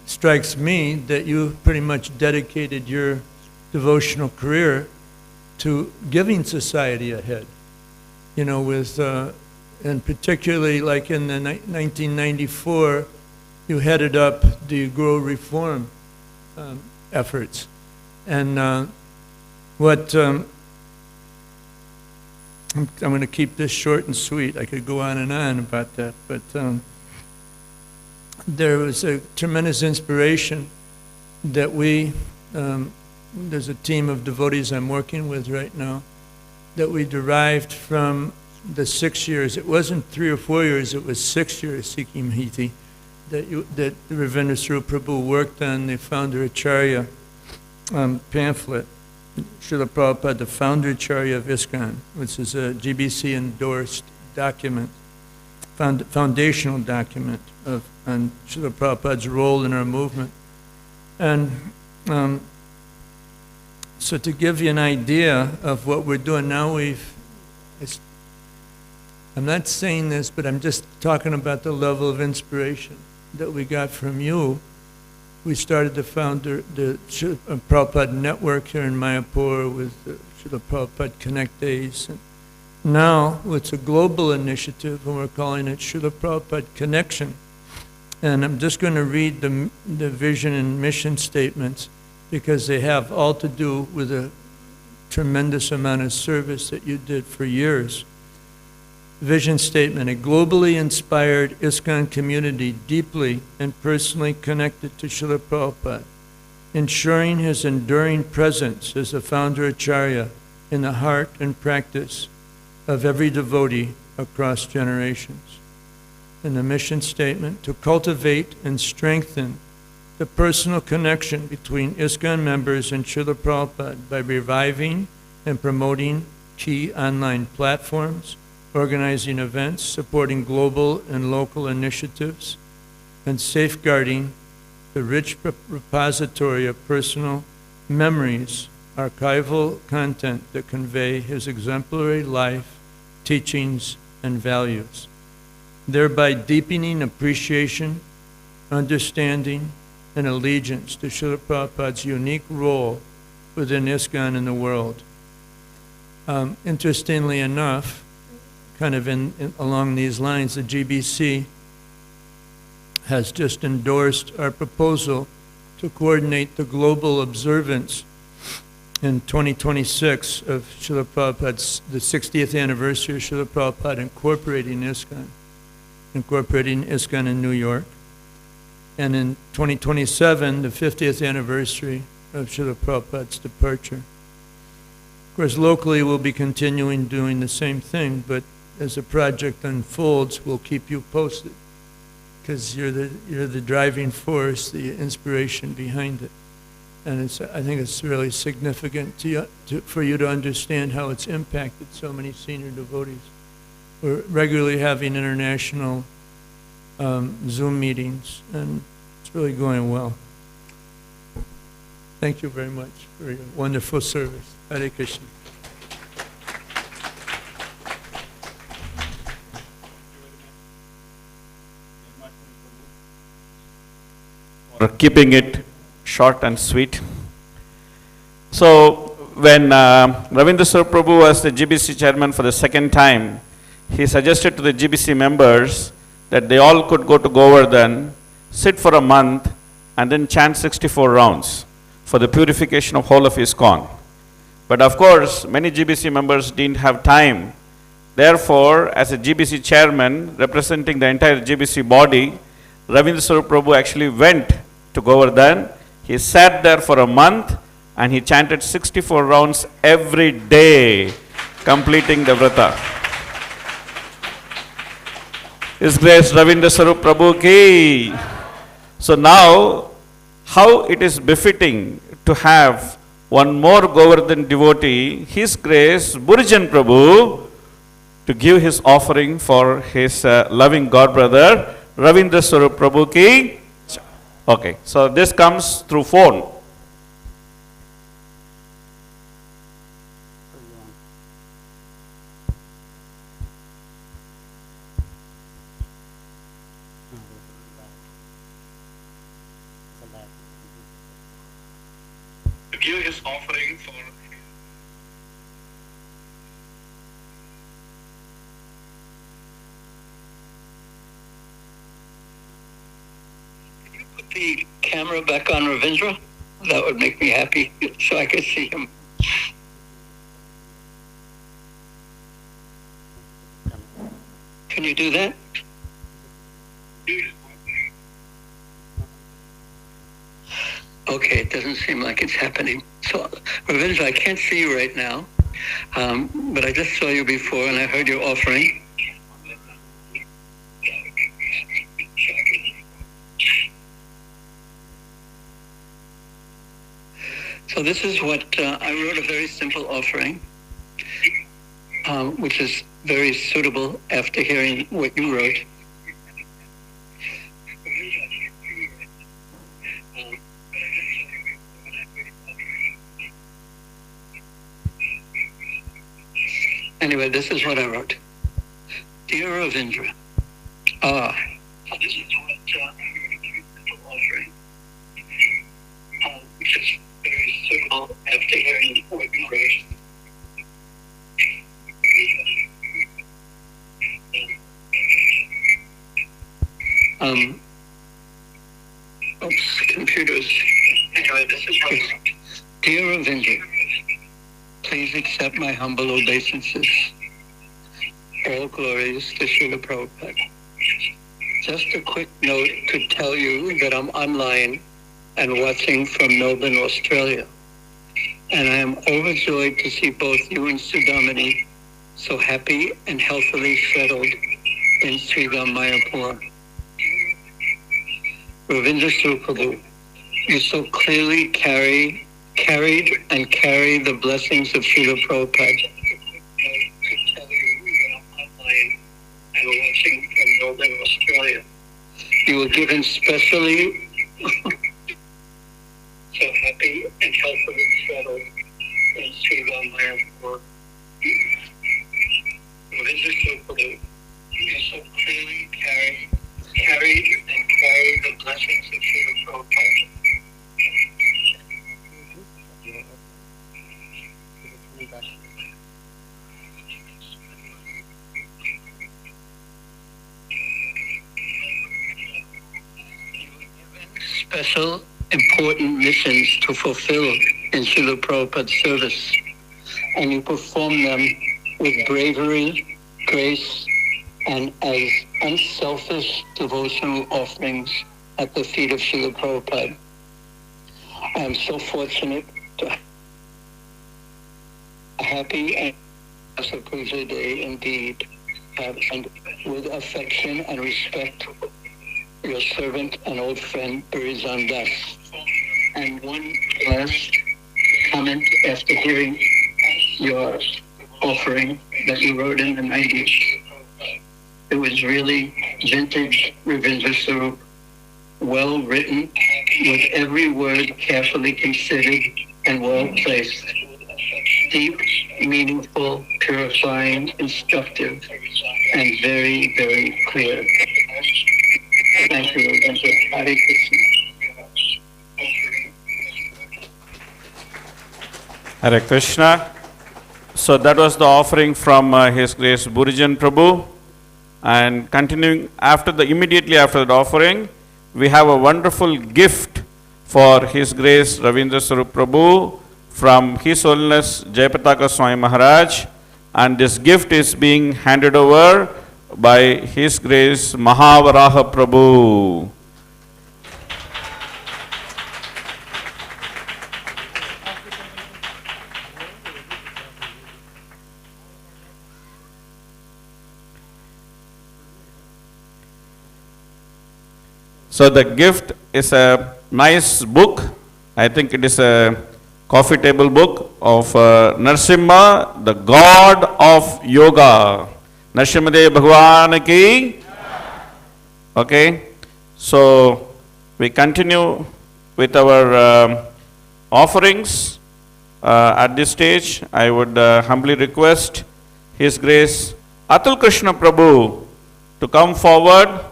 strikes me that you pretty much dedicated your devotional career to giving society a head. With, and particularly like in the 1994, you headed up the Grow Reform efforts. And I'm going to keep this short and sweet. I could go on and on about that, but there was a tremendous inspiration that there's a team of devotees I'm working with right now, that we derived from the 6 years, it wasn't 3 or 4 years, it was 6 years, Sikhi Mahiti, that Ravindra Svarupa Prabhu worked on the Founder Acharya pamphlet, Srila Prabhupada, the Founder Acharya of ISKCON, which is a GBC endorsed document, foundational document on Srila Prabhupada's role in our movement. And so to give you an idea of what we're doing now, I'm not saying this, but I'm just talking about the level of inspiration that we got from you. We started the Prabhupada Network here in Mayapur with the Prabhupada Connect Days. And now it's a global initiative, and we're calling it Srila Prabhupada Connection. And I'm just going to read the vision and mission statements because they have all to do with a tremendous amount of service that you did for years. Vision statement: a globally inspired ISKCON community deeply and personally connected to Srila Prabhupada, ensuring his enduring presence as a founder Acharya in the heart and practice of every devotee across generations. And the mission statement: to cultivate and strengthen the personal connection between ISKCON members and Srila Prabhupada by reviving and promoting key online platforms, organizing events, supporting global and local initiatives, and safeguarding the rich repository of personal memories, archival content that convey his exemplary life, teachings, and values, thereby deepening appreciation, understanding, and allegiance to Srila Prabhupada's unique role within ISKCON in the world. Interestingly enough, kind of along these lines, the GBC has just endorsed our proposal to coordinate the global observance in 2026 of Srila Prabhupada's, the 60th anniversary of Srila Prabhupada incorporating ISKCON in New York. And in 2027, the 50th anniversary of Srila Prabhupada's departure. Of course, locally we'll be continuing doing the same thing, but as the project unfolds, we'll keep you posted, because you're the driving force, the inspiration behind it. And I think it's really significant for you to understand how it's impacted so many senior devotees. We're regularly having international Zoom meetings, and it's really going well. Thank you very much for your wonderful service. Hare Krishna. For keeping it short and sweet. So when Ravindra Svarupa Prabhu was the GBC chairman for the second time, he suggested to the GBC members that they all could go to Govardhan, sit for a month, and then chant 64 rounds for the purification of whole of ISKCON. But of course, many GBC members didn't have time. Therefore, as a GBC chairman representing the entire GBC body, Ravindra Svarupa Prabhu actually went to Govardhan. He sat there for a month and he chanted 64 rounds every day, completing the vrata. His Grace Ravindra Svarupa Prabhu ki. So now, how it is befitting to have one more Govardhan devotee, His Grace Brijan Prabhu, to give his offering for his loving God brother Ravindra Svarupa Prabhu ki. Okay, so this comes through phone. To give his offering for. The camera back on Ravindra? That would make me happy, so I could see him. Can you do that? Okay, it doesn't seem like it's happening. So, Ravindra, I can't see you right now. But I just saw you before and I heard your offering. So this is what I wrote, a very simple offering, which is very suitable after hearing what you wrote. Anyway, this is what I wrote. Dear Ravindra, this is what I wrote, a simple offering, which is very suitable after hearing what you wrote. Computers. Anyway, this is what I wrote. Dear Ravindra, please accept my humble obeisances. All glories to Srila Prabhupada. Just a quick note to tell you that I'm online and watching from Melbourne, Australia. And I am overjoyed to see both you and Sudamini so happy and healthily settled in Sri Dham Mayapur. Ravindra Prabhu, you so clearly carried and carry the blessings of Srila Prabhupada. And watching from Northern Australia. You were given specially so happy and healthily settled in Sri Dham Mayapur. Ravindra Prabhu, you so clearly carried and carry the blessings of Srila Prabhupada. Special important missions to fulfill in Srila Prabhupada's service, and you perform them with bravery, grace, and as unselfish devotional offerings at the feet of Srila Prabhupada. I am so fortunate to have a happy and Vyasa Puja day indeed, and with affection and respect, your servant and old friend, Brijan Dasi. And one last comment after hearing your offering that you wrote in the 90s. It was really vintage Ravindra Sarup, well written, with every word carefully considered and well placed. Deep, meaningful, purifying, instructive, and very, very clear. Thank you, Ravindra. Hare Krishna. Hare Krishna. So that was the offering from His Grace Brijan Prabhu. And continuing immediately after the offering, we have a wonderful gift for His Grace Ravindra Sarup Prabhu from His Holiness Jayapataka Swami Maharaj. And this gift is being handed over by His Grace Mahavaraha Prabhu. So the gift is a nice book. I think it is a coffee table book of Narasimha, the God of Yoga. Narasimhadev Bhagwan ki. Okay. So we continue with our offerings. At this stage, I would humbly request His Grace Atul Krishna Prabhu to come forward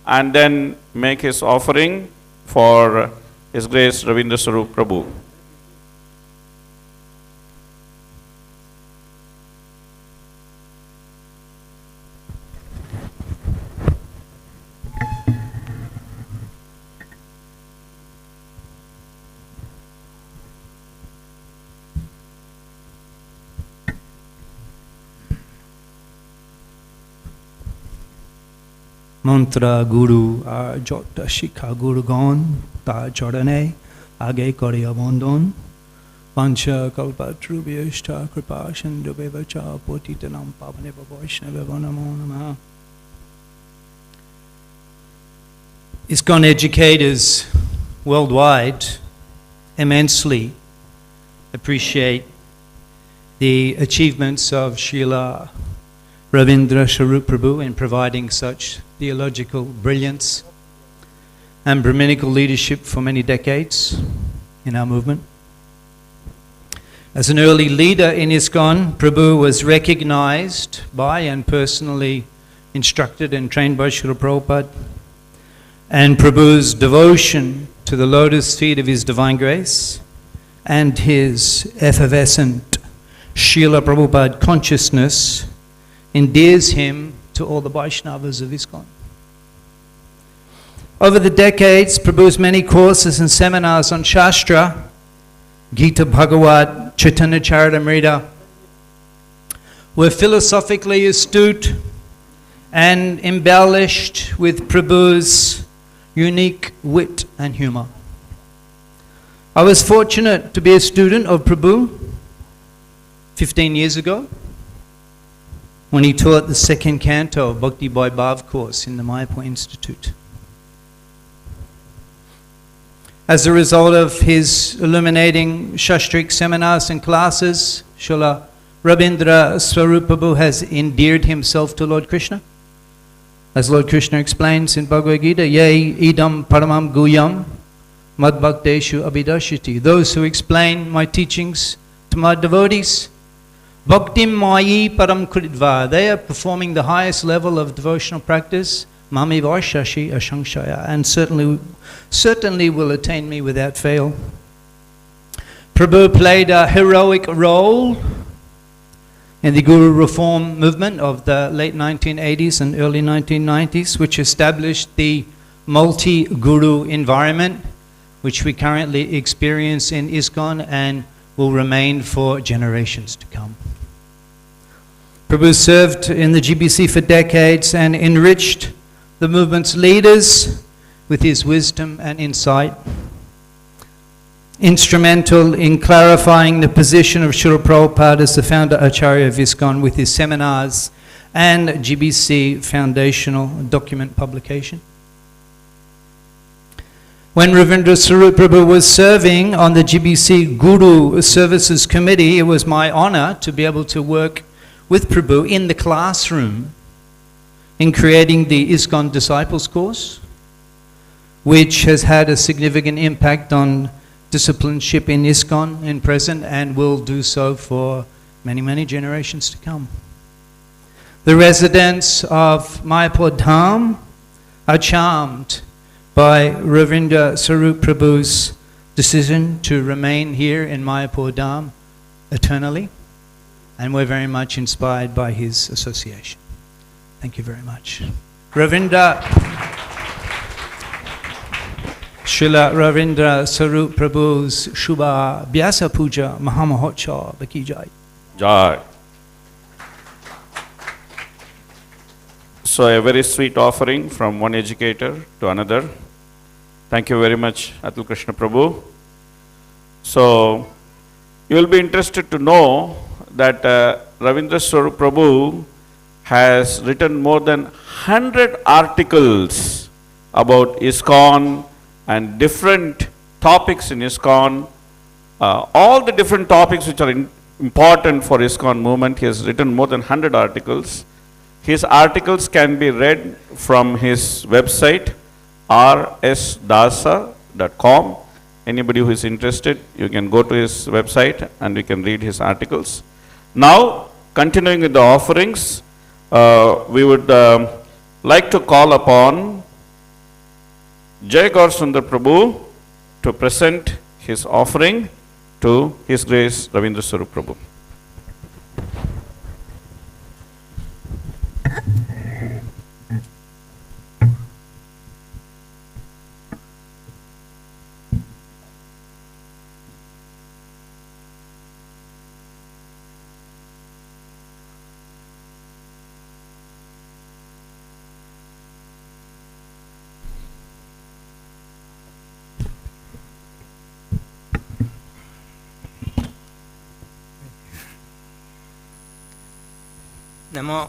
and then make his offering for His Grace Ravindra Sarup Prabhu. Mantra Guru ar Jota Shikha Gurugon Ta Chorane Age Kore Abandon Vancha kalpatrubhyashta kripa sindhubheva cha patitanam pavaneva vaishnaveva namo namaha. ISKCON educators worldwide immensely appreciate the achievements of Srila Ravindra Svarupa Prabhu in providing such theological brilliance and Brahminical leadership for many decades in our movement. As an early leader in ISKCON, Prabhu was recognized by and personally instructed and trained by Srila Prabhupada, and Prabhu's devotion to the lotus feet of His Divine Grace and his effervescent Srila Prabhupada consciousness endears him to all the Vaishnavas of ISKCON. Over the decades, Prabhu's many courses and seminars on Shastra, Gita Bhagavat, Chaitanya Charitamrita, were philosophically astute and embellished with Prabhu's unique wit and humor. I was fortunate to be a student of Prabhu 15 years ago when he taught the second canto of Bhakti Vaibhav course in the Mayapur Institute. As a result of his illuminating Shastric seminars and classes, Srila Ravindra Svarupa Prabhu has endeared himself to Lord Krishna. As Lord Krishna explains in Bhagavad Gita, Yai idam paramam guyam madbhakteshu abhidashiti. Those who explain my teachings to my devotees, bhaktim mayi param kritva. They are performing the highest level of devotional practice, mami varshashi ashanshaya, and certainly will attain me without fail. Prabhu played a heroic role in the Guru Reform movement of the late 1980s and early 1990s, which established the multi-Guru environment, which we currently experience in ISKCON and will remain for generations to come. Prabhu served in the GBC for decades and enriched the movement's leaders with his wisdom and insight. Instrumental in clarifying the position of Srila Prabhupada as the founder Acharya of ISKCON with his seminars and GBC foundational document publication. When Ravindra Svarupa Prabhu was serving on the GBC Guru Services Committee, it was my honor to be able to work with Prabhu in the classroom in creating the ISKCON Disciples course, which has had a significant impact on discipleship in ISKCON in present and will do so for many, many generations to come. The residents of Mayapur Dham are charmed by Ravindra Svarupa Prabhu's decision to remain here in Mayapur Dham eternally, and we're very much inspired by his association. Thank you very much. Srila Ravindra Svarupa Prabhu's Shubha Vyasa Puja Mahamahotsava Baki Jai. Jai. So a very sweet offering from one educator to another. Thank you very much, Atul Krishna Prabhu. So you will be interested to know that Ravindra Svarupa Prabhu has written more than 100 articles about ISKCON and different topics in ISKCON, all the different topics which are important for ISKCON movement. He has written more than 100 articles. His articles can be read from his website, rsdasa.com. Anybody who is interested, you can go to his website and you can read his articles. Now, continuing with the offerings, we would like to call upon Jai Gaur Sundar Prabhu to present his offering to His Grace Ravindra Svarupa Prabhu. नमो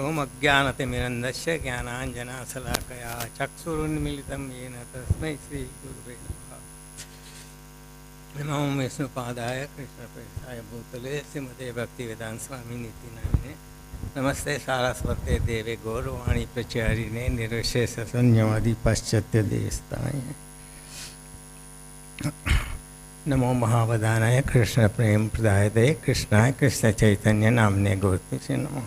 ओम अज्ञानतिमिरन्दस्य ज्ञानाञ्जनशलाकया चक्षुरुन्मीलितं येन तस्मै श्रीगुरुवे नमः। नमो विष्णुपादाय कृष्णप्रेष्ठाय भूतले श्रीमते भक्तिवेदान्त स्वामी नीति नामिने नमस्ते सारस्वते देवे गौरवाणी प्रचारिणे निर्विशेष शून्यवादी पाश्चात्य देशताय। नमो महावदानाय कृष्ण प्रेम प्रदायते कृष्णाय कृष्ण चैतन्य नामने गौरते से नमो।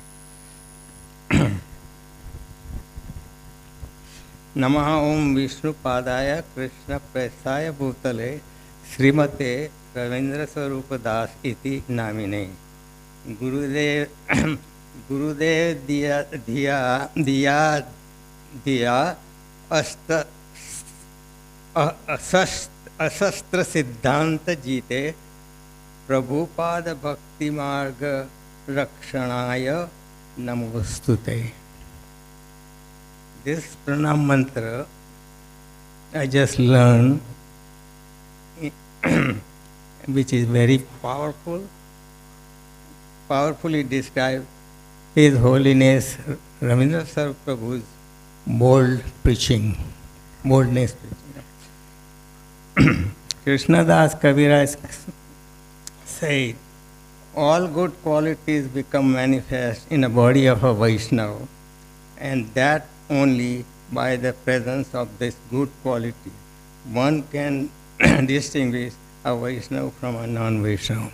नमः ओम विष्णुपादाय कृष्ण प्रेष्ठाय भूतले श्रीमते रवींद्र स्वरूप दास इति नामिने। गुरुदेव दिया अशस्त्र सिद्धांत जीते प्रभुपाद भक्ति मार्ग रक्षणाय नमोस्तुते। This pranam mantra I just learned, which is very powerfully described His Holiness Ravindra Prabhu's boldness preaching. Krishnadas Kaviraj said, all good qualities become manifest in the body of a Vaishnava, and that only by the presence of this good quality one can distinguish a Vaishnava from a non-Vaishnava.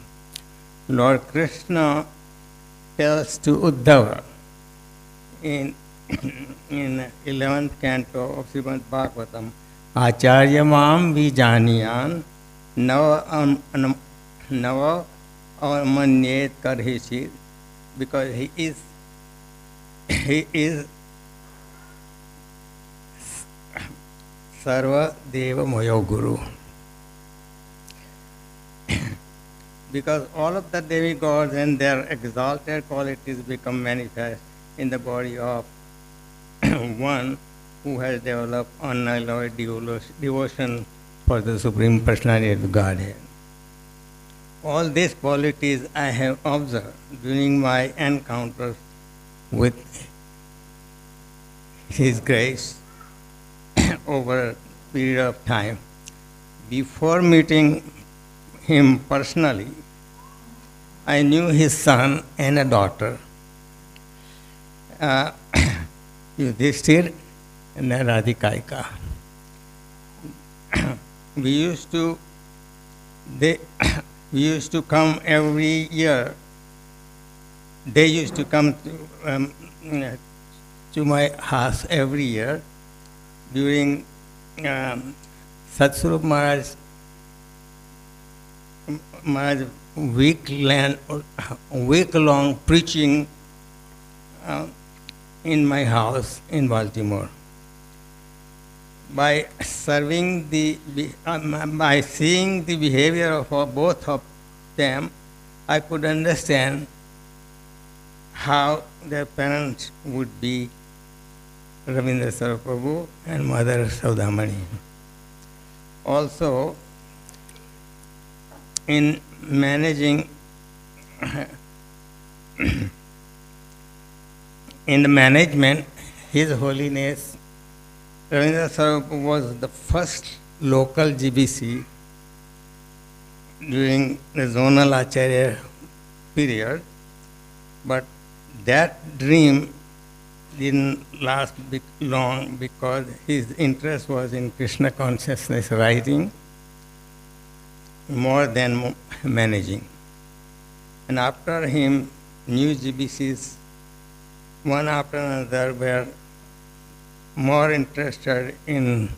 Lord Krishna tells to Uddhava in 11th canto of Srimad Bhagavatam, Acharya mam vijaniyan nava amanyet karhishit, because he is Sarva Deva Moyo Guru. Because all of the demigods and their exalted qualities become manifest in the body of one who has developed unalloyed devotion for the Supreme Personality of Godhead. All these qualities I have observed during my encounters with His grace over a period of time. Before meeting him personally, I knew his son and a daughter, Yudhishthir and Radhikaika. We used to come every year. They used to come to my house every year during Satsvarup Maharaj week-long preaching in my house in Baltimore. By seeing the behavior of both of them, I could understand how their parents would be, Ravindra Prabhu and Mother Sudamini. Also, in managing in the management, His Holiness Ravindra Prabhu was the first local GBC during the zonal Acharya period, but that dream didn't last long because his interest was in Krishna consciousness writing more than managing. And after him, new GBCs, one after another, were more interested in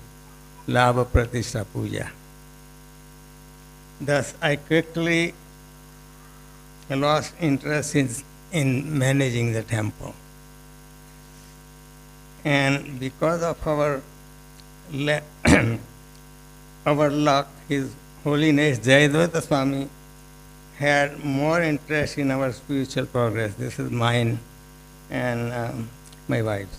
Labha Pratishtha Puja. Thus, I quickly lost interest in managing the temple. And because of our luck, His Holiness Jayapataka Swami had more interest in our spiritual progress. This is mine and my wife's.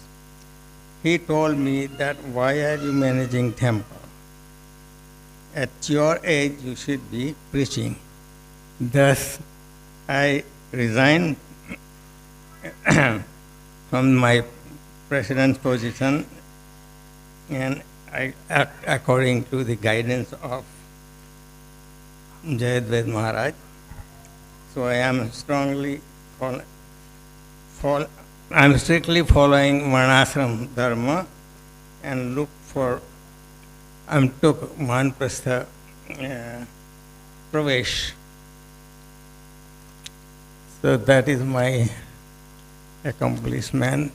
He told me that, why are you managing temple? At your age, you should be preaching. Thus, I resigned from my president's position, and I act according to the guidance of Jayadvaita Maharaj. So I am strictly following Varnashram Dharma and took Manprastha Pravesh. So that is my accomplishment,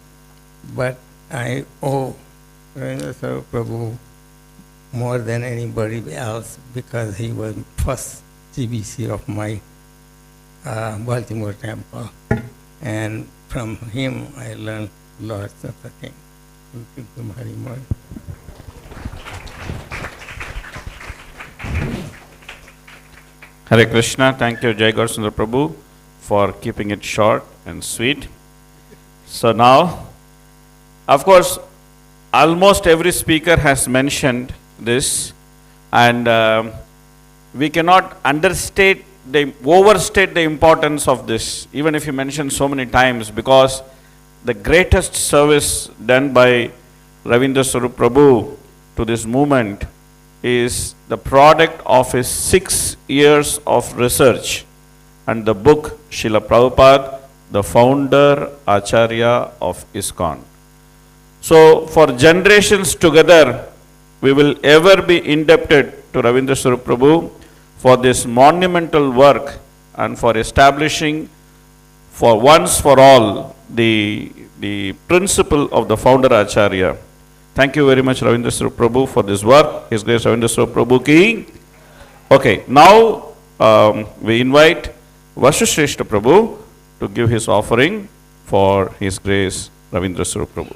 but I owe Ravindra Prabhu more than anybody else because he was first GBC of my Baltimore temple, and from him I learned lots of the things. Thank you very much. Hare Krishna. Thank you, Jai Gaurasundar Prabhu, for keeping it short and sweet. So now, of course, almost every speaker has mentioned this, and we cannot overstate the importance of this, even if you mention so many times, because the greatest service done by Ravindra Swarupa Prabhu to this movement is the product of his 6 years of research and the book Srila Prabhupada, the founder Acharya of ISKCON. So for generations together, we will ever be indebted to Ravindra Swarupa Prabhu for this monumental work and for establishing for once for all the principle of the founder Acharya. Thank you very much, Ravindra Swarupa Prabhu, for this work. His Grace Ravindra Swarupa Prabhu ki. Okay, now we invite Vasishtha Prabhu to give his offering for His Grace Ravindra Swarupa Prabhu.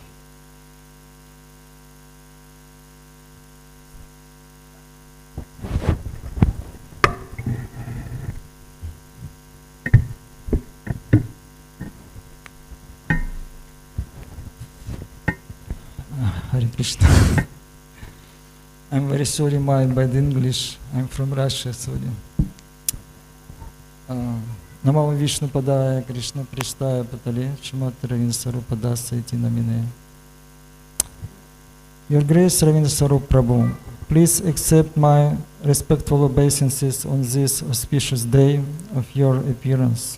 Hare Krishna. I'm very sorry, my bad English. I'm from Russia, sorry. Namamo Vishnu Padaya Krishna Pristaya Patale Shrimati Ravindra Swarupa Dasi Namine. Your Grace Ravindra Swarupa Prabhu, please accept my respectful obeisances on this auspicious day of your appearance.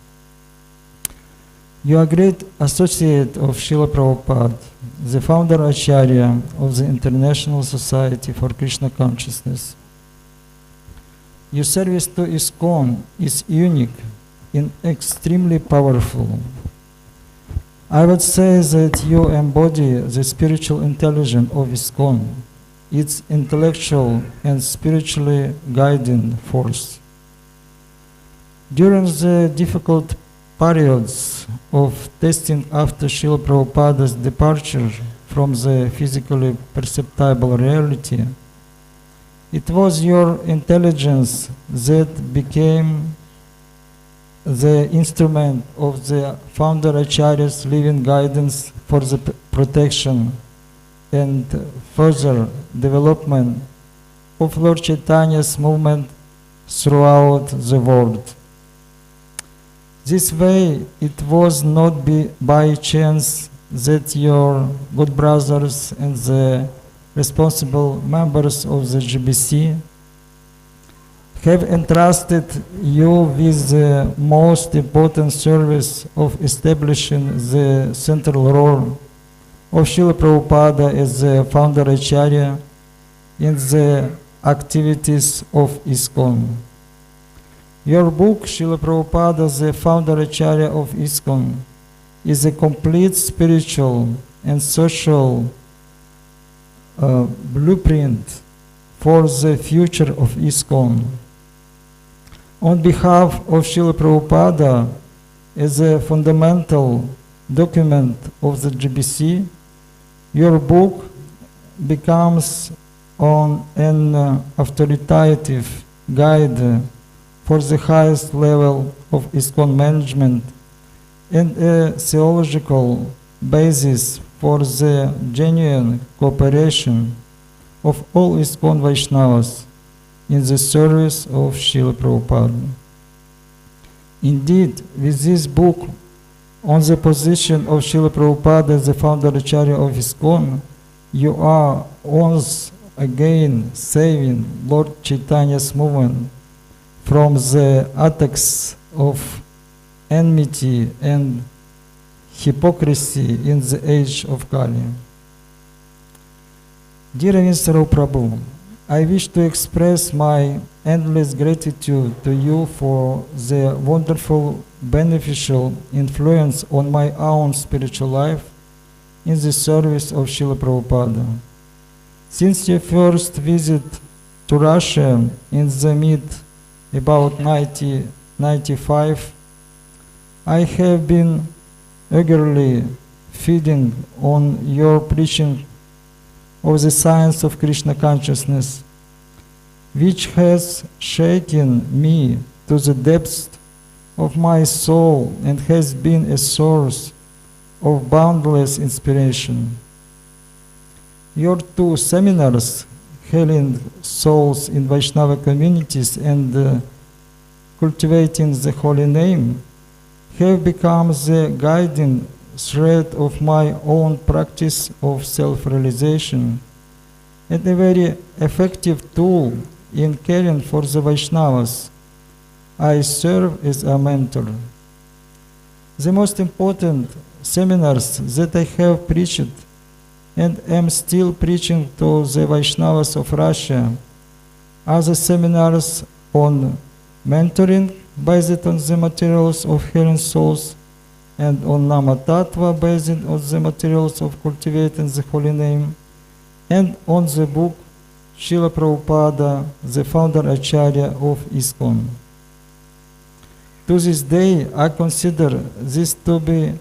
You are a great associate of Srila Prabhupada, the founder Acharya of the International Society for Krishna Consciousness. Your service to ISKCON is unique and extremely powerful. I would say that you embody the spiritual intelligence of ISKCON, its intellectual and spiritually guiding force. During the difficult periods of testing after Srila Prabhupada's departure from the physically perceptible reality, it was your intelligence that became the instrument of the founder Acharya's living guidance for the protection and further development of Lord Chaitanya's movement throughout the world. This way, it was not by chance that your good brothers and the responsible members of the GBC have entrusted you with the most important service of establishing the central role of Srila Prabhupada as the founder Acharya in the activities of ISKCON. Your book, Srila Prabhupada, the founder Acharya of ISKCON, is a complete spiritual and social blueprint for the future of ISKCON. On behalf of Srila Prabhupada, as a fundamental document of the GBC, your book becomes an authoritative guide for the highest level of ISKCON management and a theological basis for the genuine cooperation of all ISKCON Vaishnavas in the service of Srila Prabhupada. Indeed, with this book, on the position of Srila Prabhupada as the founder Acharya of ISKCON, you are once again saving Lord Chaitanya's movement from the attacks of enmity and hypocrisy in the age of Kali. Dear Ravindra Prabhu, I wish to express my endless gratitude to you for the wonderful beneficial influence on my own spiritual life in the service of Srila Prabhupada. Since your first visit to Russia in the mid about 1995, I have been eagerly feeding on your preaching of the science of Krishna consciousness, which has shaken me to the depths of my soul and has been a source of boundless inspiration. Your two seminars, Healing Souls in Vaishnava Communities and Cultivating the Holy Name, have become the guiding thread of my own practice of self-realization and a very effective tool in caring for the Vaishnavas. I serve as a mentor. The most important seminars that I have preached and am still preaching to the Vaishnavas of Russia are the seminars on mentoring based on the materials of Healing Souls and on Nama Tattva based on the materials of Cultivating the Holy Name, and on the book Srila Prabhupada, the founder Acharya of ISKCON. To this day, I consider this to be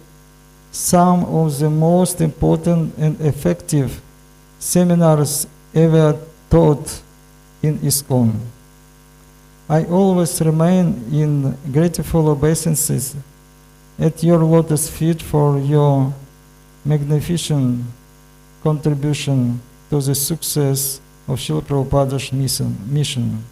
some of the most important and effective seminars ever taught in ISKCON. I always remain in grateful obeisances at your lotus feet for your magnificent contribution to the success of Srila Prabhupada's mission.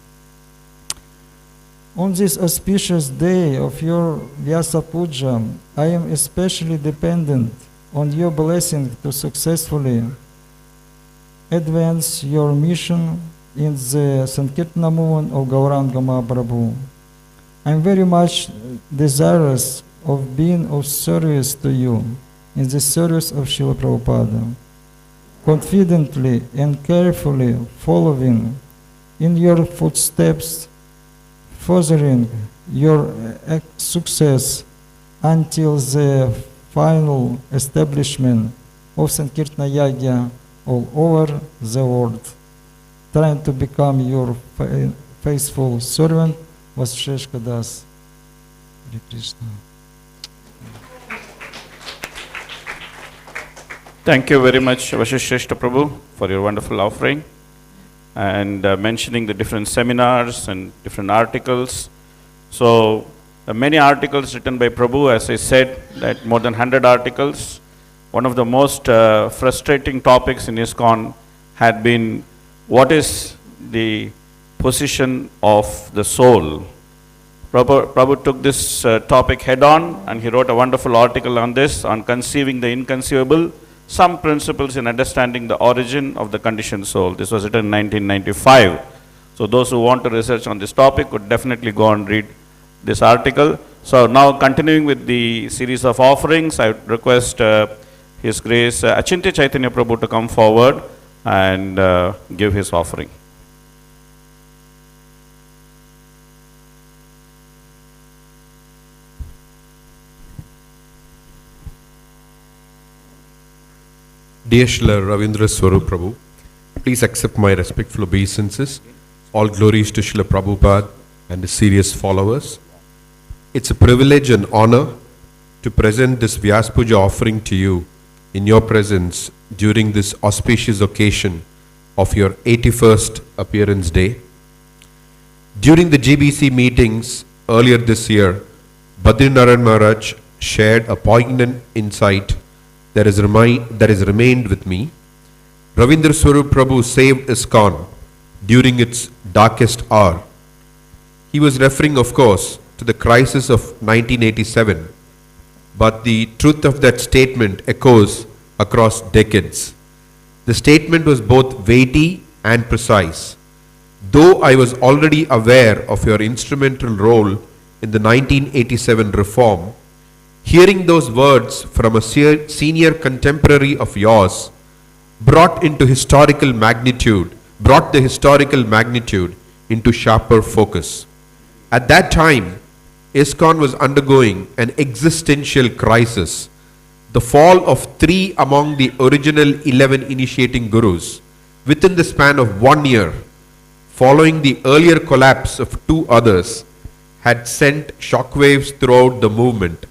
On this auspicious day of your Vyasa Puja, I am especially dependent on your blessing to successfully advance your mission in the Sankirtana movement of Gauranga Mahaprabhu. I am very much desirous of being of service to you in the service of Srila Prabhupada, confidently and carefully following in your footsteps, furthering your success until the final establishment of Sankirtana Yagya all over the world, trying to become your faithful servant, Vaspuja Das. Hare Krishna. Thank you very much, Vasistha Prabhu, for your wonderful offering and mentioning the different seminars and different articles. So, many articles written by Prabhu, as I said, that more than 100 articles. One of the most frustrating topics in ISKCON had been what is the position of the soul. Prabhu took this topic head on and he wrote a wonderful article on this, on conceiving the inconceivable, some principles in understanding the origin of the conditioned soul. This was written in 1995. So those who want to research on this topic would definitely go and read this article. So now continuing with the series of offerings, I would request His Grace Achintya Chaitanya Prabhu to come forward and give his offering. Dear Srila Ravindra Svarupa Prabhu, please accept my respectful obeisances. All glories to Srila Prabhupada and his serious followers. It's a privilege and honor to present this Vyasa Puja offering to you in your presence during this auspicious occasion of your 81st appearance day. During the GBC meetings earlier this year, Badrinaran Maharaj shared a poignant insight that has remained with me. Ravindra Svarupa Prabhu saved ISKCON during its darkest hour. He was referring, of course, to the crisis of 1987, but the truth of that statement echoes across decades. The statement was both weighty and precise. Though I was already aware of your instrumental role in the 1987 reform, hearing those words from a senior contemporary of yours brought the historical magnitude into sharper focus. At that time, ISKCON was undergoing an existential crisis. The fall of 3 among the original 11 initiating gurus within the span of 1 year, following the earlier collapse of 2 others, had sent shockwaves throughout the movement.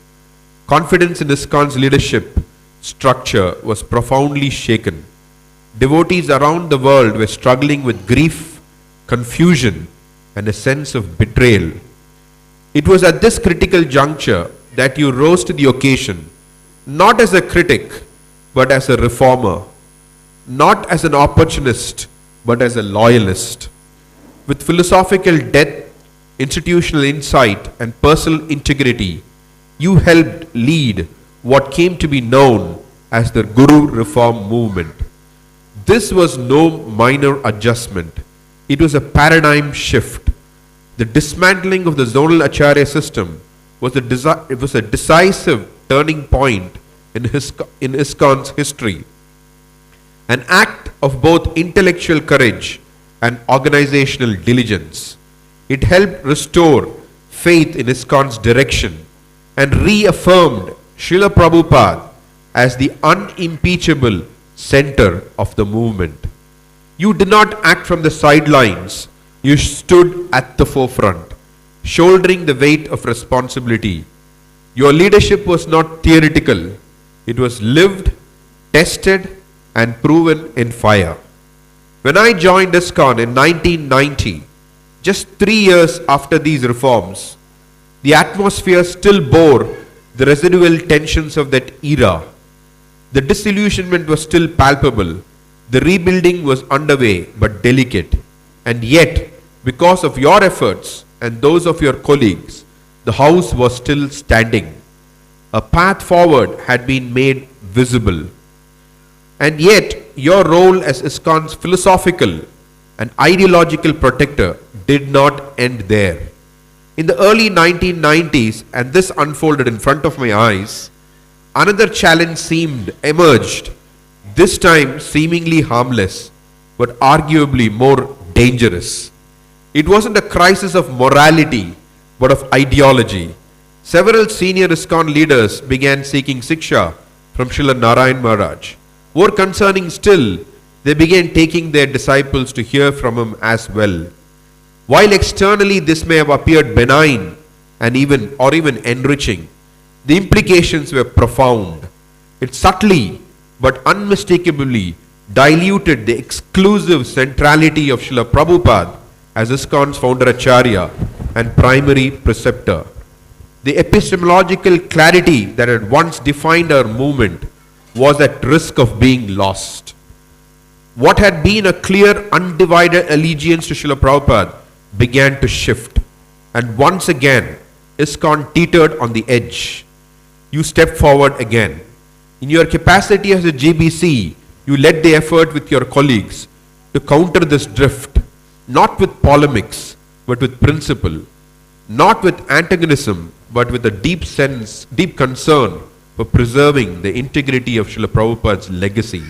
Confidence in ISKCON's leadership structure was profoundly shaken. Devotees around the world were struggling with grief, confusion, and a sense of betrayal. It was at this critical juncture that you rose to the occasion, not as a critic, but as a reformer, not as an opportunist, but as a loyalist. With philosophical depth, institutional insight, and personal integrity, you helped lead what came to be known as the Guru Reform movement. This was no minor adjustment. It was a paradigm shift. The dismantling of the zonal Acharya system was a decisive turning point in ISKCON's history. An act of both intellectual courage and organizational diligence. It helped restore faith in ISKCON's direction and reaffirmed Srila Prabhupada as the unimpeachable center of the movement. You did not act from the sidelines. You stood at the forefront, shouldering the weight of responsibility. Your leadership was not theoretical. It was lived, tested, and proven in fire. When I joined ISKCON in 1990, just 3 years after these reforms, the atmosphere still bore the residual tensions of that era. The disillusionment was still palpable. The rebuilding was underway but delicate. And yet, because of your efforts and those of your colleagues, the house was still standing. A path forward had been made visible. And yet, your role as ISKCON's philosophical and ideological protector did not end there. In the early 1990s, and this unfolded in front of my eyes, another challenge emerged, this time seemingly harmless, but arguably more dangerous. It wasn't a crisis of morality, but of ideology. Several senior ISKCON leaders began seeking Siksha from Srila Narayan Maharaj. More concerning still, they began taking their disciples to hear from him as well. While externally this may have appeared benign and even enriching, the implications were profound. It subtly but unmistakably diluted the exclusive centrality of Srila Prabhupada as ISKCON's founder Acharya and primary preceptor. The epistemological clarity that had once defined our movement was at risk of being lost. What had been a clear, undivided allegiance to Srila Prabhupada began to shift, and once again, ISKCON teetered on the edge. You stepped forward again. In your capacity as a GBC, you led the effort with your colleagues to counter this drift, not with polemics, but with principle, not with antagonism, but with a deep concern for preserving the integrity of Srila Prabhupada's legacy.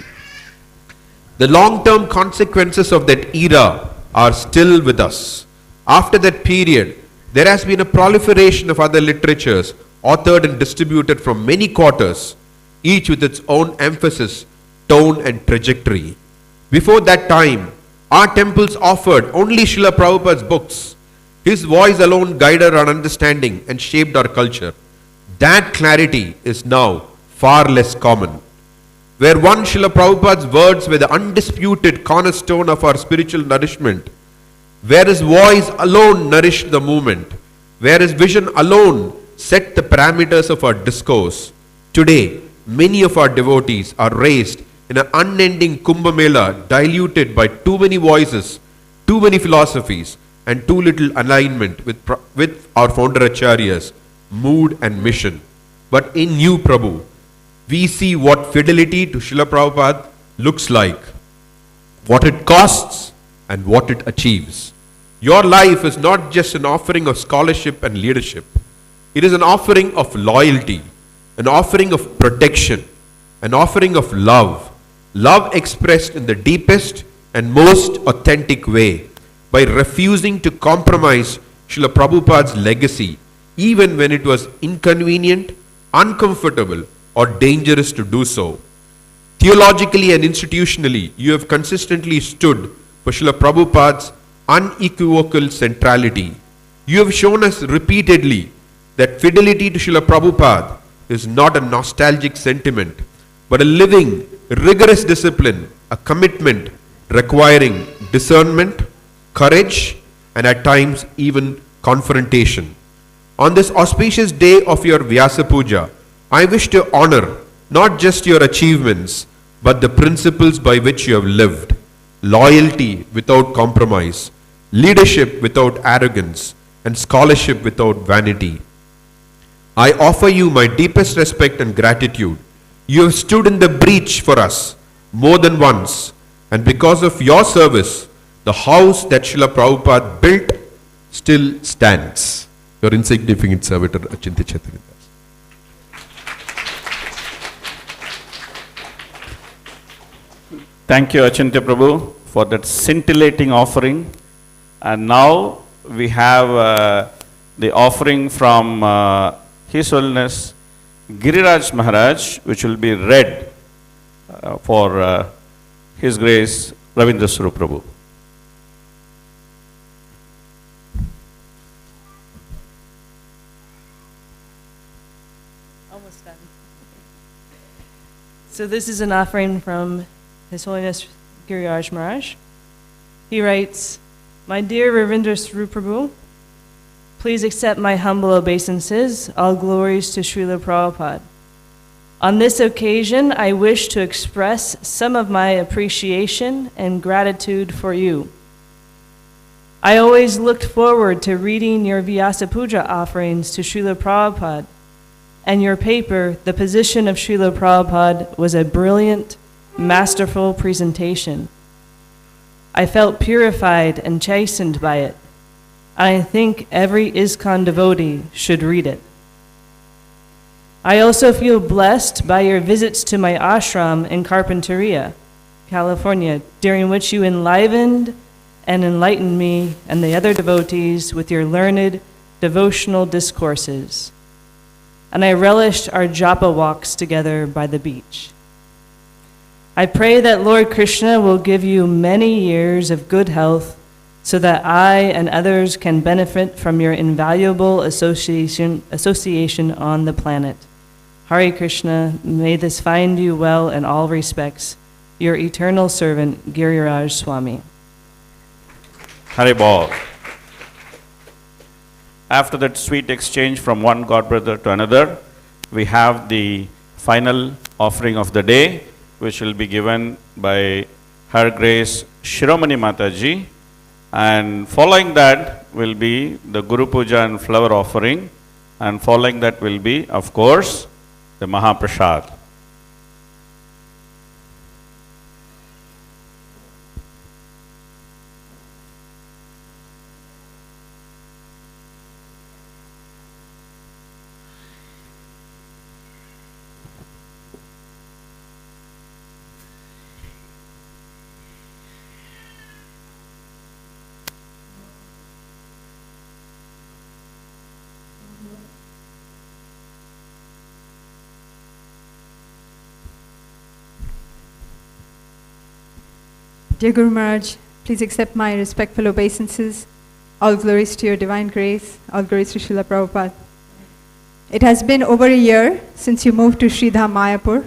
The long-term consequences of that era are still with us. After that period, there has been a proliferation of other literatures authored and distributed from many quarters, each with its own emphasis, tone and trajectory. Before that time, our temples offered only Srila Prabhupada's books. His voice alone guided our understanding and shaped our culture. That clarity is now far less common. Where one Srila Prabhupada's words were the undisputed cornerstone of our spiritual nourishment, where his voice alone nourished the movement, where his vision alone set the parameters of our discourse, today many of our devotees are raised in an unending Kumbh Mela diluted by too many voices, too many philosophies, and too little alignment with our founder Acharya's mood and mission. but in you, Prabhu, we see what fidelity to Srila Prabhupada looks like, what it costs and what it achieves. Your life is not just an offering of scholarship and leadership. It is an offering of loyalty, an offering of protection, an offering of love. Love expressed in the deepest and most authentic way by refusing to compromise Srila Prabhupada's legacy even when it was inconvenient, uncomfortable or dangerous to do so. Theologically and institutionally, you have consistently stood for Srila Prabhupada's unequivocal centrality. You have shown us repeatedly that fidelity to Srila Prabhupada is not a nostalgic sentiment, but a living, rigorous discipline, a commitment requiring discernment, courage, and at times even confrontation. On this auspicious day of your Vyasa Puja, I wish to honor not just your achievements, but the principles by which you have lived. Loyalty without compromise, leadership without arrogance, and scholarship without vanity. I offer you my deepest respect and gratitude. You have stood in the breach for us more than once, and because of your service, the house that Srila Prabhupada built still stands. Your insignificant servitor, Achintya Chaitanya. Thank you, Achintya Prabhu, for that scintillating offering. And now we have the offering from His Holiness Giriraj Maharaj, which will be read for His Grace Ravindra Svarupa Prabhu. Almost done. So this is an offering from His Holiness Giriraj Maharaj. He writes, "My dear Ravindra Svarupa Prabhu, please accept my humble obeisances. All glories to Srila Prabhupada. On this occasion, I wish to express some of my appreciation and gratitude for you. I always looked forward to reading your Vyasa Puja offerings to Srila Prabhupada, and your paper, The Position of Srila Prabhupada, was a brilliant, masterful presentation. I felt purified and chastened by it. I think every ISKCON devotee should read it. I also feel blessed by your visits to my ashram in Carpinteria, California, during which you enlivened and enlightened me and the other devotees with your learned devotional discourses. And I relished our japa walks together by the beach. I pray that Lord Krishna will give you many years of good health so that I and others can benefit from your invaluable association on the planet. Hare Krishna, may this find you well in all respects. Your eternal servant, Giriraj Swami." Hare Bol. After that sweet exchange from one God brother to another, we have the final offering of the day, which will be given by Her Grace Shiromani Mataji. And following that will be the Guru Puja and flower offering. And following that will be, of course, the Mahaprasad. Dear Guru Maharaj, please accept my respectful obeisances. All glories to your divine grace. All glories to Srila Prabhupada. It has been over a year since you moved to Dham Mayapur,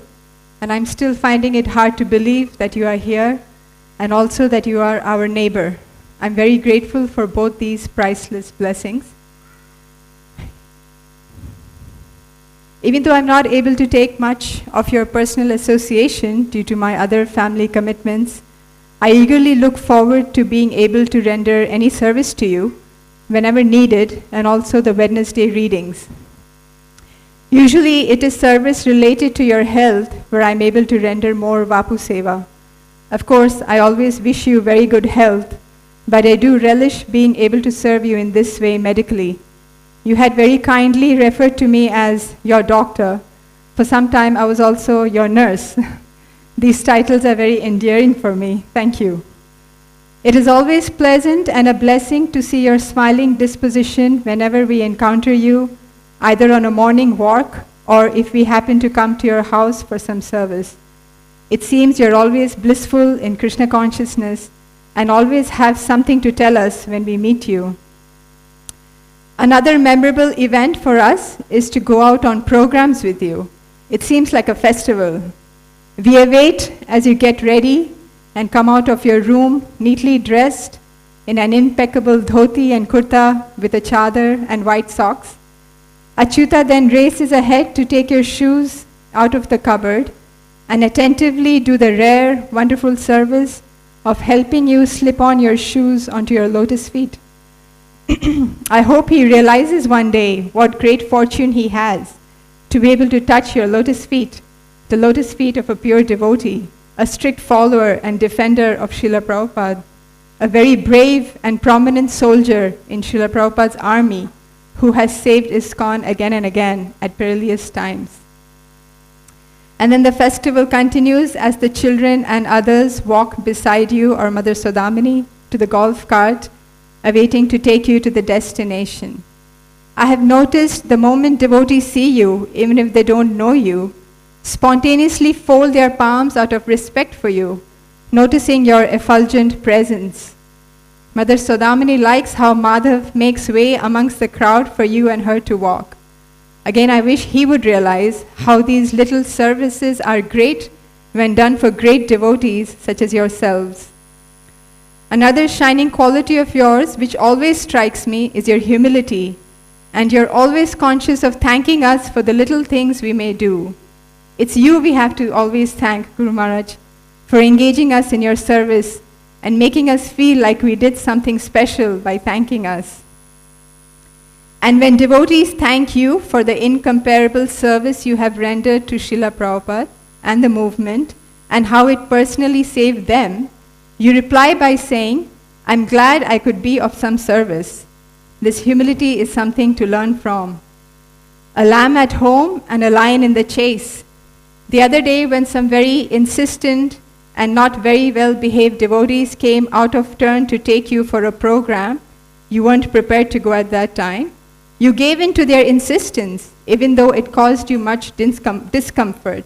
and I'm still finding it hard to believe that you are here and also that you are our neighbor. I'm very grateful for both these priceless blessings. Even though I'm not able to take much of your personal association due to my other family commitments, I eagerly look forward to being able to render any service to you whenever needed, and also the Wednesday readings. Usually it is service related to your health where I'm able to render more Vapu Seva. Of course, I always wish you very good health, but I do relish being able to serve you in this way medically. You had very kindly referred to me as your doctor. For some time I was also your nurse. These titles are very endearing for me. Thank you. It is always pleasant and a blessing to see your smiling disposition whenever we encounter you, either on a morning walk or if we happen to come to your house for some service. It seems you're always blissful in Krishna consciousness and always have something to tell us when we meet you. Another memorable event for us is to go out on programs with you. It seems like a festival. We await as you get ready and come out of your room neatly dressed in an impeccable dhoti and kurta with a chadar and white socks. Achyuta then races ahead to take your shoes out of the cupboard and attentively do the rare, wonderful service of helping you slip on your shoes onto your lotus feet. I hope he realizes one day what great fortune he has to be able to touch your lotus feet, the lotus feet of a pure devotee, a strict follower and defender of Srila Prabhupada, a very brave and prominent soldier in Srila Prabhupada's army who has saved ISKCON again and again at perilous times. And then the festival continues as the children and others walk beside you or Mother Sudamini to the golf cart, awaiting to take you to the destination. I have noticed the moment devotees see you, even if they don't know you, spontaneously fold their palms out of respect for you, noticing your effulgent presence. Mother Sudamini likes how Madhav makes way amongst the crowd for you and her to walk. Again, I wish he would realize how these little services are great when done for great devotees such as yourselves. Another shining quality of yours which always strikes me is your humility, and you're always conscious of thanking us for the little things we may do. It's you we have to always thank, Guru Maharaj, for engaging us in your service and making us feel like we did something special by thanking us. And when devotees thank you for the incomparable service you have rendered to Srila Prabhupada and the movement and how it personally saved them, you reply by saying, I'm glad I could be of some service. This humility is something to learn from. A lamb at home and a lion in the chase. The other day when some very insistent and not very well behaved devotees came out of turn to take you for a program, you weren't prepared to go at that time. You gave in to their insistence, even though it caused you much discomfort.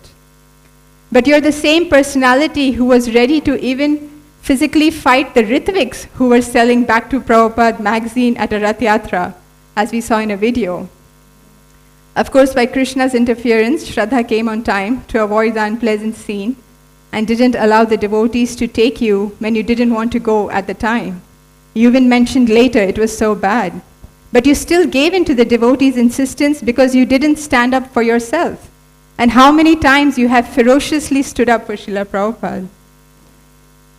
But you're the same personality who was ready to even physically fight the Ritviks who were selling Back to Prabhupada magazine at a Rath Yatra, as we saw in a video. Of course, by Krishna's interference, Shraddha came on time to avoid the unpleasant scene and didn't allow the devotees to take you when you didn't want to go at the time. You even mentioned later it was so bad. But you still gave in to the devotees' insistence because you didn't stand up for yourself. And how many times you have ferociously stood up for Srila Prabhupada.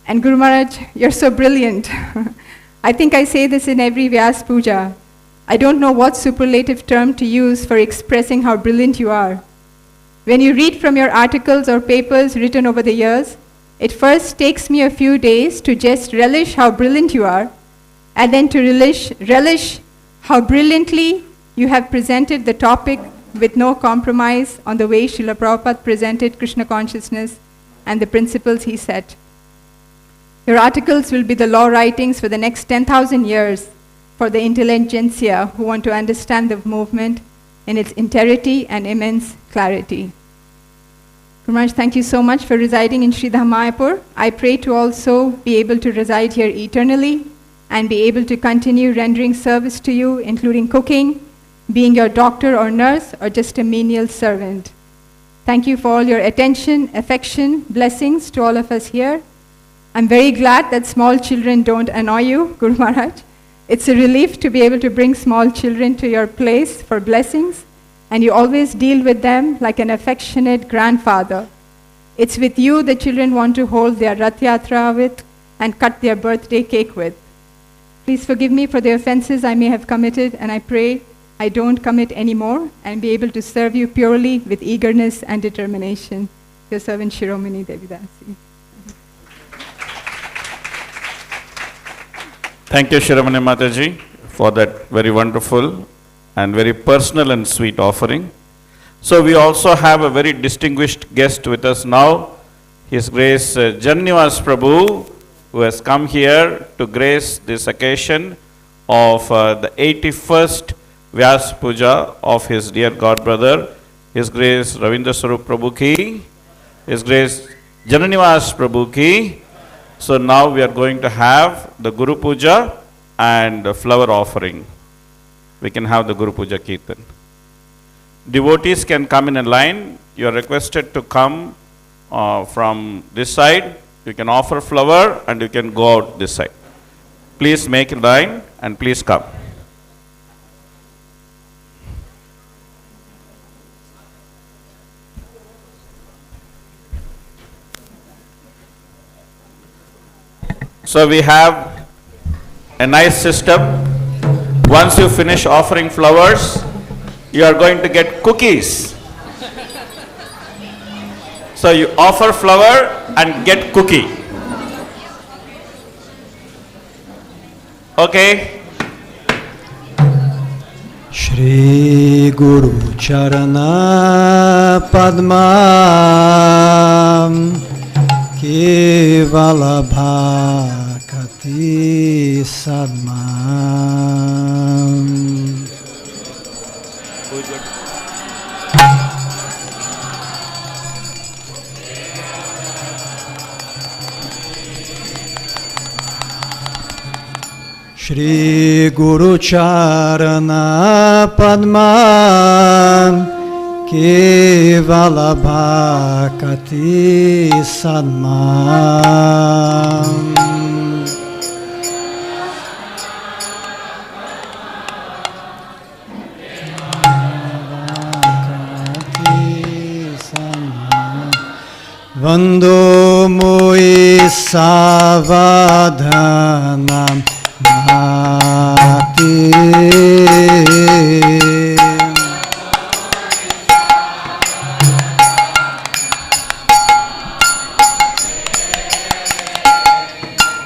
And Guru Maharaj, you're so brilliant. I think I say this in every Vyasa Puja. I don't know what superlative term to use for expressing how brilliant you are. When you read from your articles or papers written over the years, it first takes me a few days to just relish how brilliant you are, and then to relish how brilliantly you have presented the topic with no compromise on the way Srila Prabhupada presented Krishna consciousness and the principles he set. Your articles will be the law writings for the next 10,000 years for the intelligentsia who want to understand the movement in its entirety and immense clarity. Guru Maharaj, thank you so much for residing in Sri Dham Mayapur. I pray to also be able to reside here eternally and be able to continue rendering service to you, including cooking, being your doctor or nurse, or just a menial servant. Thank you for all your attention, affection, blessings to all of us here. I'm very glad that small children don't annoy you, Guru Maharaj. It's a relief to be able to bring small children to your place for blessings, and you always deal with them like an affectionate grandfather. It's with you the children want to hold their Rath Yatra with and cut their birthday cake with. Please forgive me for the offenses I may have committed, and I pray I don't commit anymore and be able to serve you purely with eagerness and determination. Your servant Shiromani Devi Dasi. Thank you, Shiromani Mataji, for that very wonderful and very personal and sweet offering. So we also have a very distinguished guest with us now, His Grace Janashtami Prabhu, who has come here to grace this occasion of the 81st Vyasa Puja of his dear godbrother, His Grace Ravindra Prabhu ki, His Grace Janashtami Prabhu ki. So now we are going to have the Guru Puja and the flower offering. We can have the Guru Puja Kirtan. Devotees can come in a line. You are requested to come from this side. You can offer flower and you can go out this side. Please make a line and please come. So we have a nice system. Once you finish offering flowers, you are going to get cookies. So you offer flower and get cookie. Okay? Shri Guru Charana Padma Kevala Bhakati Sadma Shri Guru Charana Padma Kevala Bhakati Sadma Vando Mui Savadhanam Mati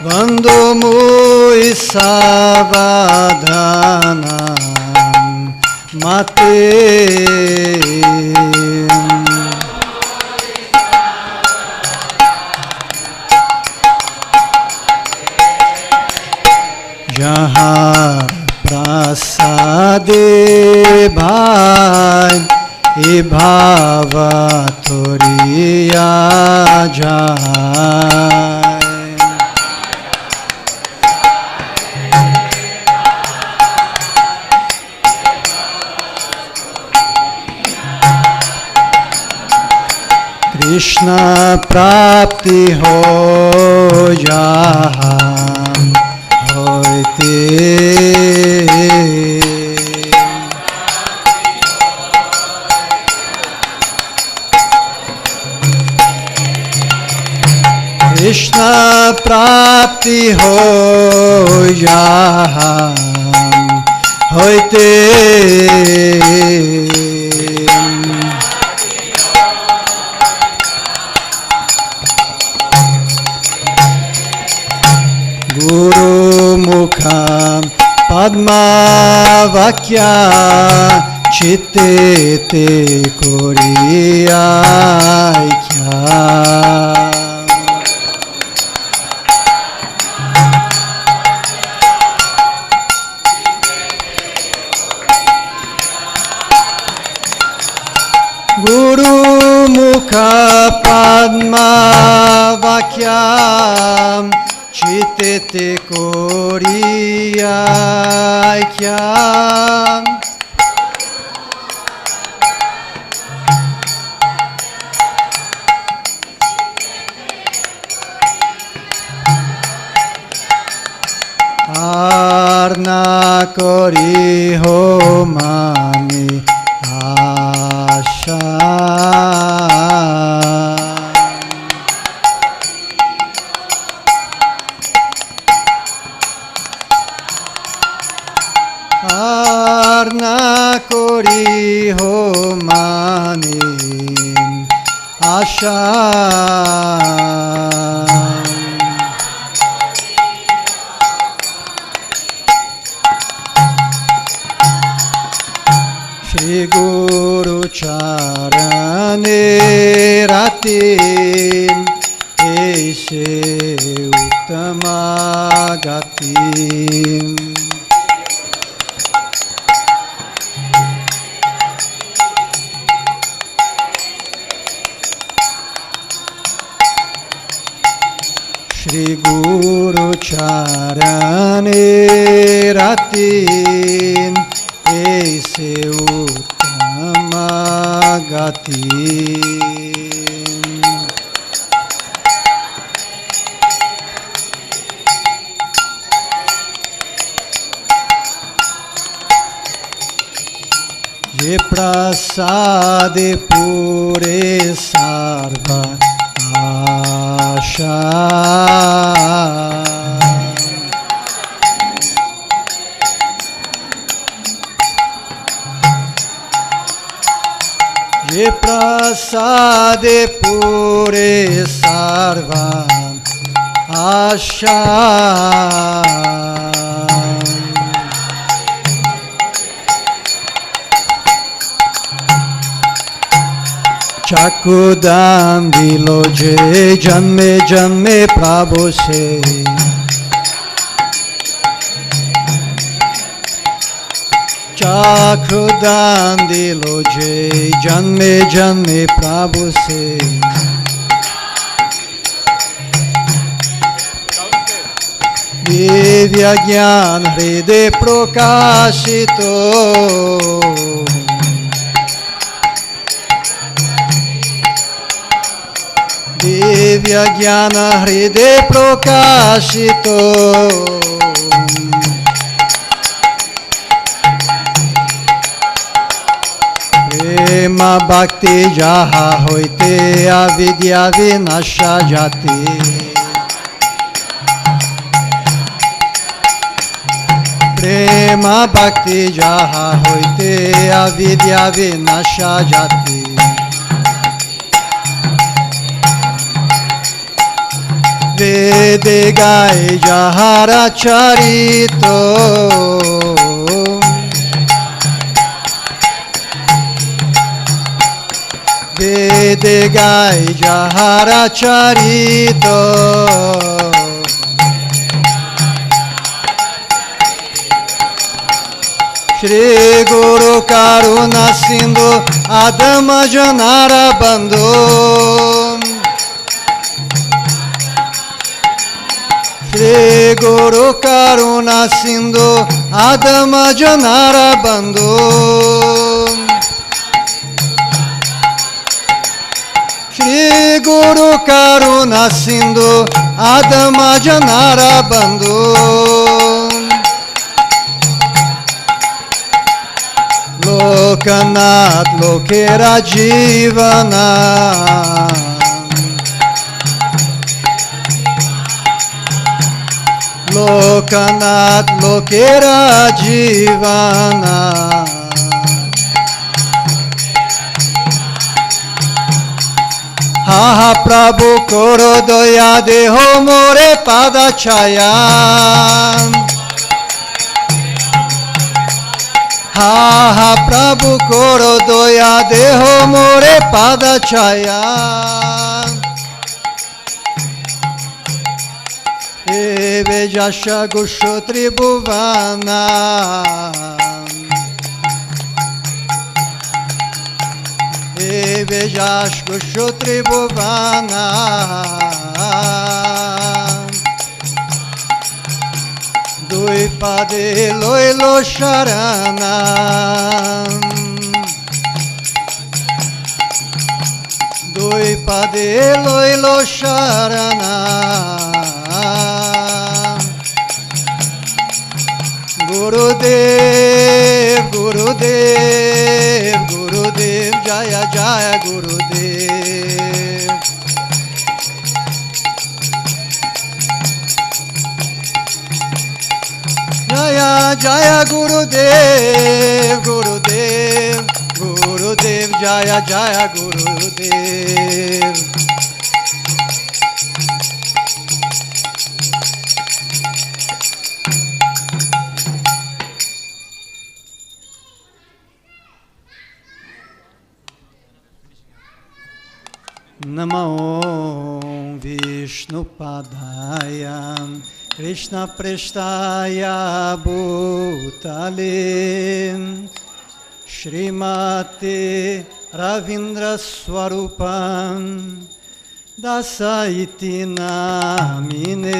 Vando Mui Savadhanam Mati Jahar prasade bhai e bhava toriya jai Krishna prapti ho jaha hoite Krishna prapti ho jaha hoite Guru Mukha Padma Vakya Chitte Te Koriya Kya Guru Mukha Padma Vakya Chitte te koriya kya Arna kori ho mani asha Arna kori ho mani Asha Shri Guru Charane Ratim Eshe Uttama Gatim Shri Guru Charane Ratim Ese Uttama Gatim Ye prasade pure sarva asha Ye prasade pure sarva asha Chakudam dilo je janme janme Prabhu se Chakudam dilo je janme janme Prabhu se Divya Gyan Hride Prokashito Divya Gyana Hride Prokashito Prema Bhakti Jaha Hoite Avidya Vinasha Jati Prema Bhakti Jaha Hoite Avidya Vinasha Jati Vede gai jahara charito Vede gai jahara charito Shri Guru Karuna Sindhu Adama Janara Bandhu Shri Guru Karuna Sindhu Adama Janara Bandhu Shri Guru Karuna Sindhu Adama Janara Bandhu Lokanath Lokera Jivana Lokanath Lokera Jivana Ha ha Prabhu Koro Doya Deho More Pada Chaya Ha ha Prabhu Koro Doya Deho More Pada Chaya Eve Jasha Gusho Tribhuvana Eve Jash Gusho Tribhuvana Dui Pade Loilo Sharana Dui Pade Loilo Sharana Gurudev, Gurudev, Gurudev, Jaya Jaya Gurudev. Jaya Jaya Jaya Gurudev Gurudev Gurudev Jaya Jaya Gurudev. Namo Vishnu Padaya Krishna Preshtaya Bhutale Shrimate Ravindra Swarupam Dasaiti Namine.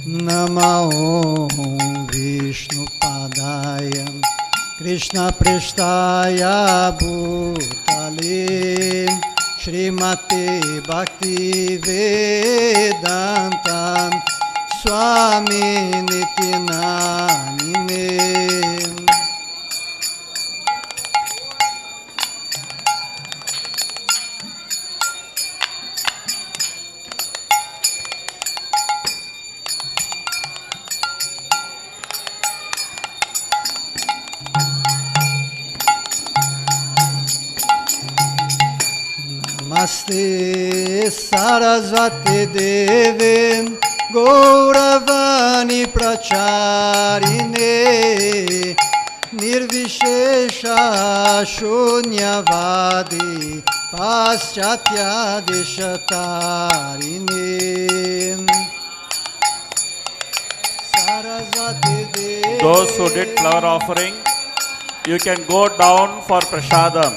Namo Vishnu Padaya Krishna Preshtaya Bhutale Shrimate Bhakti Vedanta Swami Nitinamine. Namaste Sarasvati Devi Gauravani Pracharine Nirvishesha Shunyavadi Paschatya Deshatarine. Sarasvati Devi. Those who did flower offering, you can go down for prasadam.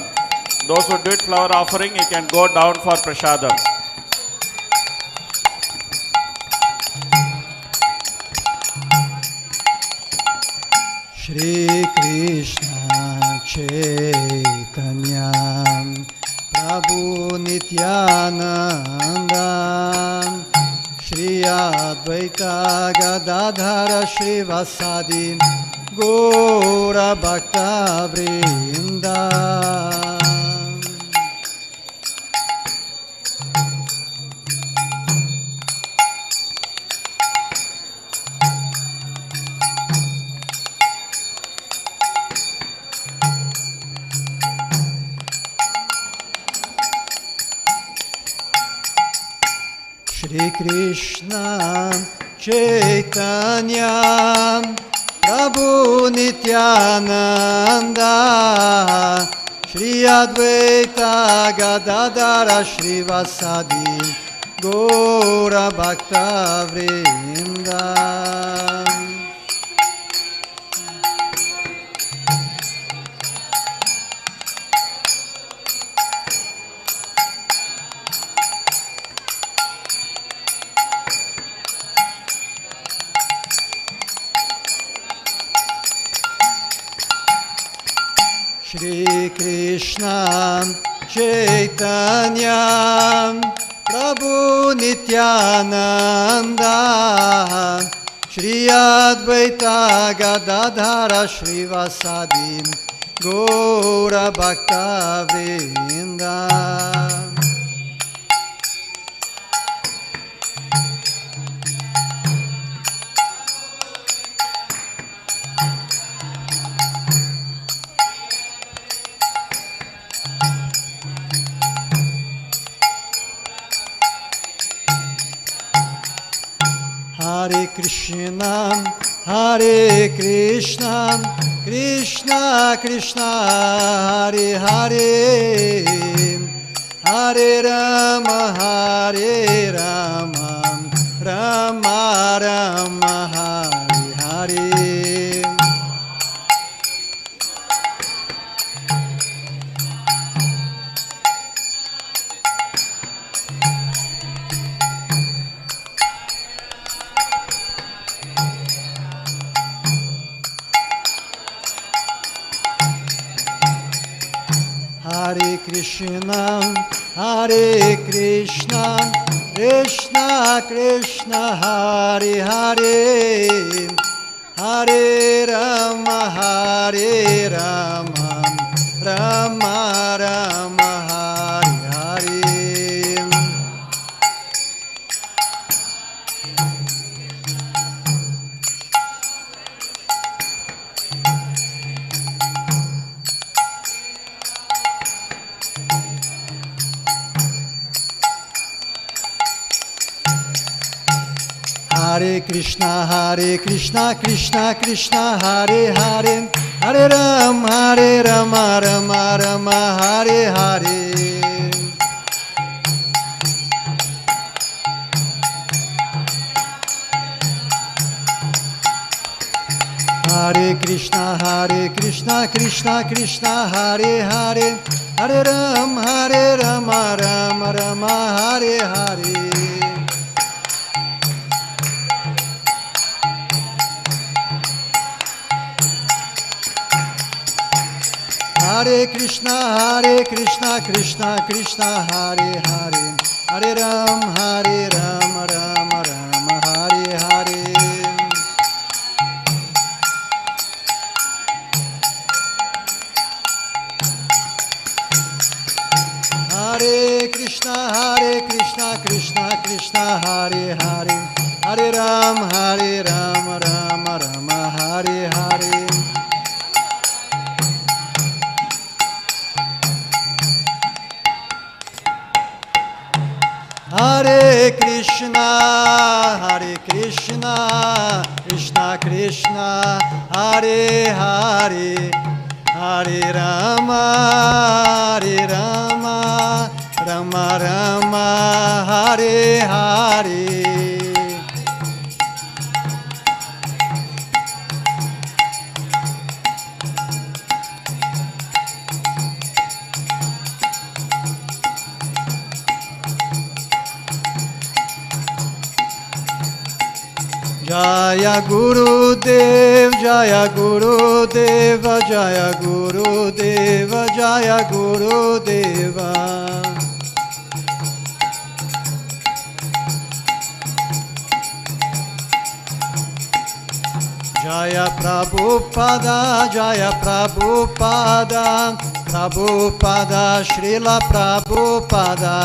Those who did flower offering, you can go down for prasadam. Shri Krishna Chaitanya Prabhu Nityananda Shri Advaita Gadadhara Shri Vasadi Gaura Bhakta Vrinda. Shri Krishna Chaitanya Prabhu Nityananda Shri Advaita Gadadhara Shri Vasadi Gaura Bhakta Vrinda. Shri Krishna Chaitanya Prabhu Nityananda Shri Advaita Gadadhara Shri Vasadi Gaura Bhakta Vrinda. Hare Krishna, Hare Krishna, Krishna Krishna, Hare Hare, Hare Rama, Hare Rama, Rama Rama, Hare Hare. Hare Krishna, Hare Krishna, Krishna Krishna Hare Hare Hare Rama Rama Rama Hare Hare. Hare Krishna Krishna Krishna Hare Hare Hare Rama Rama Rama Hare Hare. Hare Krishna Krishna Krishna Hare Hare Hare Rama Rama Rama Hare Hare. Hare Krishna Krishna Krishna Hare Hare Hare Rama Rama Rama Hare Hare. Hare Krishna Krishna Krishna Hare Hare Hare Rama Rama Rama Hare Hare. Hare Krishna Krishna Krishna Hare Hare Hare Rama Rama Rama Hare Hare. Jaya Gurudev, Jaya Gurudeva, Jaya Gurudeva, Jaya Gurudeva. Jaya Prabhupada, Jaya Prabhupada, Prabhupada, Srila Prabhupada.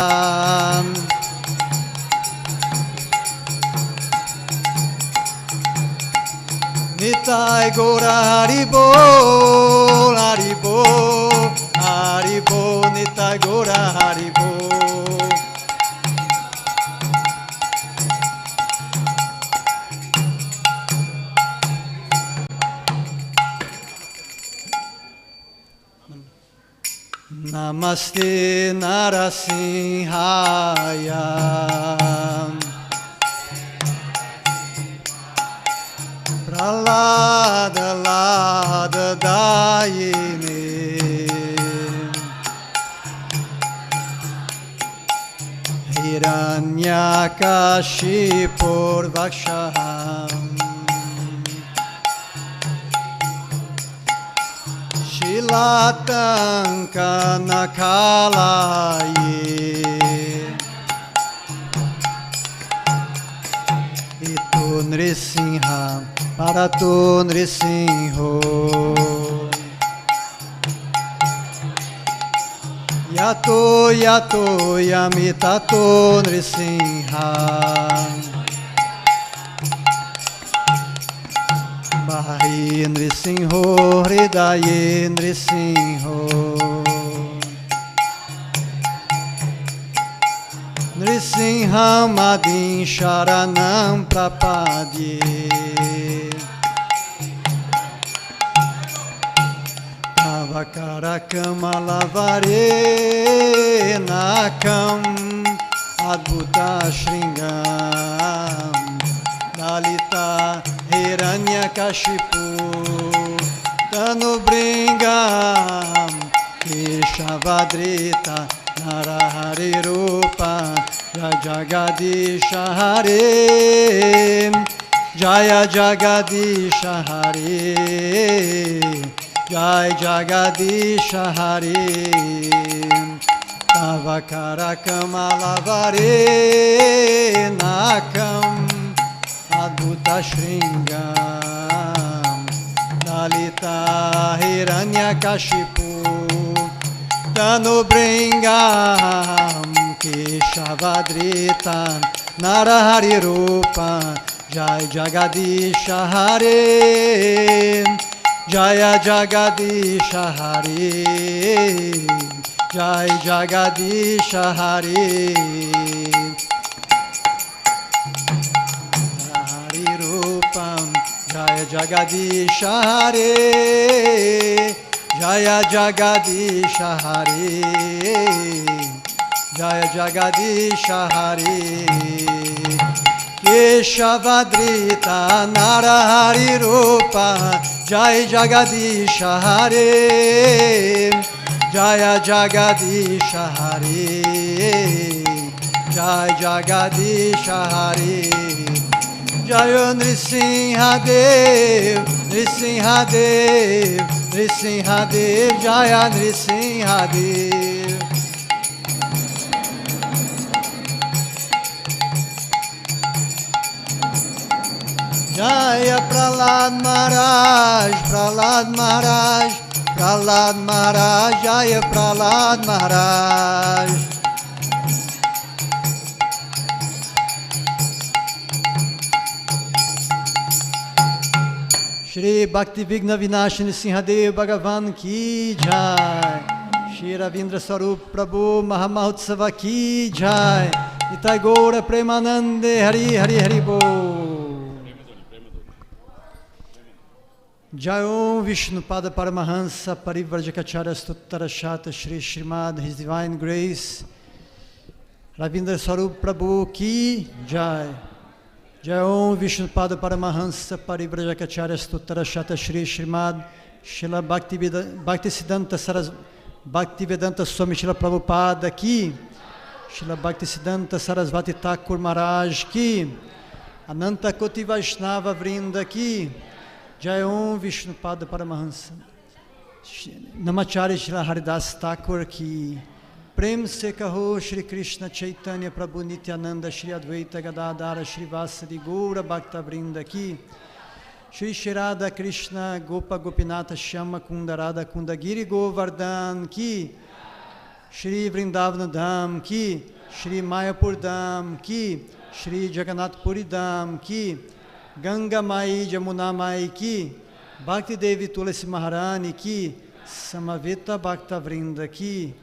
Nitai Gora Haribol, Haribol, Haribol, Nitai Gora Haribol. Namaste Narasimhaya. Pralada Lada Dayini Hiranyakashipur Vakshaham Shilatanka Nakalaye Itu Nrisimha Parato Nrisimho Yato Yato Yamitato Nrisimha Bahi Nrisimho Hridaye Nrisimho Nrisimham Adin Sharanam Prapadye Tavakarakam Alavare Nakam Adbhuta Shringam Dalita Hiranyakashipu Tanubringam Keshavadrita Narahari Rupa Jagadisha Hare Jaya Jagadisha Hare Jai Jagadisha Hare Avakarakam alavare nakam adbhuta shringam Dalita hiranyakashipu Tanubringam Keshavadritam Narahari Rupam Jai Jagadisha Hare Jaya Jagadisha Hare Jai Jagadisha Hare Hari Rupam Jaya Jagadisha Hare Jaya Jagadisha Hare Jaya Jagadisha Hare Keshavadrita Narahari Rupa Jai Jagadisha Hare Jaya Jagadisha Hare Jai Jagadisha Hare Jaya Nrisimhadev Nrisimhadev Nrisimhadev Jaya Nrisimhadev Jaya Prahlad Maharaj, Prahlad Maharaj, Prahlad Maharaj, Jaya Prahlad Maharaj. Shri Bhakti Vigna Vinashini Sinhadev Bhagavan Ki Jai. Shri Ravindra Svarupa Prabhu Mahamahotsav Ki Jai. Itai Gaura Premanande Hari Hari Hari Bo. Jayom Vishnupada Paramahansa Parivrajacharya Stuttara Shata Shri Srimad His Divine Grace Ravindra Svarupa Prabhu Ki Jai. Jayom Vishnupada Paramahansa Parivrajacharya Stuttara Shata Shri Srimad Shila Bhaktisiddhanta Bhaktivedanta Swami Shila Prabhupada Ki Shila Bhaktisiddhanta Sarasvati Thakur Maharaj Ki Ananta Koti Vaishnava Vrinda Ki Jayom Vishnupada Paramahansa Namacharya Shila Haridas Thakur Ki Prem Se Kaho Shri Krishna Chaitanya Prabhu Nityananda Shri Advaita Gadadara Shri Vasadi Gaura Bhakta Vrinda Ki Shri Shirada Krishna Gopa Gopinata Shama Kundarada Kundagiri Govardhan Ki Shri Vrindavana Dham Ki Shri Mayapur Dham Ki Shri Jagannath Puri Dham Ki Ganga Mai Jamuna Mai Ki Bhakti Devi Tulasi Maharani Ki Samaveta Bhakta Vrinda Ki.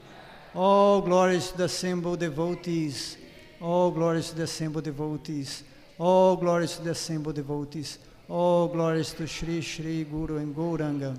All glories to the assembled devotees. All glories to the assembled devotees. All glories to the assembled devotees. All glories to Shri Shri Guru and Gauranga.